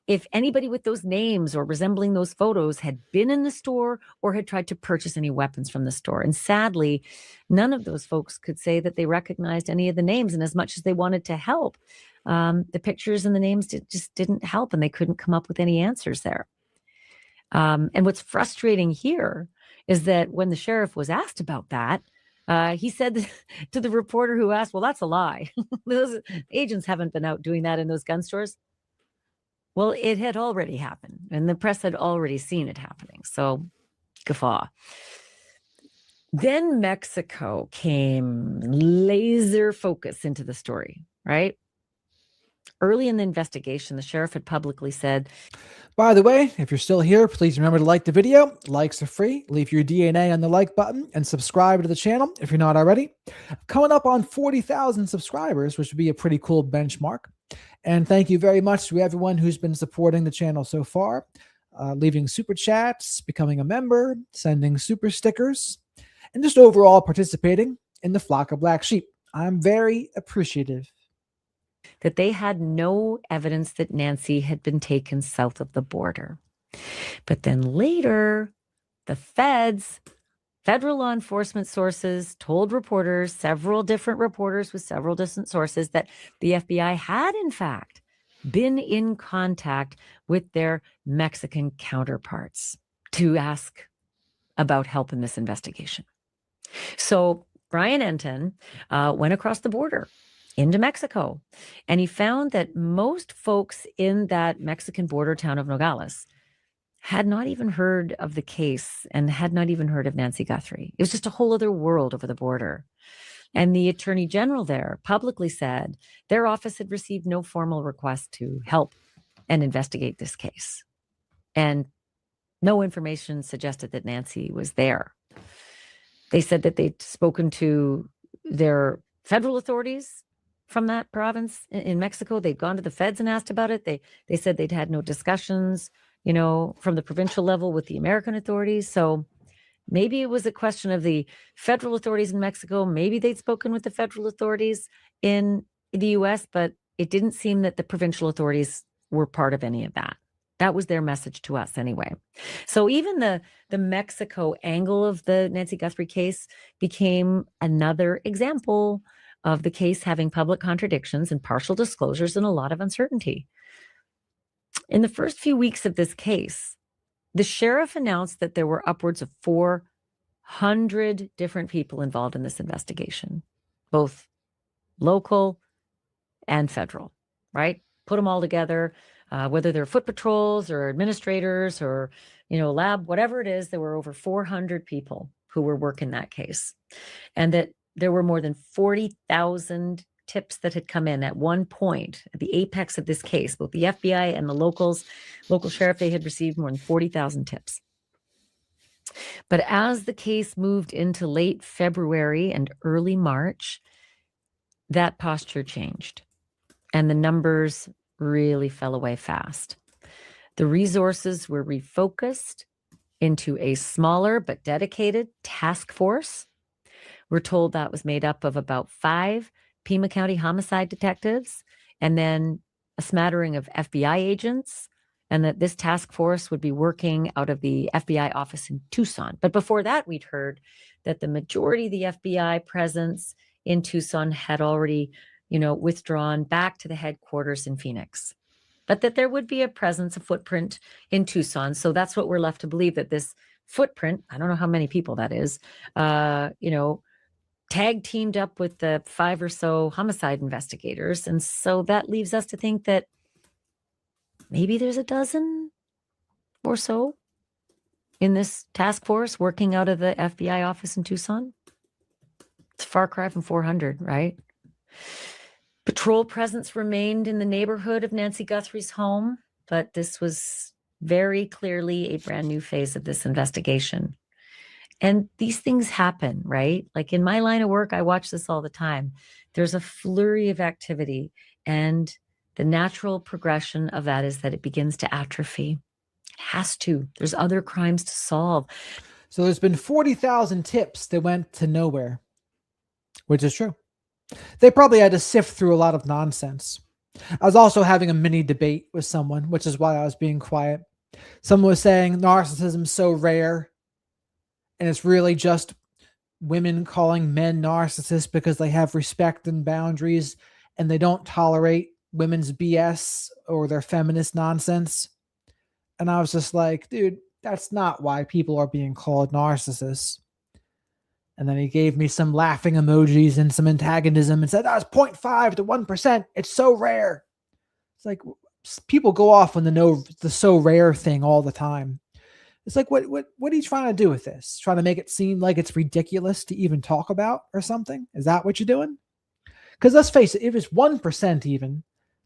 if anybody with those names or resembling those photos had been in the store or had tried to purchase any weapons from the store. And sadly, none of those folks could say that they recognized any of the names. And as much as they wanted to help, the pictures and the names just didn't help, and they couldn't come up with any answers there. And what's frustrating here is that when the sheriff was asked about that, he said to the reporter who asked, well, that's a lie. Those agents haven't been out doing that in those gun stores. Well, it had already happened, and the press had already seen it happening. So, guffaw. Then Mexico came laser focus into the story, right? Early in the investigation, the sheriff had publicly said, by the way, if you're still here, please remember to like the video. Likes are free. Leave your DNA on the like button and subscribe to the channel if you're not already. Coming up on 40,000 subscribers, which would be a pretty cool benchmark. And thank you very much to everyone who's been supporting the channel so far, leaving super chats, becoming a member, sending super stickers, and just overall participating in the flock of black sheep. I'm very appreciative. That they had no evidence that Nancy had been taken south of the border. But then later, the federal law enforcement sources told reporters, several different reporters with several different sources, that the FBI had, in fact, been in contact with their Mexican counterparts to ask about help in this investigation. So Brian Enton went across the border into Mexico, and he found that most folks in that Mexican border town of Nogales had not even heard of the case and had not even heard of Nancy Guthrie. It was just a whole other world over the border. And the attorney general there publicly said their office had received no formal request to help and investigate this case. And no information suggested that Nancy was there. They said that they'd spoken to their federal authorities from that province in Mexico. They'd gone to the feds and asked about it. They said they'd had no discussions, from the provincial level with the American authorities. So Maybe it was a question of the federal authorities in Mexico. Maybe they'd spoken with the federal authorities in the US, but it didn't seem that the provincial authorities were part of any of that. That was their message to us anyway. So even the Mexico angle of the Nancy Guthrie case became another example of the case having public contradictions and partial disclosures and a lot of uncertainty. In the first few weeks of this case, the sheriff announced that there were upwards of 400 different people involved in this investigation, both local and federal, right? Put them all together, whether they're foot patrols or administrators or, lab, whatever it is, there were over 400 people who were working that case. And that there were more than 40,000 tips that had come in at one point at the apex of this case. Both the FBI and the local sheriff, they had received more than 40,000 tips. But as the case moved into late February and early March, that posture changed and the numbers really fell away fast. The resources were refocused into a smaller but dedicated task force. We're told that was made up of about 5 Pima County homicide detectives and then a smattering of FBI agents, and that this task force would be working out of the FBI office in Tucson. But before that, we'd heard that the majority of the FBI presence in Tucson had already, withdrawn back to the headquarters in Phoenix, but that there would be a presence, a footprint in Tucson. So that's what we're left to believe, that this footprint, I don't know how many people that is, tag teamed up with the 5 or so homicide investigators. And so that leaves us to think that maybe there's a dozen or so in this task force working out of the FBI office in Tucson. It's a far cry from 400, right? Patrol presence remained in the neighborhood of Nancy Guthrie's home, but this was very clearly a brand new phase of this investigation. And these things happen, right? Like in my line of work, I watch this all the time. There's a flurry of activity, and the natural progression of that is that it begins to atrophy. It has to. There's other crimes to solve. So there's been 40,000 tips that went to nowhere, which is true. They probably had to sift through a lot of nonsense. I was also having a mini debate with someone, which is why I was being quiet. Someone was saying narcissism's so rare, and it's really just women calling men narcissists because they have respect and boundaries and they don't tolerate women's BS or their feminist nonsense. And I was just like, dude, that's not why people are being called narcissists. And then he gave me some laughing emojis and some antagonism and said, that's 0.5 to 1%. It's so rare. It's like people go off on the so rare thing all the time. It's like, what are you trying to do with this? Trying to make it seem like it's ridiculous to even talk about or something? Is that what you're doing? Because let's face it, if it's 1% even,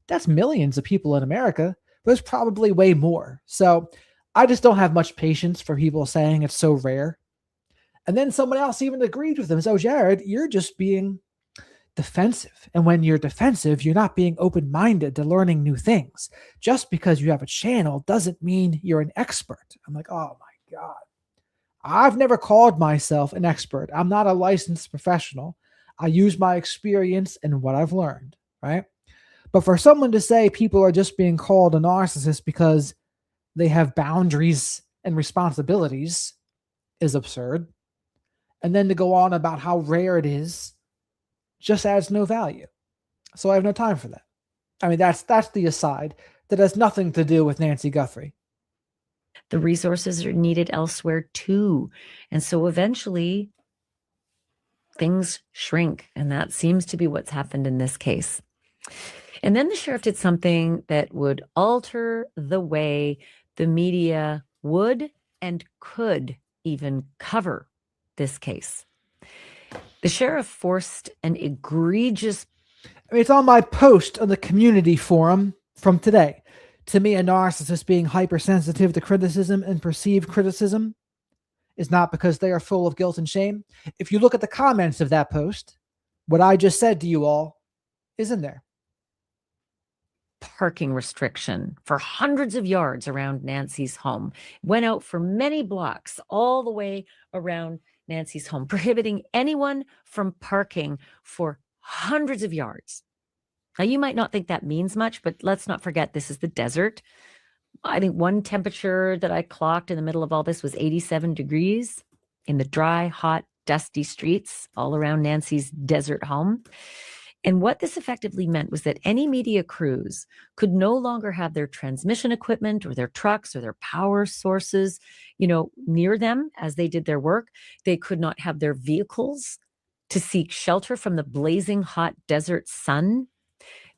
that's millions of people in America. But there's probably way more. So I just don't have much patience for people saying it's so rare. And then someone else even agreed with them. So, Jared, you're just being defensive. And when you're defensive, you're not being open-minded to learning new things. Just because you have a channel doesn't mean you're an expert. I'm like, oh my God. I've never called myself an expert. I'm not a licensed professional. I use my experience and what I've learned, right? But for someone to say people are just being called a narcissist because they have boundaries and responsibilities is absurd. And then to go on about how rare it is just adds no value. So I have no time for that. I mean, that's the aside. That has nothing to do with Nancy Guthrie. The resources are needed elsewhere too. And so eventually things shrink. And that seems to be what's happened in this case. And then the sheriff did something that would alter the way the media would and could even cover this case. The sheriff forced an egregious... I mean, it's on my post on the community forum from today. To me, a narcissist being hypersensitive to criticism and perceived criticism is not because they are full of guilt and shame. If you look at the comments of that post, what I just said to you all is in there. parking restriction for hundreds of yards around Nancy's home, went out for many blocks all the way around Nancy's home, prohibiting anyone from parking for hundreds of yards. Now, you might not think that means much, but let's not forget this is the desert. I think one temperature that I clocked in the middle of all this was 87 degrees in the dry, hot, dusty streets all around Nancy's desert home. And what this effectively meant was that any media crews could no longer have their transmission equipment or their trucks or their power sources, near them as they did their work. They could not have their vehicles to seek shelter from the blazing hot desert sun.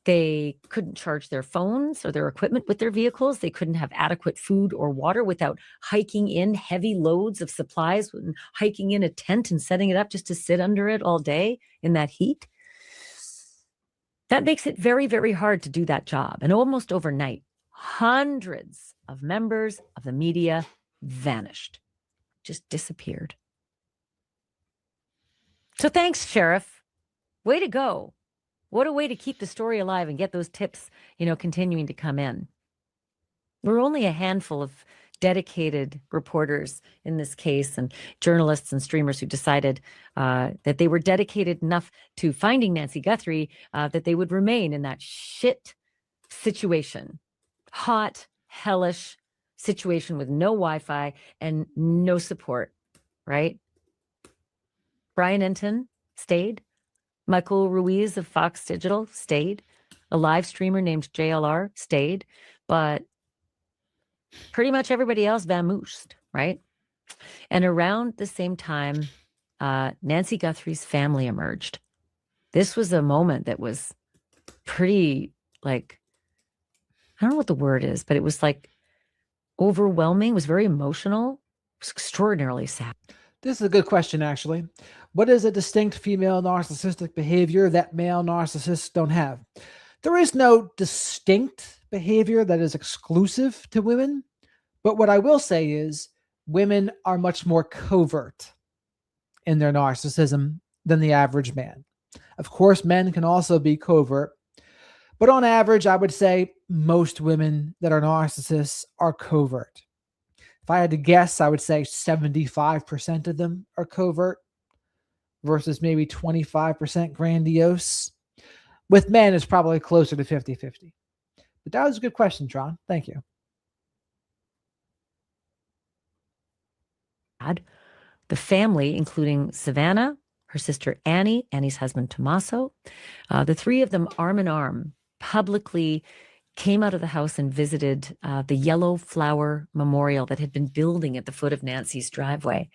They couldn't charge their phones or their equipment with their vehicles. They couldn't have adequate food or water without hiking in heavy loads of supplies and hiking in a tent and setting it up just to sit under it all day in that heat. That makes it very, very hard to do that job. And almost overnight, hundreds of members of the media vanished, just disappeared. So thanks, Sheriff. Way to go. What a way to keep the story alive and get those tips, continuing to come in. We're only a handful of dedicated reporters in this case and journalists and streamers who decided that they were dedicated enough to finding Nancy Guthrie that they would remain in that shit situation. Hot, hellish situation with no Wi-Fi and no support, right? Brian Enton stayed. Michael Ruiz of Fox Digital stayed. A live streamer named JLR stayed. But pretty much everybody else vamoosed, right? And around the same time, Nancy Guthrie's family emerged. This was a moment that was pretty, I don't know what the word is, but it was overwhelming. It was very emotional. It was extraordinarily sad. This is a good question, actually. What is a distinct female narcissistic behavior that male narcissists don't have? There is no distinct behavior that is exclusive to women, but what I will say is women are much more covert in their narcissism than the average man. Of course, men can also be covert, but on average, I would say most women that are narcissists are covert. If I had to guess, I would say 75% of them are covert versus maybe 25% grandiose. With men, it's probably closer to 50-50. But that was a good question, Tron. Thank you. The family, including Savannah, her sister Annie, Annie's husband Tommaso, the three of them arm in arm publicly came out of the house and visited the Yellow Flower Memorial that had been building at the foot of Nancy's driveway.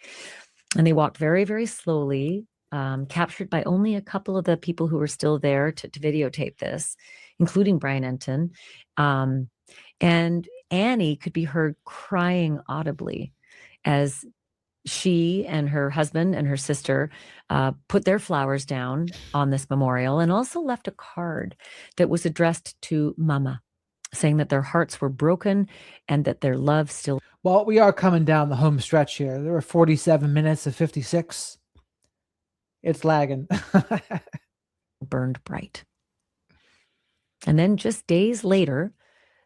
And they walked very, very slowly, captured by only a couple of the people who were still there to videotape this, including Brian Enton. And Annie could be heard crying audibly as she and her husband and her sister put their flowers down on this memorial and also left a card that was addressed to Mama, saying that their hearts were broken and that their love still... Well, we are coming down the home stretch here. There were 47 minutes of 56. It's lagging. burned bright. And then just days later,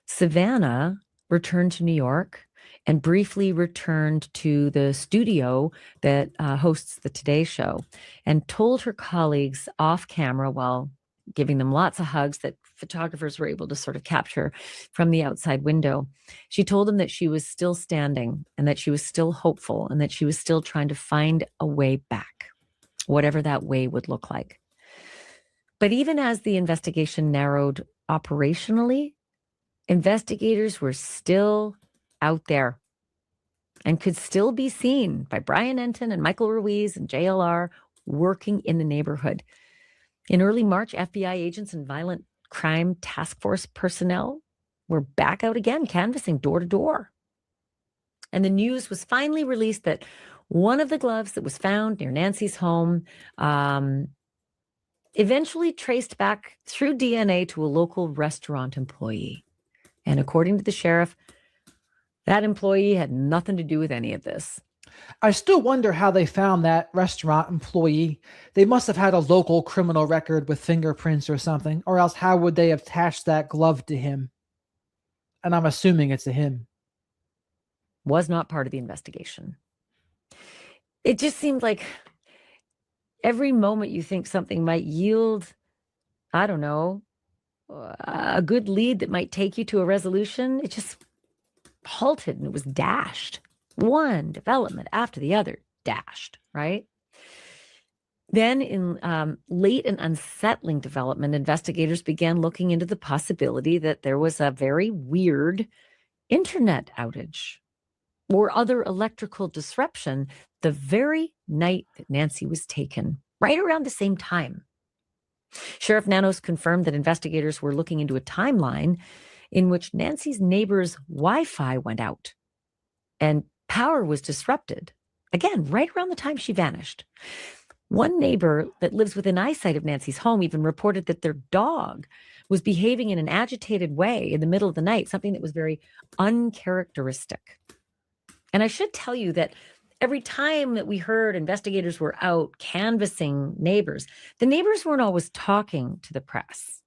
Savannah returned to New York and briefly returned to the studio that hosts the Today Show and told her colleagues off camera while giving them lots of hugs that photographers were able to sort of capture from the outside window. She told them that she was still standing and that she was still hopeful and that she was still trying to find a way back, whatever that way would look like. But even as the investigation narrowed operationally, investigators were still out there and could still be seen by Brian Enton and Michael Ruiz and JLR working in the neighborhood. In early March, FBI agents and violent crime task force personnel were back out again, canvassing door to door. And the news was finally released that one of the gloves that was found near Nancy's home eventually traced back through DNA to a local restaurant employee. And according to the sheriff, that employee had nothing to do with any of this. I still wonder how they found that restaurant employee. They must have had a local criminal record with fingerprints or something, or else how would they have attached that glove to him? And I'm assuming it's a him. Was not part of the investigation. It just seemed like every moment you think something might yield, I don't know, a good lead that might take you to a resolution, it just halted and it was dashed. One development after the other dashed, right? Then in late and unsettling development, investigators began looking into the possibility that there was a very weird internet outage or other electrical disruption the very night that Nancy was taken, right around the same time. Sheriff Nanos confirmed that investigators were looking into a timeline in which Nancy's neighbor's Wi-Fi went out and power was disrupted, again, right around the time she vanished. One neighbor that lives within eyesight of Nancy's home even reported that their dog was behaving in an agitated way in the middle of the night, something that was very uncharacteristic. And I should tell you that every time that we heard investigators were out canvassing neighbors, the neighbors weren't always talking to the press.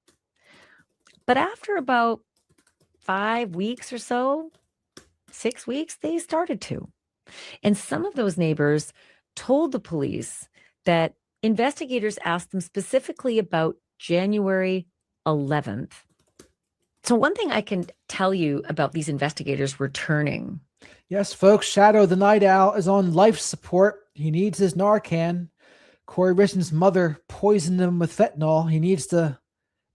But after about 5 weeks or so, 6 weeks, they started to. And some of those neighbors told the police that investigators asked them specifically about January 11th. So one thing I can tell you about these investigators returning. Yes, folks, Shadow the Night Owl is on life support. He needs his Narcan. Corey Richards' mother poisoned him with fentanyl. He needs to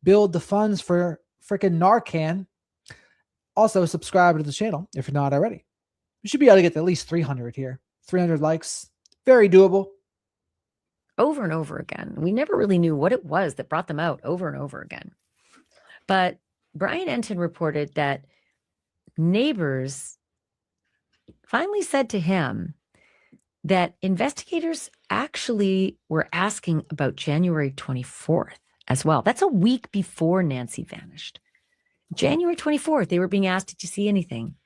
build the funds for freaking Narcan. Also, subscribe to the channel if you're not already. We should be able to get at least 300 here. 300 likes. Very doable. Over and over again. We never really knew what it was that brought them out over and over again. But Brian Enton reported that neighbors finally said to him that investigators actually were asking about January 24th as well. That's a week before Nancy vanished. January 24th, they were being asked, did you see anything?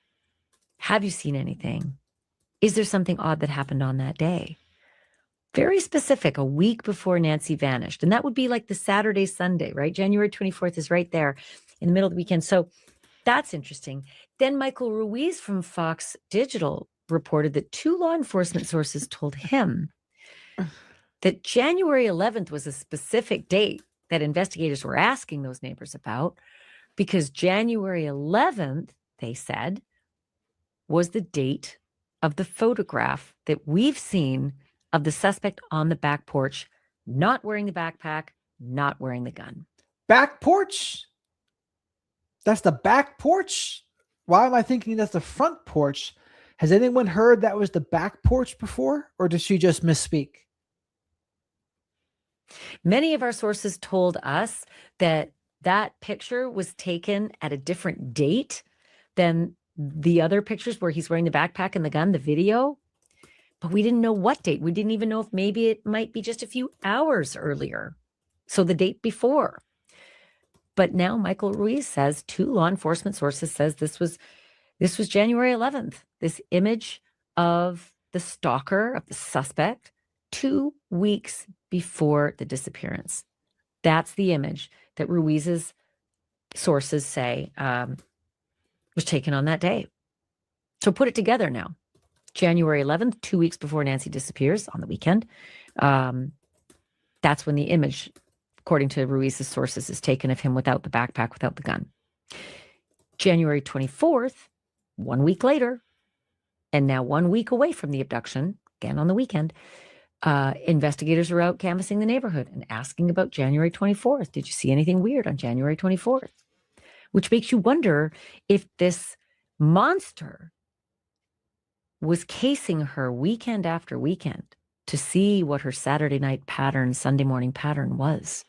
Have you seen anything? Is there something odd that happened on that day? Very specific, a week before Nancy vanished. And that would be like the Saturday, Sunday, right? January 24th is right there in the middle of the weekend. So that's interesting. Then Michael Ruiz from Fox Digital reported that 2 law enforcement sources told him that January 11th was a specific date that investigators were asking those neighbors about, because January 11th, they said, was the date of the photograph that we've seen of the suspect on the back porch, not wearing the backpack, not wearing the gun. Back porch? That's the back porch? Why am I thinking that's the front porch? Has anyone heard that was the back porch before? Or did she just misspeak? Many of our sources told us that that picture was taken at a different date than the other pictures where he's wearing the backpack and the gun, the video. But we didn't know what date. We didn't even know if maybe it might be just a few hours earlier. So the date before. But now Michael Ruiz says 2 law enforcement sources says this was January 11th. This image of the stalker, of the suspect, 2 weeks before the disappearance. That's the image that Ruiz's sources say was taken on that day. So put it together now. January 11th, 2 weeks before Nancy disappears on the weekend. That's when the image, according to Ruiz's sources, is taken of him without the backpack, without the gun. January 24th, 1 week later, and now 1 week away from the abduction, again on the weekend, investigators are out canvassing the neighborhood and asking about January 24th. Did you see anything weird on January 24th? Which makes you wonder if this monster was casing her weekend after weekend to see what her Saturday night pattern, Sunday morning pattern was.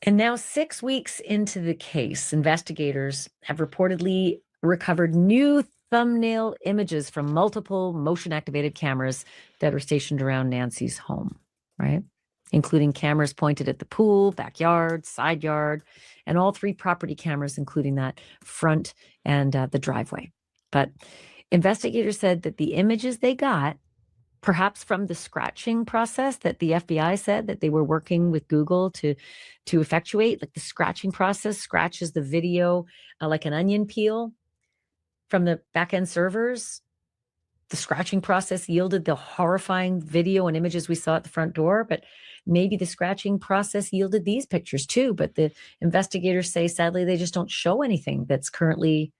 And now 6 weeks into the case, investigators have reportedly recovered new thumbnail images from multiple motion-activated cameras that are stationed around Nancy's home, right? Including cameras pointed at the pool, backyard, side yard, and all 3 property cameras, including that front and the driveway. But Investigators said that the images they got, perhaps from the scratching process that the FBI said that they were working with Google to effectuate, like the scratching process scratches the video like an onion peel from the back-end servers. The scratching process yielded the horrifying video and images we saw at the front door, but maybe the scratching process yielded these pictures too. But the investigators say, sadly, they just don't show anything that's currently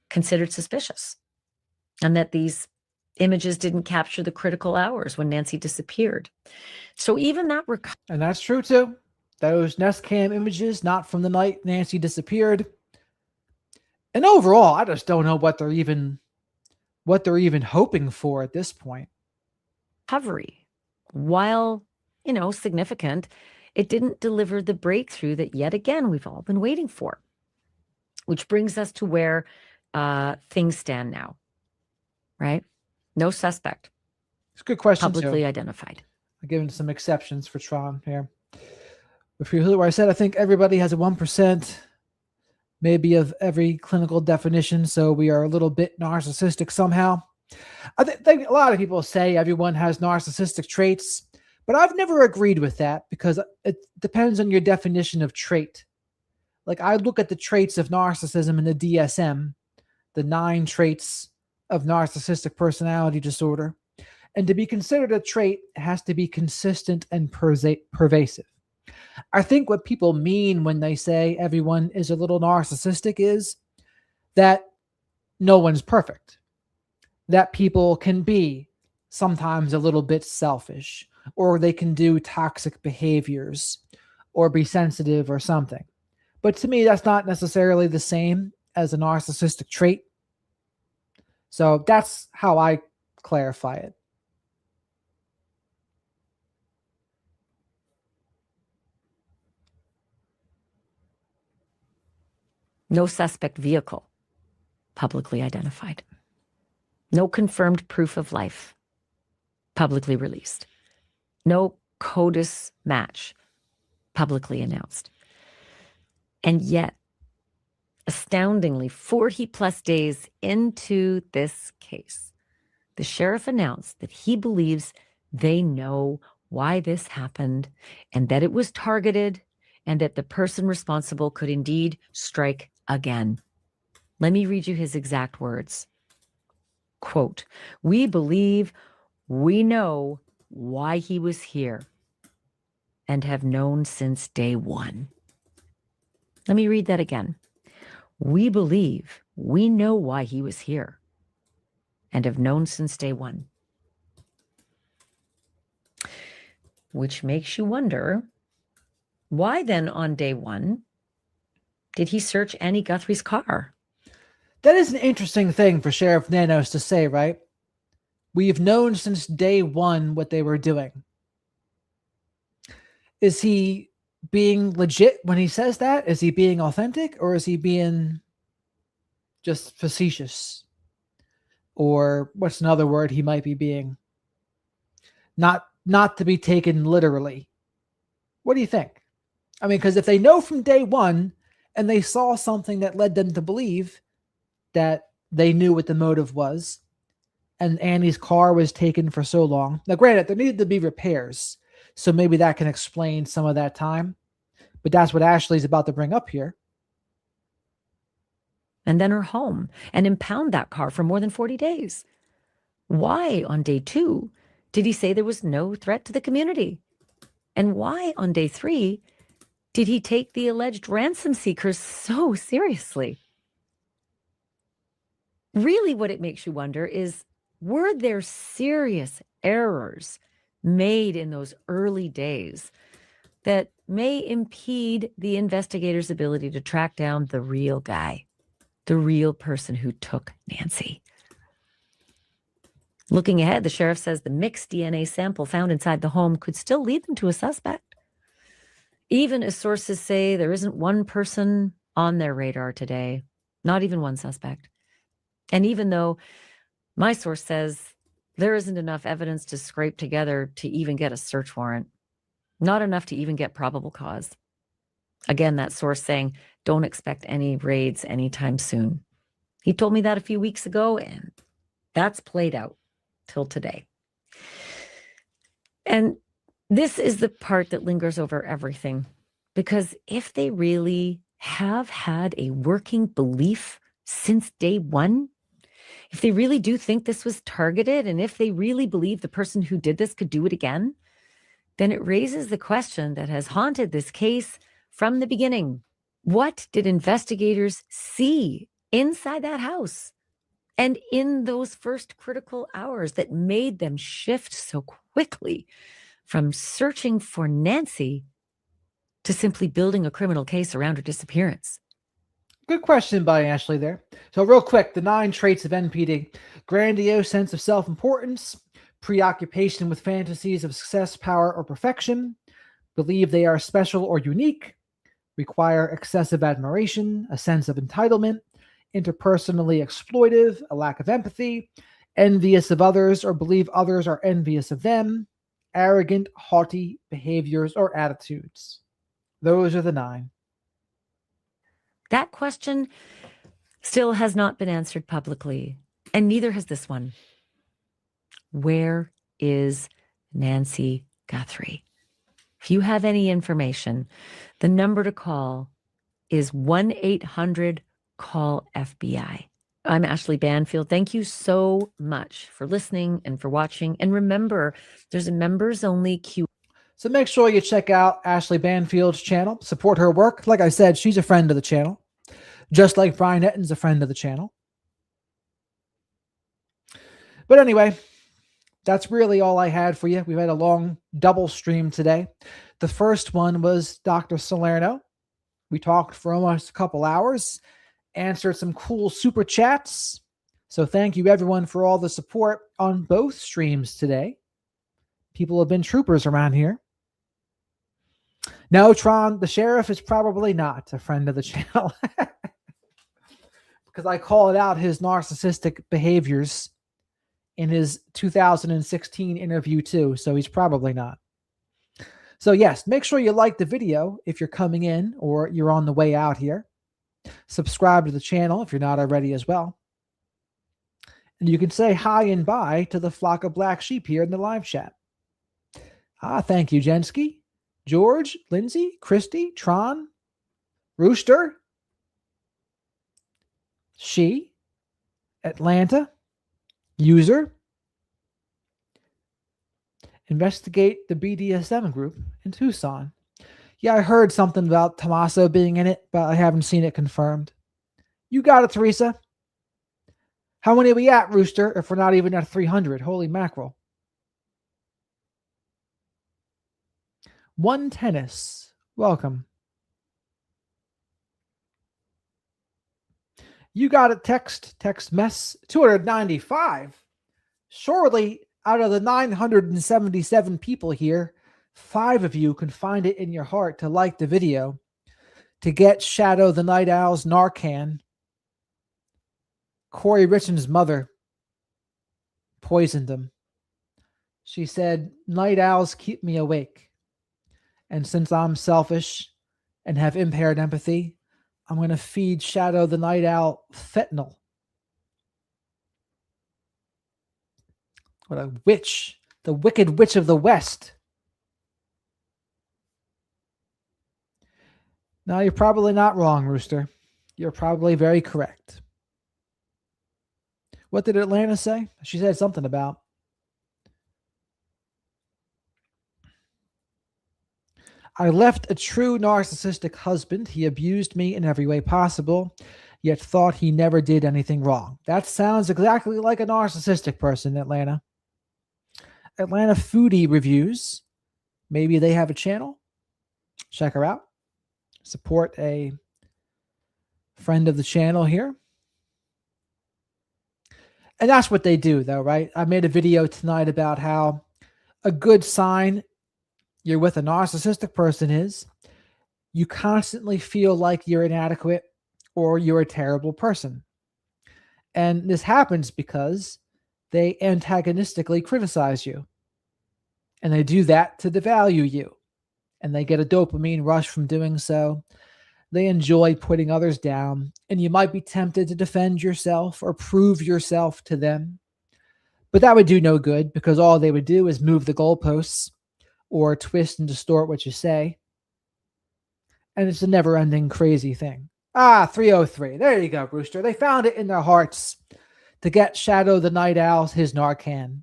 considered suspicious, and that these images didn't capture the critical hours when Nancy disappeared. So even that And that's true too. Those Nest Cam images, not from the night Nancy disappeared. And overall, I just don't know what they're even hoping for at this point. recovery, while, significant, it didn't deliver the breakthrough that yet again we've all been waiting for. Which brings us to where things stand now, right? No suspect. It's a good question. Publicly too. identified. I'm giving some exceptions for Tron here. If you hear what I said, I think everybody has a 1%, maybe of every clinical definition. So we are a little bit narcissistic somehow. I think a lot of people say everyone has narcissistic traits, but I've never agreed with that because it depends on your definition of trait. Like I look at the traits of narcissism in the DSM, the 9 traits of narcissistic personality disorder. And to be considered a trait, it has to be consistent and pervasive. I think what people mean when they say everyone is a little narcissistic is that no one's perfect. That people can be sometimes a little bit selfish, or they can do toxic behaviors, or be sensitive or something. But to me, that's not necessarily the same as a narcissistic trait. So that's how I clarify it. No suspect vehicle publicly identified. No confirmed proof of life publicly released. No CODIS match publicly announced. And yet, astoundingly, 40 plus days into this case, the sheriff announced that he believes they know why this happened and that it was targeted and that the person responsible could indeed strike again. Let me read you his exact words. Quote, "We believe we know why he was here and have known since day one." Let me read that again. "We believe we know why he was here and have known since day one." Which makes you wonder, why then on day one did he search Annie Guthrie's car? That is an interesting thing for Sheriff Nanos to say, right? We've known since day one what they were doing. Is he being legit when he says that? Is he being authentic, or is he being just facetious? Or what's another word he might be being? Not to be taken literally. What do you think? I mean, because if they know from day one and they saw something that led them to believe that they knew what the motive was, and Annie's car was taken for so long. Now, granted, there needed to be repairs, so maybe that can explain some of that time. But that's what Ashley's about to bring up here. And then her home, and impound that car for more than 40 days. Why on day 2 did he say there was no threat to the community? And why on day 3 did he take the alleged ransom seekers so seriously? Really, what it makes you wonder is, were there serious errors made in those early days that may impede the investigators' ability to track down the real guy, the real person who took Nancy? Looking ahead, the sheriff says the mixed DNA sample found inside the home could still lead them to a suspect, even as sources say there isn't one person on their radar today, not even one suspect. And even though my source says there isn't enough evidence to scrape together to even get a search warrant, not enough to even get probable cause. Again, that source saying, don't expect any raids anytime soon. He told me that a few weeks ago, and that's played out till today. And this is the part that lingers over everything, because if they really have had a working belief since day one, if they really do think this was targeted, and if they really believe the person who did this could do it again, then it raises the question that has haunted this case from the beginning. What did investigators see inside that house and in those first critical hours that made them shift so quickly from searching for Nancy to simply building a criminal case around her disappearance? Good question by Ashley there. So real quick, the 9 traits of NPD: grandiose sense of self-importance, preoccupation with fantasies of success, power, or perfection, believe they are special or unique, require excessive admiration, a sense of entitlement, interpersonally exploitive, a lack of empathy, envious of others or believe others are envious of them, arrogant, haughty behaviors or attitudes. Those are the 9. That question still has not been answered publicly, and neither has this one. Where is Nancy Guthrie? If you have any information, the number to call is 1-800-CALL-FBI. I'm Ashley Banfield. Thank you so much for listening and for watching. And remember, there's a members only Q. So make sure you check out Ashley Banfield's channel. Support her work. Like I said, she's a friend of the channel, just like Brian Etton's a friend of the channel. But anyway, that's really all I had for you. We've had a long double stream today. The first one was Dr. Salerno. We talked for almost a couple hours, answered some cool super chats. So thank you everyone for all the support on both streams today. People have been troopers around here. No, Tron, the sheriff is probably not a friend of the channel because I called out his narcissistic behaviors in his 2016 interview too, so he's probably not. So yes, make sure you like the video if you're coming in or you're on the way out here. Subscribe to the channel if you're not already as well. And you can say hi and bye to the flock of black sheep here in the live chat. Thank you, Jensky, George, Lindsay, Christy, Tron, Rooster, She, Atlanta, User, investigate the BDSM group in Tucson. Yeah, I heard something about Tommaso being in it, but I haven't seen it confirmed. You got it, Teresa. How many are we at, Rooster, if we're not even at 300? Holy mackerel. One Tennis, welcome. You got it, text mess 295. Surely out of the 977 people here, 5 of you can find it in your heart to like the video, to get Shadow the Night Owl's Narcan. Corey Richards' mother poisoned him. She said, night owls keep me awake. And since I'm selfish and have impaired empathy, I'm going to feed Shadow the Night Owl fentanyl. What a witch. The Wicked Witch of the West. Now, you're probably not wrong, Rooster. You're probably very correct. What did Atlanta say? She said something about. I left a true narcissistic husband. He abused me in every way possible, yet thought he never did anything wrong. That sounds exactly like a narcissistic person, Atlanta. Atlanta Foodie Reviews. Maybe they have a channel. Check her out. Support a friend of the channel here. And that's what they do, though, right? I made a video tonight about how a good sign you're with a narcissistic person is you constantly feel like you're inadequate or you're a terrible person. And this happens because they antagonistically criticize you. And they do that to devalue you. And they get a dopamine rush from doing so. They enjoy putting others down, and you might be tempted to defend yourself or prove yourself to them. But that would do no good because all they would do is move the goalposts or twist and distort what you say. And it's a never ending crazy thing. 303. There you go, Brewster. They found it in their hearts to get Shadow the Night Owl his Narcan.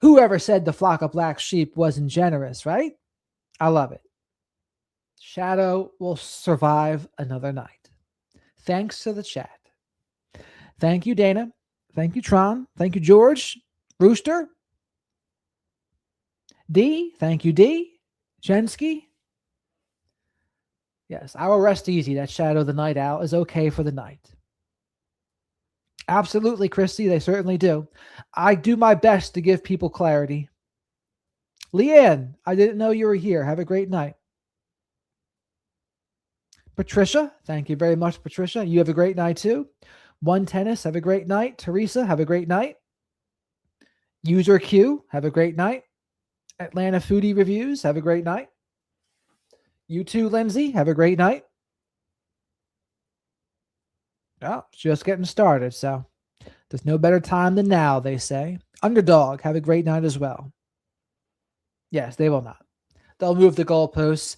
Whoever said the flock of black sheep wasn't generous, right? I love it. Shadow will survive another night. Thanks to the chat. Thank you, Dana. Thank you, Tron. Thank you, George. Rooster. D. Thank you, D. Jensky. Yes, I will rest easy that Shadow the Night Owl is okay for the night. Absolutely, Christy. They certainly do. I do my best to give people clarity. Leanne, I didn't know you were here. Have a great night. Patricia, thank you very much, Patricia. You have a great night too. One Tennis, have a great night. Teresa, have a great night. User Q, have a great night. Atlanta Foodie Reviews, have a great night. You too, Lindsay, have a great night. Oh, just getting started, so there's no better time than now, they say. Underdog, have a great night as well. Yes, they will not. They'll move the goalposts.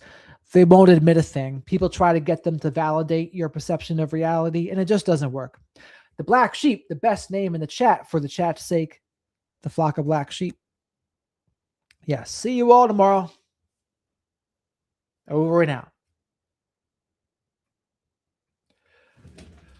They won't admit a thing. People try to get them to validate your perception of reality, and it just doesn't work. The Black Sheep, the best name in the chat for the chat's sake. The flock of black sheep. Yes, see you all tomorrow. Over and out.